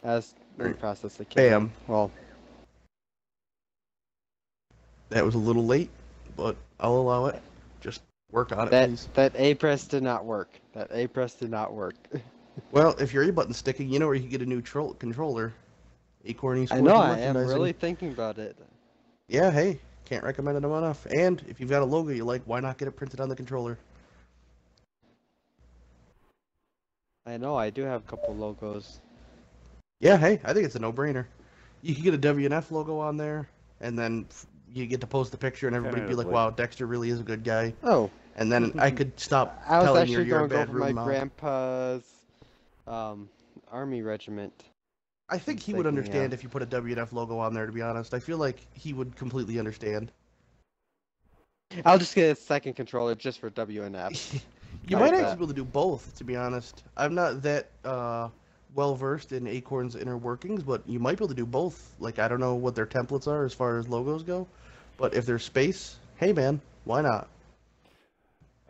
As in the process of Bam. killing. Well, That was a little late, but I'll allow it. Just work on it, please. that A press did not work. That A press did not work. Well, if your A button's sticking, you know where you can get a new controller. Acorn Esports I know, I am merchandising. really thinking about it. Yeah, hey, can't recommend it enough. And if you've got a logo you like, why not get it printed on the controller? I know, I do have a couple logos. Yeah, hey, I think it's a no-brainer. You can get a WNF logo on there, and then you get to post the picture, and everybody be like, "Wow, Dexter really is a good guy." Oh. And then I could stop I was telling actually you're a going to go bad for my room mount. grandpa's army regiment. I think he would understand if you put a WNF logo on there, to be honest. I feel like he would completely understand. I'll just get a second controller just for WNF. You might actually be able to do both, to be honest. I'm not that well-versed in Acorn's inner workings, but you might be able to do both. Like, I don't know what their templates are as far as logos go, but if there's space, hey man, why not?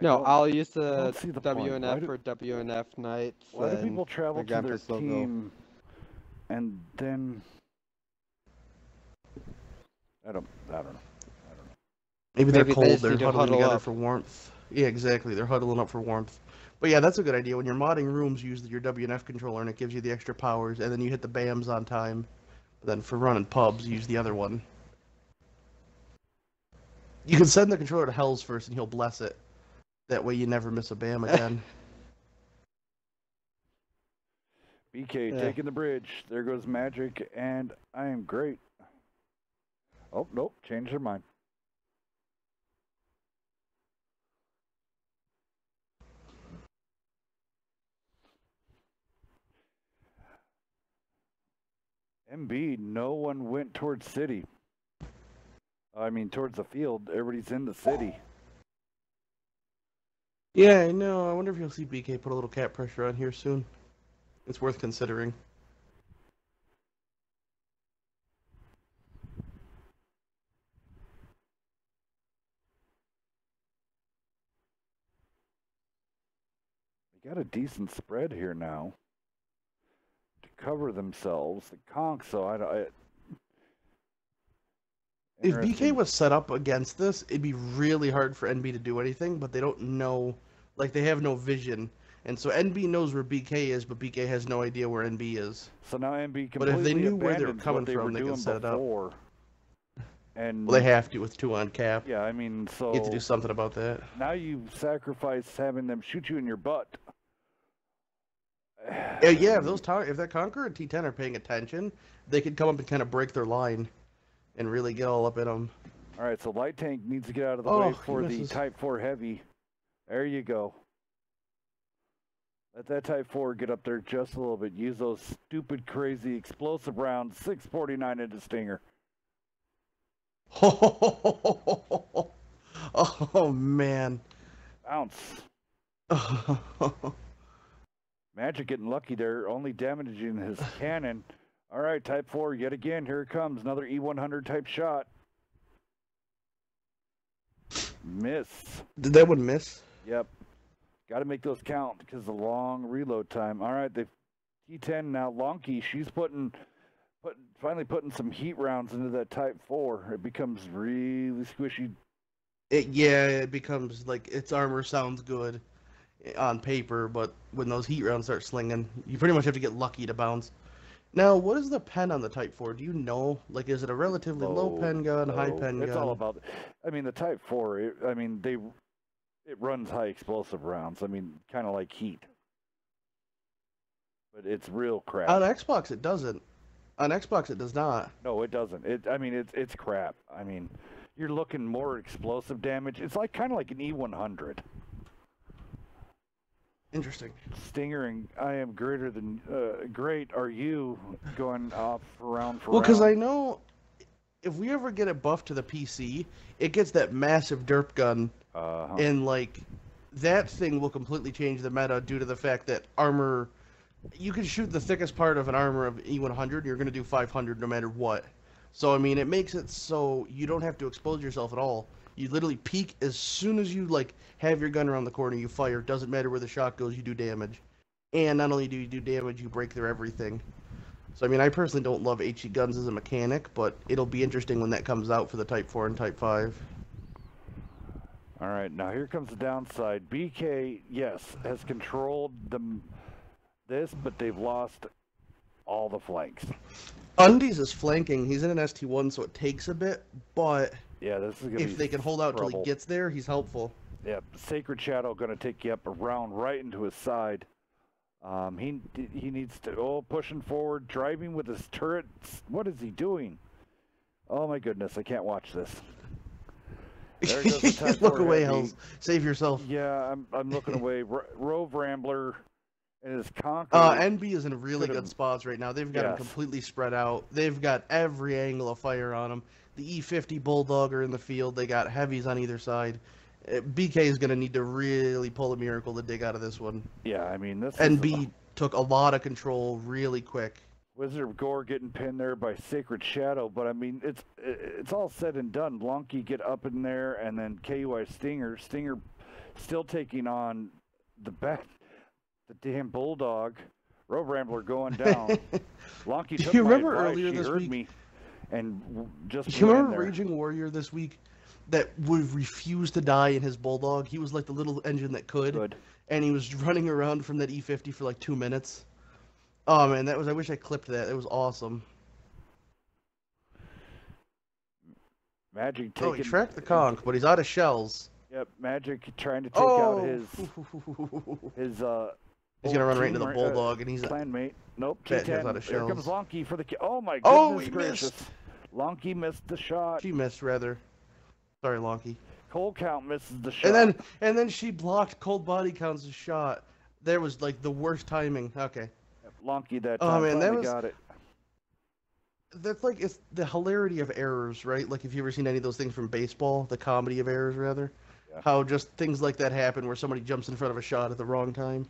No, don't- I'll use I the don't see the point. Why WNF do- for WNF nights. Why do and people travel to their Gargantua's logo. team and then I don't know. Maybe they're Maybe they cold, just they're need to huddling huddle together up. for warmth. Yeah, exactly, they're huddling up for warmth. But yeah, that's a good idea. When you're modding rooms, use your WNF controller and it gives you the extra powers, and then you hit the BAMs on time. Then for running pubs, use the other one. You can send the controller to Hells first and he'll bless it. That way you never miss a BAM again. BK Yeah. taking the bridge. There goes Magic, and I am great. Oh, nope, changed their mind. MB, no one went towards city. I mean, towards the field. Everybody's in the city. Yeah, I know. I wonder if you'll see BK put a little cap pressure on here soon. It's worth considering. They got a decent spread here now to cover themselves. The conch, so If BK interesting. was set up against this, it'd be really hard for NB to do anything, but they don't know, like they have no vision. And so NB knows where BK is, but BK has no idea where NB is. So now MB But if they completely knew where they were abandons coming what they from, were they can doing set it up. before. And Well, they have to with 2 on cap. yeah, I mean, so You have to do something about that. now you sacrifice having them shoot you in your butt. Yeah, if that Conqueror and T10 are paying attention, they could come up and kind of break their line and really get all up in them. All right, so light tank needs to get out of the Oh, way for he the misses. Type 4 heavy. There you go. Let that Type 4 get up there just a little bit. Use those stupid, crazy, explosive rounds. 649 into Stinger. Oh, man. Bounce. Magic getting lucky there, only damaging his cannon. All right, Type 4, yet again, here it comes. Another E100 type shot. Miss. Did that one miss? Yep. Got to make those count because of the long reload time. All right, the T10 now, Lonky, she's finally putting some heat rounds into that Type 4. It becomes really squishy. It becomes like its armor sounds good on paper, but when those heat rounds start slinging, you pretty much have to get lucky to bounce. Now, what is the pen on the Type 4? Do you know? Like, is it a relatively low pen gun, high pen gun? It's all about, I mean, the Type 4, it runs high explosive rounds. I mean, kind of like heat. But it's real crap. On Xbox, it doesn't. On Xbox, it does not. No, it doesn't. It's crap. I mean, you're looking more explosive damage. It's like kind of like an E100. Interesting. Stinger and I am greater than great. Are you going off round for Well, because round? I know if we ever get it buffed to the PC, it gets that massive derp gun, and like that thing will completely change the meta due to the fact that armor. You can shoot the thickest part of an armor of E100, you're going to do 500 no matter what. So, I mean, it makes it so you don't have to expose yourself at all. You literally peek as soon as you, like, have your gun around the corner, you fire. Doesn't matter where the shot goes, you do damage. And not only do you do damage, you break their everything. So, I mean, I personally don't love HE guns as a mechanic, but it'll be interesting when that comes out for the Type 4 and Type 5. All right, now here comes the downside. BK, yes, has controlled this, but they've lost all the flanks. Undies is flanking. He's in an ST1, so it takes a bit, but Yeah, this is gonna be if they can hold out till he trouble. gets there, he's helpful. Yeah, Sacred Shadow gonna take you up around right into his side. He needs to pushing forward, driving with his turrets. What is he doing? Oh my goodness, I can't watch this. There goes the Type Look 4 away, heavy. Hells. Save yourself. Yeah, I'm looking away. Rove Rambler and his Conquer. NB is in really could've- good spots right now. They've got him Yes. completely spread out. They've got every angle of fire on him. The E50 Bulldog are in the field. They got heavies on either side. BK is going to need to really pull a miracle to dig out of this one. Yeah, I mean this. NB took a lot of control really quick. Wizard of Gore getting pinned there by Sacred Shadow, but I mean it's all said and done. Blanky get up in there, and then KUI Stinger still taking on the damn Bulldog. Road Rambler going down. Lonky Do took you my remember advice. earlier She this heard week? me and just Do you went in remember there. Raging Warrior this week that would refuse to die in his Bulldog? He was like the little engine that could. Good. And he was running around from that E50 for like 2 minutes. Oh man, I wish I clipped that. It was awesome. Magic Oh, taking. he tracked the conch, but he's out of shells. Yep, Magic trying to take out his He's gonna run right into the Bulldog, and he's clanmate. Nope, Bat has T10. out of Here comes shells. Lonky for the oh my goodness Oh, he gracious. missed. Lonky missed the shot. She missed rather. Sorry, Lonky. Cold Count misses the shot. And then she blocked Cold Body Count's shot. There was like the worst timing. Okay. Lonky that Oh, time man, that finally was- got it. That's like, it's the hilarity of errors, right? Like, if you ever seen any of those things from baseball, the comedy of errors, rather. Yeah. How just things like that happen where somebody jumps in front of a shot at the wrong time.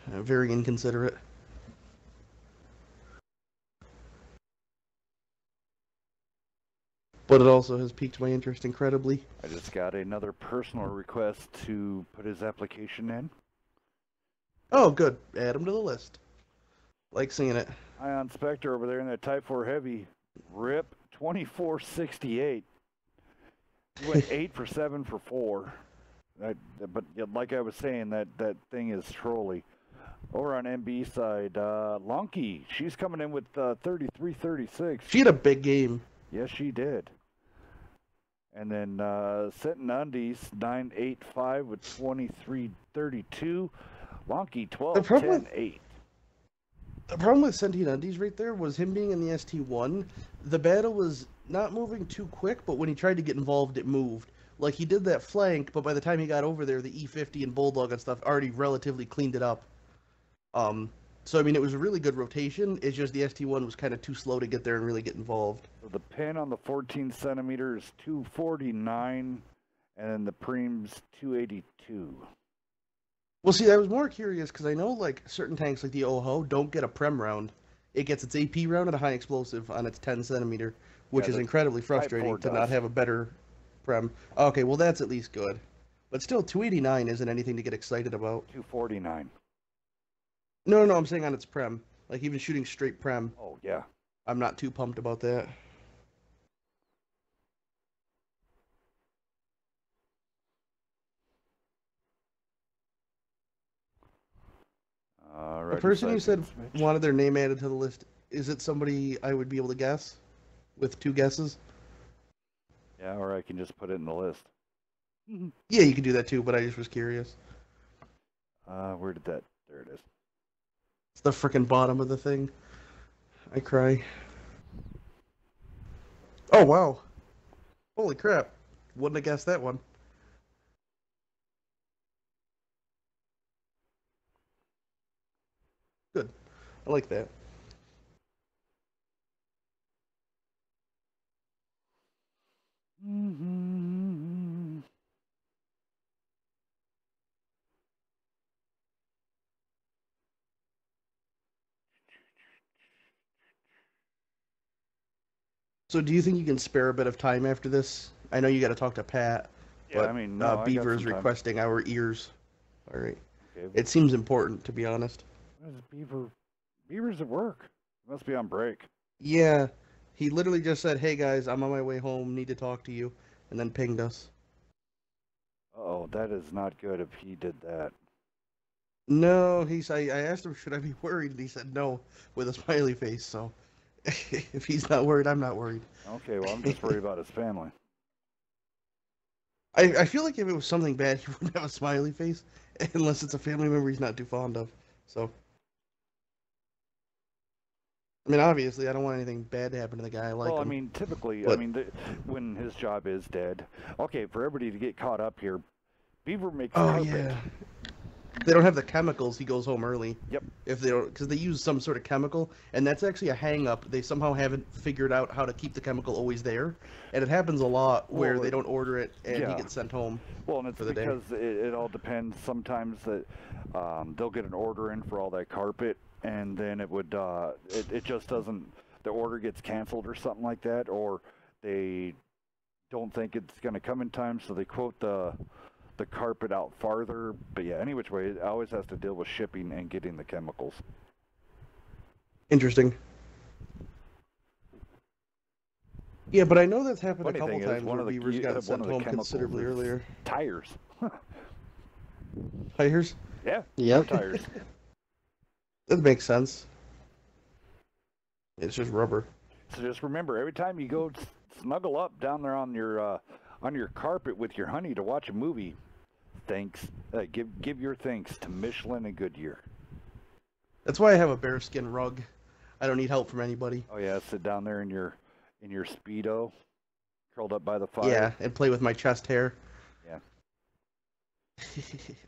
Very inconsiderate. But it also has piqued my interest incredibly. I just got another personal request to put his application in. Oh, good. Add him to the list. Like seeing it. Ion Spectre over there in that Type 4 Heavy. Rip 2468. He went 8 for 7 for 4. But like I was saying, that thing is trolly. Over on MB side, Lonky, she's coming in with 33-36. She had a big game. Yes, she did. And then Sitting Undies 985 with 23-32. Lonky 12-10-8. The problem with Sentient Undies right there was him being in the ST1. The battle was not moving too quick, but when he tried to get involved, it moved. Like, he did that flank, but by the time he got over there, the E50 and Bulldog and stuff already relatively cleaned it up. So, I mean, it was a really good rotation. It's just the ST1 was kind of too slow to get there and really get involved. So the pin on the 14 centimeter is 249, and then the preem's 282. Well, see, I was more curious because I know, like, certain tanks like the OHO don't get a Prem round. It gets its AP round and a high explosive on its 10 centimeter, which is incredibly frustrating to not have a better Prem. Okay, well, that's at least good. But still, 289 isn't anything to get excited about. 249. No, I'm saying on its Prem. Like, even shooting straight Prem. Oh, yeah. I'm not too pumped about that. The person you said wanted their name added to the list, is it somebody I would be able to guess? With 2 guesses? Yeah, or I can just put it in the list. Yeah, you could do that too, but I just was curious. Where did that... There it is. It's the frickin' bottom of the thing. I cry. Oh, wow. Holy crap. Wouldn't have guessed that one. Good. I like that. So do you think you can spare a bit of time after this? I know you got to talk to Pat, Yeah, but I mean, no, I got Beaver is some time. requesting our ears. All right. Okay. It seems important, to be honest. What is Beaver? Beaver's at work. He must be on break. Yeah. He literally just said, hey guys, I'm on my way home, need to talk to you, and then pinged us. Uh-oh, that is not good if he did that. No, I asked him, should I be worried? And he said no, with a smiley face, so if he's not worried, I'm not worried. Okay, well, I'm just worried about his family. I feel like if it was something bad, he wouldn't have a smiley face, unless it's a family member he's not too fond of, so. I mean, obviously, I don't want anything bad to happen to the guy. I like him. Well, I mean, typically, but... I mean, when his job is dead. Okay, for everybody to get caught up here, Beaver makes carpet. Yeah. they don't have the chemicals, he goes home early. Yep. If they don't, because they use some sort of chemical, and that's actually a hang-up. They somehow haven't figured out how to keep the chemical always there, and it happens a lot where they don't order it and he gets sent home. Well, and it's for the day. because it all depends. Sometimes that they'll get an order in for all that carpet, and then it would it just doesn't. The order gets canceled or something like that, or they don't think it's going to come in time, so they quote the carpet out farther. But yeah, any which way, it always has to deal with shipping and getting the chemicals. Interesting. Yeah, but I know that's happened Funny a couple thing is, times one where of the beavers got one sent of the home chemicals considerably is earlier. Tires. Tires? Yeah. Yep. Tires. That makes sense. It's just rubber. So just remember, every time you go snuggle up down there on your carpet with your honey to watch a movie, give your thanks to Michelin and Goodyear. That's why I have a bearskin rug. I don't need help from anybody. Oh yeah, sit down there in your Speedo, curled up by the fire. Yeah, and play with my chest hair. Yeah.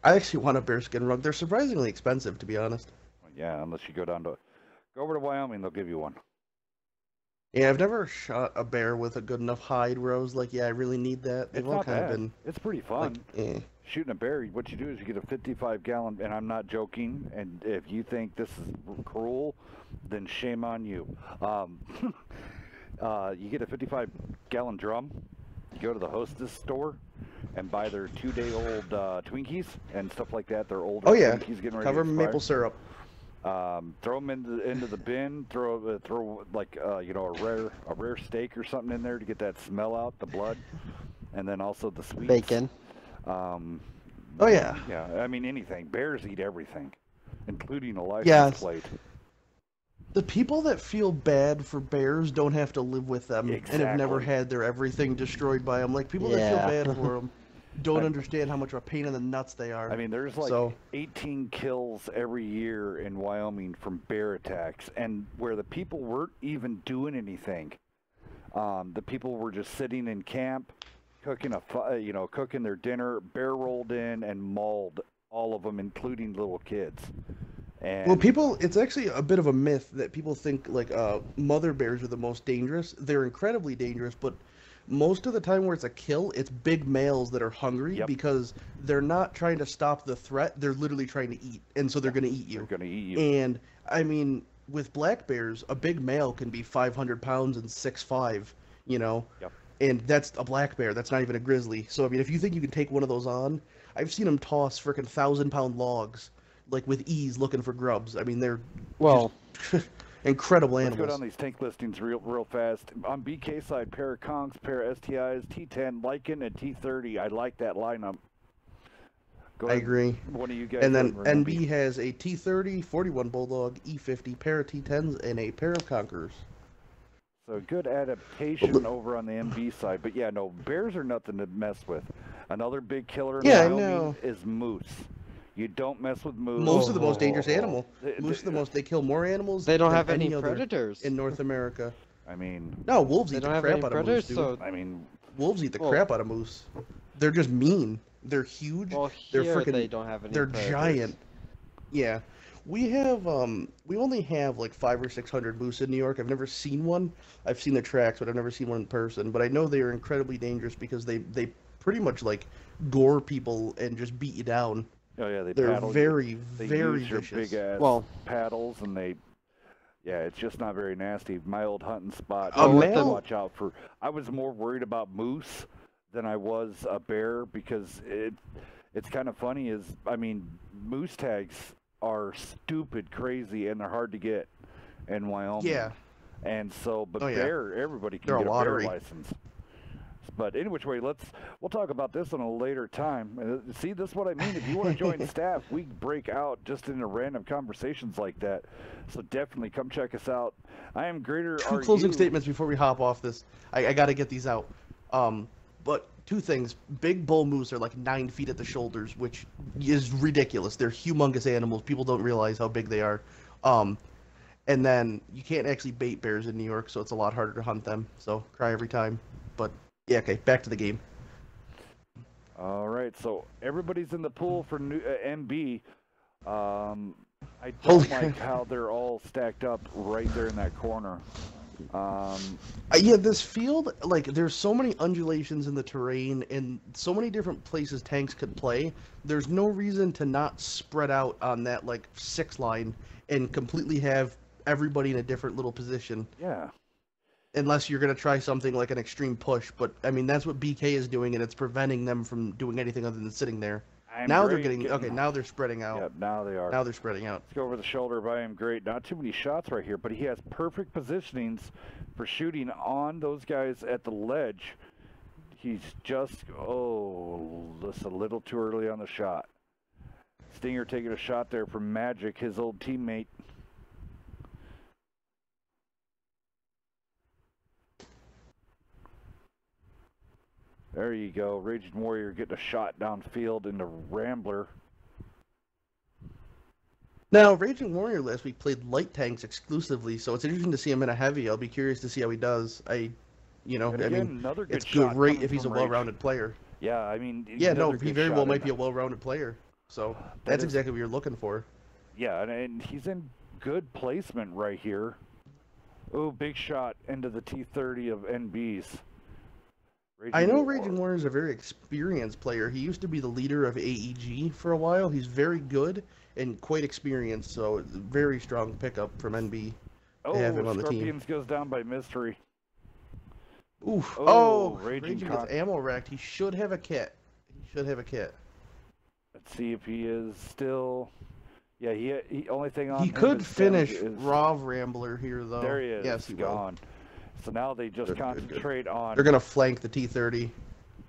I actually want a bearskin rug. They're surprisingly expensive, to be honest. Well, yeah, unless you go over to Wyoming, they'll give you one. Yeah, I've never shot a bear with a good enough hide where I was like, yeah, I really need that. They've It's all not kind of bad. been It's pretty fun. like, Shooting a bear, what you do is you get a 55-gallon, and I'm not joking, and if you think this is cruel, then shame on you. You get a 55-gallon drum, you go to the Hostess store, and buy their 2-day-old Twinkies and stuff like that. They're older Twinkies getting ready cover to them in maple syrup. Throw them into the bin. Throw like a rare steak or something in there to get that smell out, the blood, and then also the sweets. Bacon. Oh yeah. Yeah, I mean anything. Bears eat everything, including a license plate. The people that feel bad for bears don't have to live with them and have never Exactly. had their everything destroyed by them. Like people that feel bad for them don't understand how much of a pain in the nuts they are. I mean, there's like 18 kills every year in Wyoming from bear attacks, and where the people weren't even doing anything. The people were just sitting in camp, cooking their dinner. Bear rolled in and mauled all of them, including little kids. And well, it's actually a bit of a myth that people think like mother bears are the most dangerous. They're incredibly dangerous, but most of the time where it's a kill, it's big males that are hungry because they're not trying to stop the threat. They're literally trying to eat, and so they're going to eat you. They're going to eat you. And I mean, with black bears, a big male can be 500 pounds and 6'5", Yep. And that's a black bear. That's not even a grizzly. So I mean, if you think you can take one of those on, I've seen them toss freaking 1,000-pound logs like with ease, looking for grubs. I mean, they're just incredible animals. Let's go down these tank listings real fast. On BK side, pair of Kongs, pair of STIs, T10, Lycan, and T30. I like that lineup. I agree. One of you guys. And then NB has a T30, 41 Bulldog, E50, pair of T10s, and a pair of Conquerors. So good adaptation over on the MB side. But yeah, no, bears are nothing to mess with. Another big killer in Wyoming is moose. You don't mess with moose. Moose are the most dangerous animal. Moose are the most. They kill more animals. They don't than have any other predators in North America. I mean, no, wolves they eat don't the have crap any out of predators, moose, dude. so I mean, wolves eat the crap out of moose. They're just mean. They're huge. Well, they're here freaking. they don't have any They're predators. giant. Yeah, we have. We only have like 500 or 600 moose in New York. I've never seen one. I've seen the tracks, but I've never seen one in person. But I know they are incredibly dangerous because they pretty much like gore people and just beat you down. Oh yeah, they're very use your vicious. big ass paddles, and it's just not very nasty. My old hunting spot. Watch out for. I was more worried about moose than I was a bear because it's kind of funny. I mean, moose tags are stupid, crazy, and they're hard to get in Wyoming. Yeah. And so, but bear, everybody can get a bear license. But any which way, we'll talk about this on a later time. See, this is what I mean. If you want to join staff, we break out just into random conversations like that. So definitely come check us out. I am Greater. Two closing statements before we hop off this. I got to get these out. But two things. Big bull moose are like 9 feet at the shoulders, which is ridiculous. They're humongous animals. People don't realize how big they are. And then you can't actually bait bears in New York, so it's a lot harder to hunt them. So cry every time. But yeah, okay, back to the game. All right, so everybody's in the pool for new, MB. I Holy don't like how they're all stacked up right there in that corner. Yeah, this field, like, there's so many undulations in the terrain and so many different places tanks could play. There's no reason to not spread out on that, like, 6 line and completely have everybody in a different little position. Yeah. Unless you're going to try something like an extreme push. But, I mean, that's what BK is doing, and it's preventing them from doing anything other than sitting there. Now they're getting... Okay, now they're spreading out. Yeah, now they are. Now they're spreading out. Let's go over the shoulder by him. Great. Not too many shots right here, but he has perfect positionings for shooting on those guys at the ledge. He's just... Oh, just a little too early on the shot. Stinger taking a shot there from Magic, his old teammate. There you go. Raging Warrior getting a shot downfield into Rambler. Now, Raging Warrior last week played light tanks exclusively, so it's interesting to see him in a heavy. I'll be curious to see how he does. I mean, another good it's shot great if he's a well-rounded player. Yeah, I mean... Yeah, no, he very well might be a well-rounded player. So that's exactly what you're looking for. Yeah, and he's in good placement right here. Oh, big shot into the T30 of NBs. I know Raging Warrior is a very experienced player. He used to be the leader of AEG for a while. He's very good and quite experienced, so very strong pickup from NB to have him on the team. Scorpions goes down by Mystery. Oof. Raging gets ammo racked. He should have a kit. Let's see if he is still... Yeah, he only thing on he him could is finish is... Raw Rambler here, though. There he is. Yes, he gone. So now they just concentrate on... They're going to flank the T30.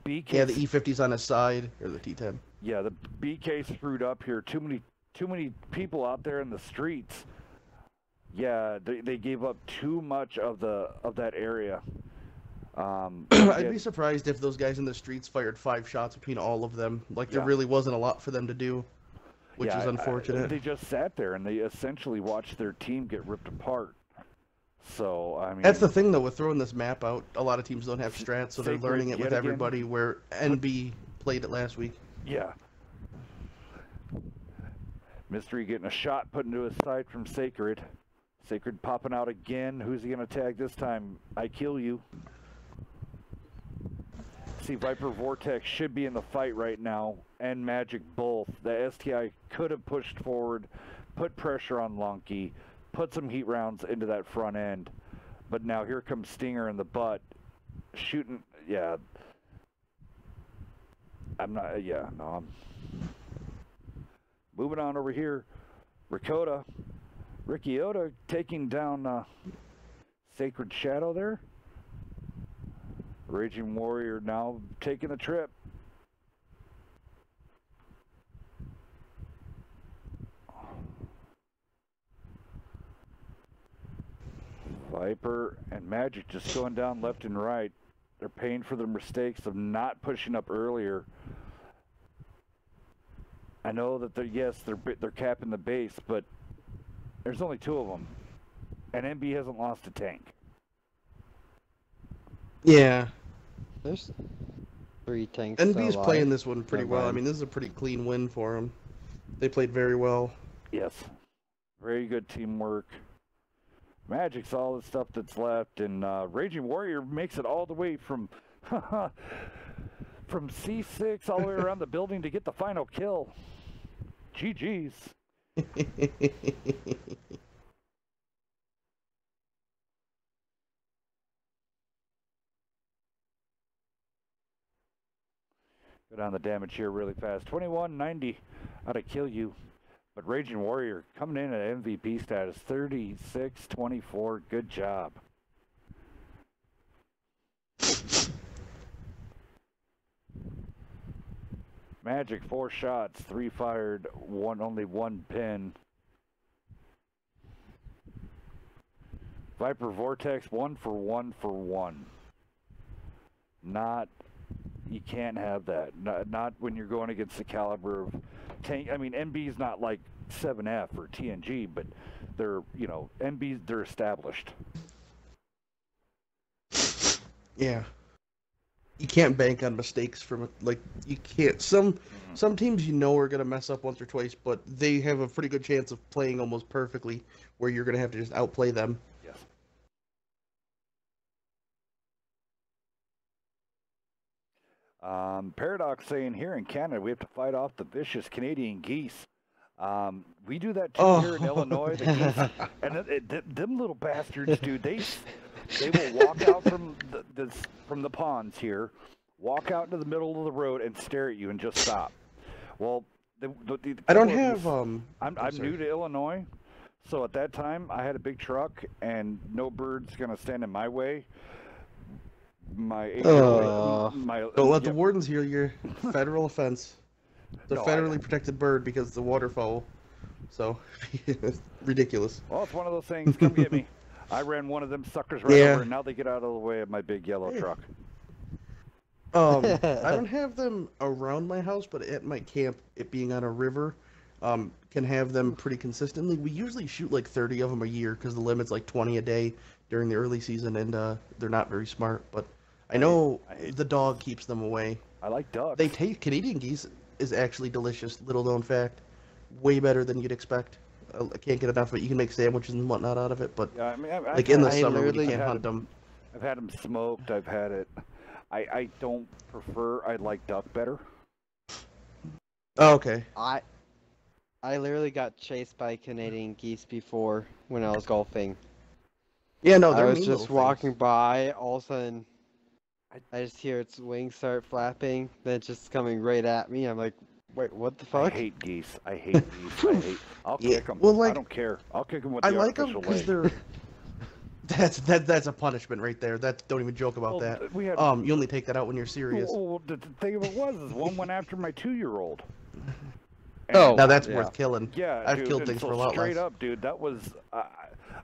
BK... Yeah, the E50's on his side, or the T10. Yeah, the BK screwed up here. Too many people out there in the streets. Yeah, they gave up too much of that area. I'd be surprised if those guys in the streets fired 5 shots between all of them. Like, there really wasn't a lot for them to do, which is unfortunate. They just sat there, and they essentially watched their team get ripped apart. So, I mean... That's the thing, though, with throwing this map out. A lot of teams don't have strats, so they're learning it with everybody, where NB played it last week. Yeah. Mystery getting a shot put into his side from Sacred. Sacred popping out again. Who's he going to tag this time? I kill you. See, Viper Vortex should be in the fight right now, and Magic both. The STI could have pushed forward, put pressure on Lonky, put some heat rounds into that front end. But now here comes Stinger in the butt. Shooting, yeah. I'm moving on over here. Ricky Oda taking down Sacred Shadow there. Raging Warrior now taking the trip. Viper and Magic just going down left and right. They're paying for their mistakes of not pushing up earlier. I know that they're capping the base, but there's only 2 of them, and NB hasn't lost a tank. Yeah, there's 3 tanks. NB's playing this one pretty well. I mean, this is a pretty clean win for them. They played very well. Yes, very good teamwork. Magic's all the stuff that's left, and Raging Warrior makes it all the way from C6 all the way around the building to get the final kill. GG's. Go down the damage here really fast. 2190 out of kill you. But Raging Warrior coming in at MVP status, 36-24. Good job. Magic 4 shots, 3 fired, only 1 pin. Viper Vortex 1 for 1 for 1. You can't have that. Not when you're going against the caliber of tank. I mean, NB's not like 7F or TNG, but they're, NB's, they're established. Yeah. you can't bank on mistakes from like you can't. Some teams are gonna mess up once or twice, but they have a pretty good chance of playing almost perfectly, where you're gonna have to just outplay them. Yes. Paradox saying here in Canada we have to fight off the vicious Canadian geese. We do that too here in Illinois. The geese, and them little bastards, dude. They will walk out from the ponds here, walk out into the middle of the road and stare at you and just stop. Well, I don't have. I'm new to Illinois, so at that time I had a big truck and no bird's gonna stand in my way. Don't let the wardens hear your federal offense. It's a federally protected bird because it's a waterfowl. So, ridiculous. Well, it's one of those things. Come get me. I ran one of them suckers right over, and now they get out of the way of my big yellow truck. I don't have them around my house, but at my camp, it being on a river, can have them pretty consistently. We usually shoot like 30 of them a year because the limit's like 20 a day during the early season, and they're not very smart. But I know the dog keeps them away. I like ducks. They taste Canadian geese is actually delicious. Little known fact, way better than you'd expect. I can't get enough of it. You can make sandwiches and whatnot out of it, but yeah, I mean, like in the summer when you can't hunt them. I've had them smoked. I've had it. I don't prefer. I like duck better. Oh, okay. I literally got chased by Canadian geese before when I was golfing. Yeah, no, I they're was mean just little walking things. by, all of a sudden, I just hear its wings start flapping, then it's just coming right at me. I'm like, wait, what the fuck? I hate geese. I hate geese. I'll kick them. Well, like, I don't care. I'll kick them with I the like them artificial because leg. they're. That's a punishment right there. Don't even joke about that. You only take that out when you're serious. Well, the thing of it was, one went after my 2-year-old. Oh, now that's worth killing. Yeah, I've dude, killed things for a lot straight less. up, dude. That was.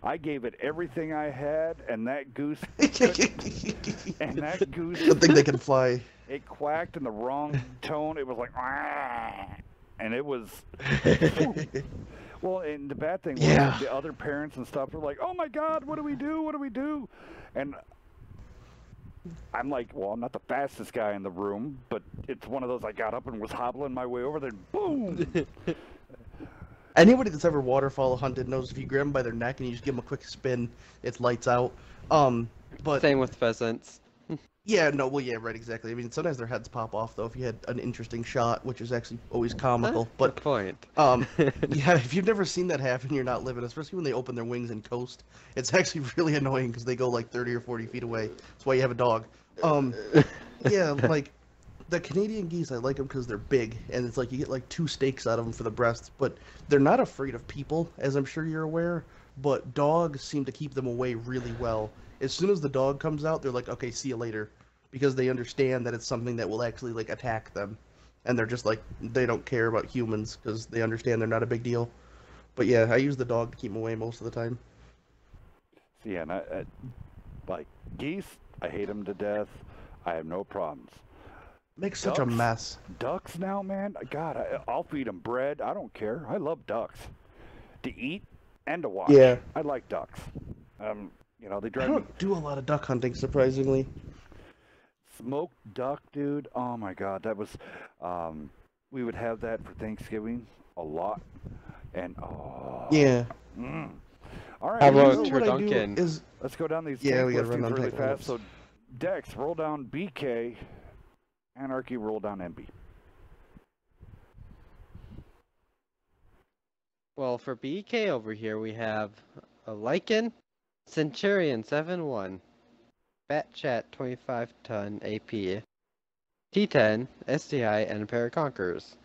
I gave it everything I had, and that goose. And that goose. Good thing they can fly. It quacked in the wrong tone. It was like, and it was. Well, and the bad thing was the other parents and stuff were like, "Oh my God, what do we do? What do we do?" And I'm like, "Well, I'm not the fastest guy in the room, but it's one of those. I got up and was hobbling my way over there. Boom!" Anybody that's ever waterfowl hunted knows if you grab them by their neck and you just give them a quick spin, it's lights out. But same with pheasants. Yeah, no, well, yeah, right, exactly. I mean, sometimes their heads pop off though if you had an interesting shot, which is actually always comical. But good point. Yeah, if you've never seen that happen, you're not living. Especially when they open their wings and coast, it's actually really annoying because they go like 30 or 40 feet away. That's why you have a dog. Yeah, like the Canadian geese, I like them because they're big, and it's like you get like 2 steaks out of them for the breasts. But they're not afraid of people, as I'm sure you're aware. But dogs seem to keep them away really well. As soon as the dog comes out, they're like, okay, see you later. Because they understand that it's something that will actually, like, attack them. And they're just like, they don't care about humans because they understand they're not a big deal. But yeah, I use the dog to keep them away most of the time. Yeah, and like, geese, I hate them to death. I have no problems. Makes such a mess. Ducks now, man, God, I'll feed them bread. I don't care. I love ducks. To eat and to watch. Yeah. I like ducks. You know, they I drive me. don't do a lot of duck hunting, surprisingly. Smoked duck, dude. Oh my God, that was. We would have that for Thanksgiving a lot, and yeah. All right. How about what I do Duncan? is Let's go down these. Yeah, we gotta run listings on really tank fast. lineups. So, Dex, roll down BK. Anarchy, roll down MB. Well, for BK over here, we have a Lycan, Centurion 7-1, Fat Chat 25-ton AP, T10, STI, and a pair of Conquerors.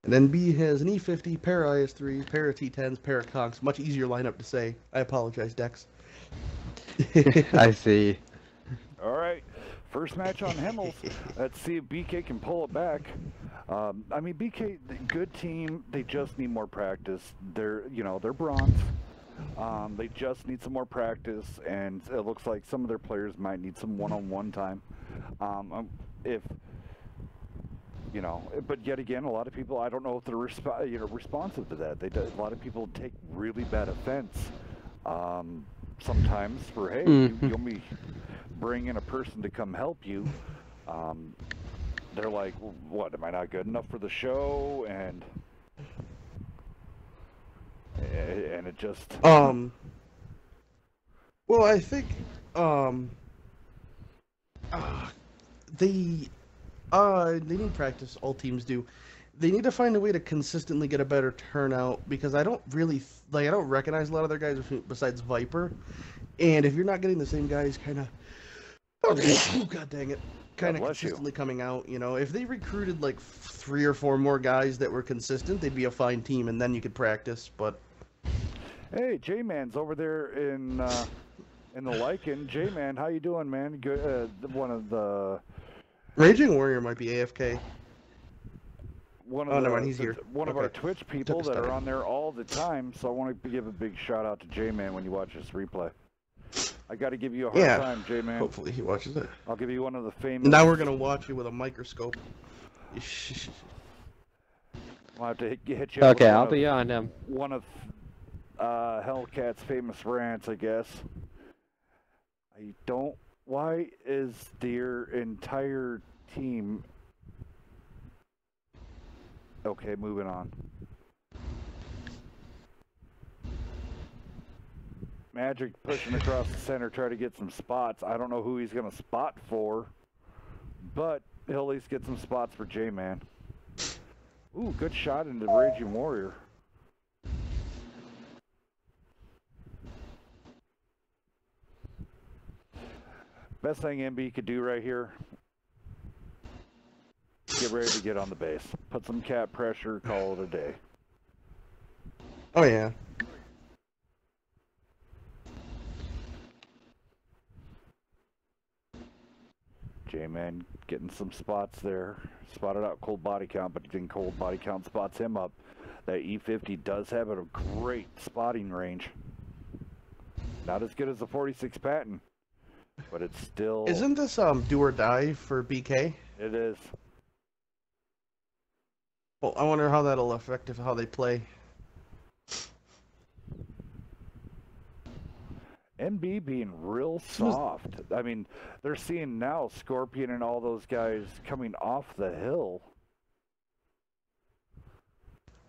And then B has an E50, pair of IS3, pair of T10s, pair of Conks. Much easier lineup to say. I apologize, Dex. I see. All right. First match on Himmels. Let's see if BK can pull it back. I mean, BK, good team. They just need more practice. They're bronze. They just need some more practice, and it looks like some of their players might need some one-on-one time. But yet again, a lot of people, I don't know if they're responsive to that. A lot of people take really bad offense sometimes for, hey, you owe me bring in a person to come help you, they're like, what, am I not good enough for the show? And it just... Well, I think, they need practice, all teams do. They need to find a way to consistently get a better turnout, because I don't really, I don't recognize a lot of their guys besides Viper. And if you're not getting the same guys kind of, oh, God dang it, kind of consistently coming out, you know, if they recruited like 3 or 4 more guys that were consistent, they'd be a fine team, and then you could practice, but... Hey, J-Man's over there in the Lycan. J-Man, how you doing, man? Good, one of the... Raging Warrior might be AFK. Never mind, he's here. One of our Twitch people that are on there all the time, so I want to give a big shout out to J-Man when you watch this replay. I got to give you a hard time, J-Man. Hopefully he watches it. I'll give you one of the famous... Now we're going to watch it with a microscope. I'll have to hit you Okay, I'll be on him. One of Hellcat's famous rants, I guess. Why is their entire team... Okay, moving on. Magic pushing across the center, try to get some spots. I don't know who he's going to spot for, but he'll at least get some spots for J-Man. Ooh, good shot into Raging Warrior. Best thing MB could do right here, get ready to get on the base. Put some cap pressure, call it a day. Oh, yeah. J-Man getting some spots there. Spotted out cold body count, but then cold body count spots him up. That E50 does have a great spotting range. Not as good as the 46 Patton, but it's still... Isn't this do or die for BK? It is. Well, I wonder how that'll affect how they play. NB being real soft. I mean, they're seeing now Scorpion and all those guys coming off the hill.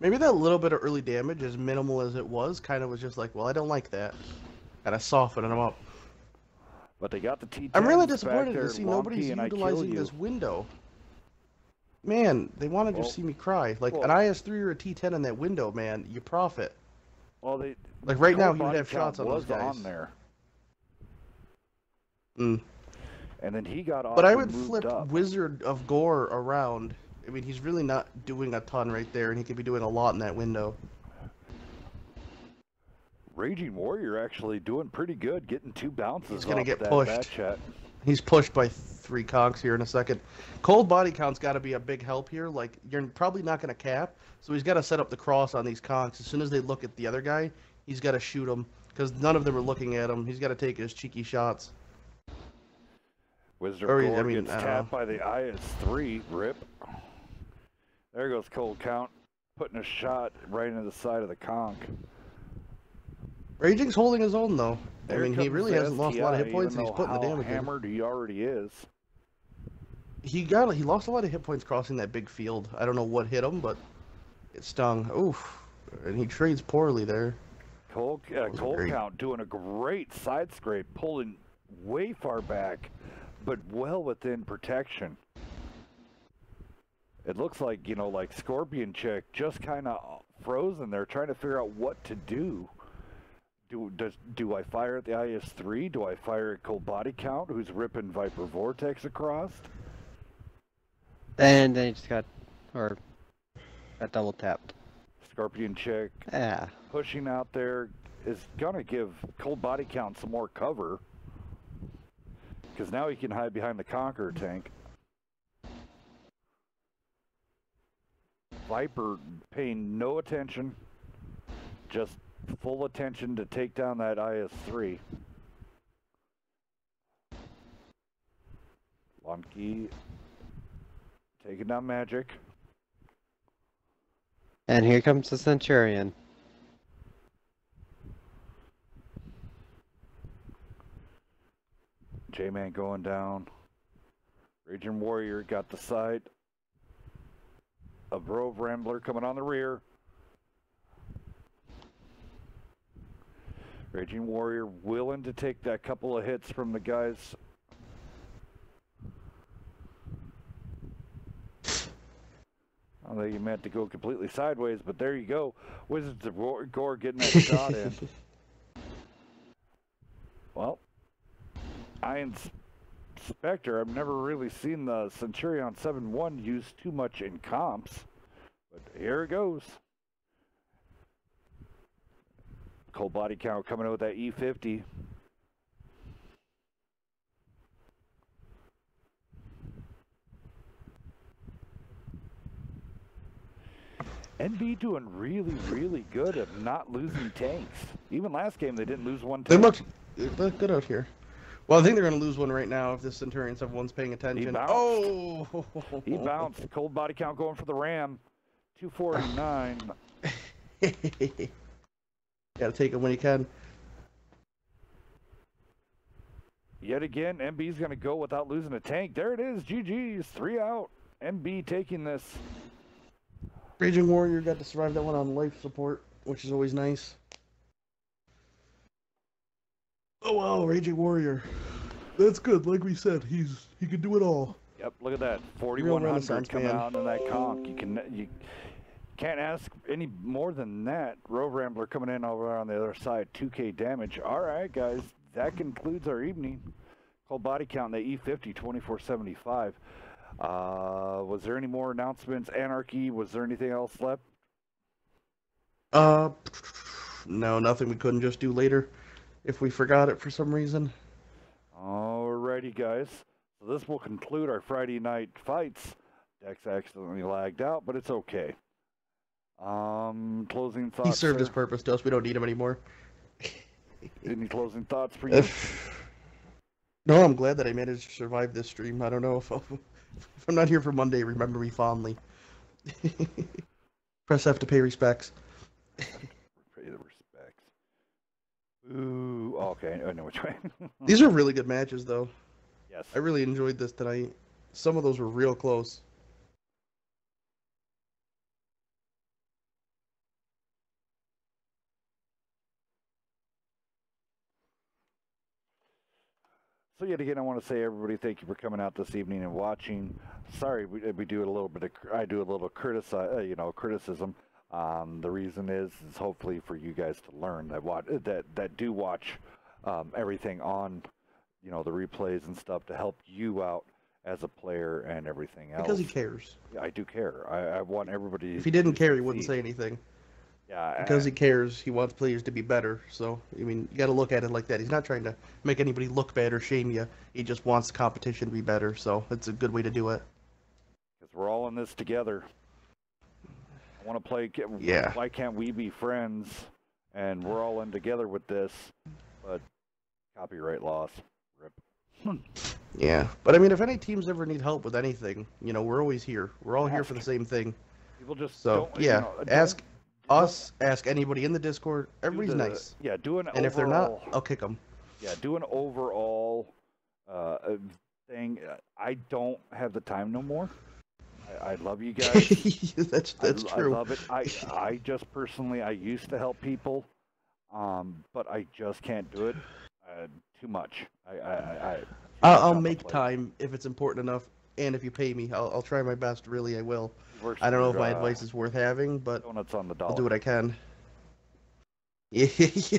Maybe that little bit of early damage, as minimal as it was, kind of was just like, well, I don't like that. Gotta soften them up. But they got the T10s. I'm really disappointed to see Lonky, nobody's utilizing this window. Man, they want to just see me cry. Like, an IS-3 or a T10 in that window, man, you profit. Well, they... Like, right now, he would have shots on those guys. On there. Mm. And then he got off. But I would flip Wizard of Gore around. I mean, he's really not doing a ton right there, and he could be doing a lot in that window. Raging Warrior actually doing pretty good, getting 2 bounces. He's going to get that pushed. He's pushed by 3 conks here in a second. Cold body count's got to be a big help here. Like, you're probably not going to cap, so he's got to set up the cross on these conks. As soon as they look at the other guy, he's got to shoot them, because none of them are looking at him. He's got to take his cheeky shots. Wizard of Gore gets tapped by the IS-3. Rip. There goes Cold Count, putting a shot right into the side of the conch. Raging's holding his own, though. I mean, he really hasn't lost a lot of hit points, and he's putting the damage in. Hammered he already is. He lost a lot of hit points crossing that big field. I don't know what hit him, but it stung. Oof. And he trades poorly there. Cold Count doing a great side scrape, pulling way far back, but well within protection. It looks like, you know, like Scorpion Chick just kind of frozen there, trying to figure out what to do. Do I fire at the IS-3? Do I fire at Cold Body Count, who's ripping Viper Vortex across? And then he just got double tapped. Scorpion Chick pushing out there is gonna give Cold Body Count some more cover, because now he can hide behind the Conqueror tank. Viper paying no attention, just full attention to take down that IS-3. Lonky taking down Magic. And here comes the Centurion. J-Man going down. Raging Warrior got the side of Rove Rambler coming on the rear. Raging Warrior willing to take that couple of hits from the guys. I don't think you meant to go completely sideways, but there you go. Wizards of Gore getting that shot in. Well, Iron Spectre, I've never really seen the Centurion 7-1 used too much in comps, but here it goes. Cold body count coming out with that E50. NB doing really, really good at not losing tanks. Even last game, they didn't lose one tank. They're good out here. Well, I think they're going to lose one right now if this Centurion 7-1's paying attention. He bounced. Oh! He bounced. Cold body count going for the Ram. 249. Gotta take it when you can. Yet again, MB's going to go without losing a tank. There it is. GG's. 3 out. MB taking this. Raging Warrior got to survive that one on life support, which is always nice. Oh wow, Raging Warrior. That's good. Like we said, he can do it all. Yep, look at that. 4100 coming out in that conch. You can't ask any more than that. Rove Rambler coming in over on the other side. 2K damage. All right, guys. That concludes our evening. Cold body count in the E50, 2475. Was there any more announcements? Anarchy, was there anything else left? No, nothing we couldn't just do later if we forgot it for some reason. Alrighty, guys. So this will conclude our Friday night fights. Dex accidentally lagged out, but it's okay. Closing thoughts. He served his sir? purpose to us. We don't need him anymore. Any closing thoughts for you? No, I'm glad that I managed to survive this stream. I don't know if I'm not here for Monday, remember me fondly. Press F to pay respects. Pay the respects. Ooh, okay, I know which way. These are really good matches, though. Yes. I really enjoyed this tonight. Some of those were real close. So yet again, I want to say everybody, thank you for coming out this evening and watching. Sorry, we do a little bit of, I do a little criticism. The reason is hopefully for you guys to learn that do watch everything on, the replays and stuff to help you out as a player and everything else. Because he cares. Yeah, I do care. I want everybody. If he didn't care, he wouldn't say anything. Yeah. Because he cares, he wants players to be better. So, I mean, you got to look at it like that. He's not trying to make anybody look bad or shame you. He just wants the competition to be better. So, it's a good way to do it. Because we're all in this together. I want to play. Yeah. Why can't we be friends? And we're all in together with this. But copyright loss. Rip. Yeah. But, I mean, if any teams ever need help with anything, we're always here. We're all here for the same thing. People just so, don't, yeah. Ask us, ask anybody in the Discord. Everybody's nice. Yeah, do an and overall, if they're not, I'll kick them. Yeah, do an overall thing. I don't have the time no more. I love you guys. that's true. I love it. I just personally, I used to help people, but I just can't do it too much. I'll make time if it's important enough, and if you pay me, I'll try my best. Really, I will. I don't know if my advice is worth having, but donuts on the dollar. I'll do what I can. Yeah,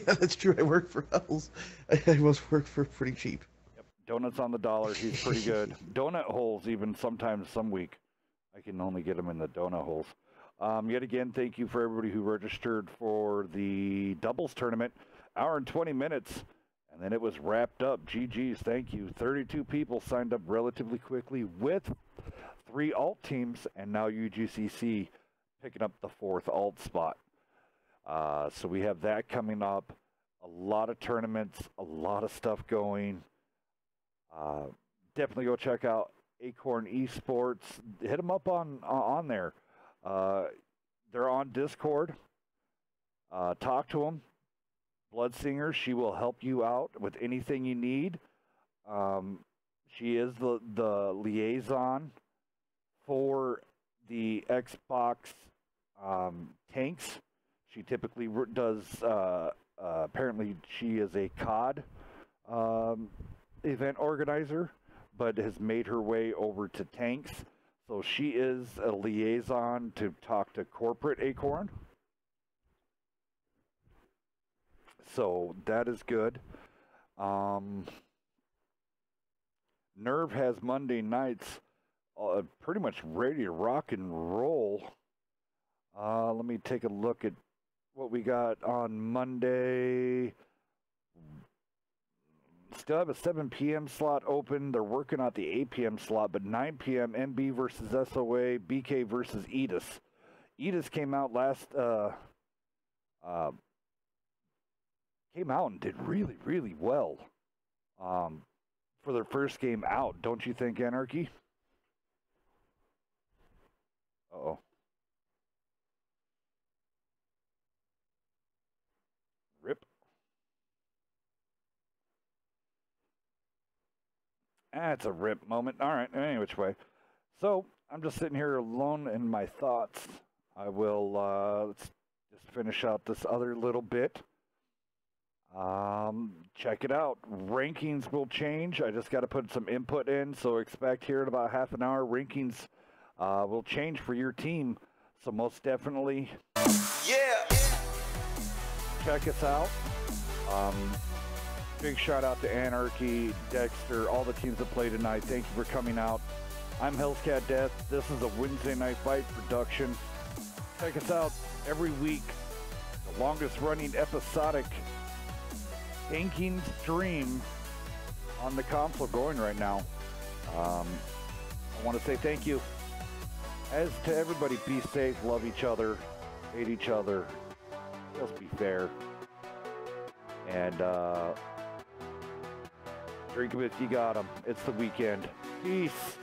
that's true. I work for Hells. I must work for pretty cheap. Yep. Donuts on the dollar. He's pretty good. Donut holes, even sometimes some week. I can only get them in the donut holes. Yet again, thank you for everybody who registered for the doubles tournament. Hour and 20 minutes, and then it was wrapped up. GG's, thank you. 32 people signed up relatively quickly with 3 alt teams, and now UGCC picking up the 4th alt spot. So we have that coming up. A lot of tournaments, a lot of stuff going. Definitely go check out Acorn Esports. Hit them up on there. They're on Discord. Talk to them. Bloodsinger, she will help you out with anything you need. She is the liaison for the Xbox tanks. She typically does, apparently she is a COD event organizer, but has made her way over to tanks. So she is a liaison to talk to corporate Acorn. So that is good. Nerve has Monday nights pretty much ready to rock and roll. Let me take a look at what we got on Monday. Still have a 7 p.m. slot open. They're working out the 8 p.m. slot, but 9 p.m. MB versus SOA, BK versus EATUS. EATUS came out came out and did really, really well for their first game out. Don't you think, Anarchy? Uh-oh. Rip. That's a rip moment. All right, any which way. So, I'm just sitting here alone in my thoughts. I will, let's just finish out this other little bit. Check it out. Rankings will change. I just got to put some input in, so expect here in about half an hour, rankings will change for your team. So most definitely, check us out. Big shout out to Anarchy, Dexter, all the teams that play tonight. Thank you for coming out. I'm Hellscat Death. This is a Wednesday Night Fight production. Check us out every week. The longest running episodic tanking stream on the console going right now. I want to say thank you. As to everybody, be safe, love each other, hate each other, just be fair. And drink them if you got them. It's the weekend. Peace.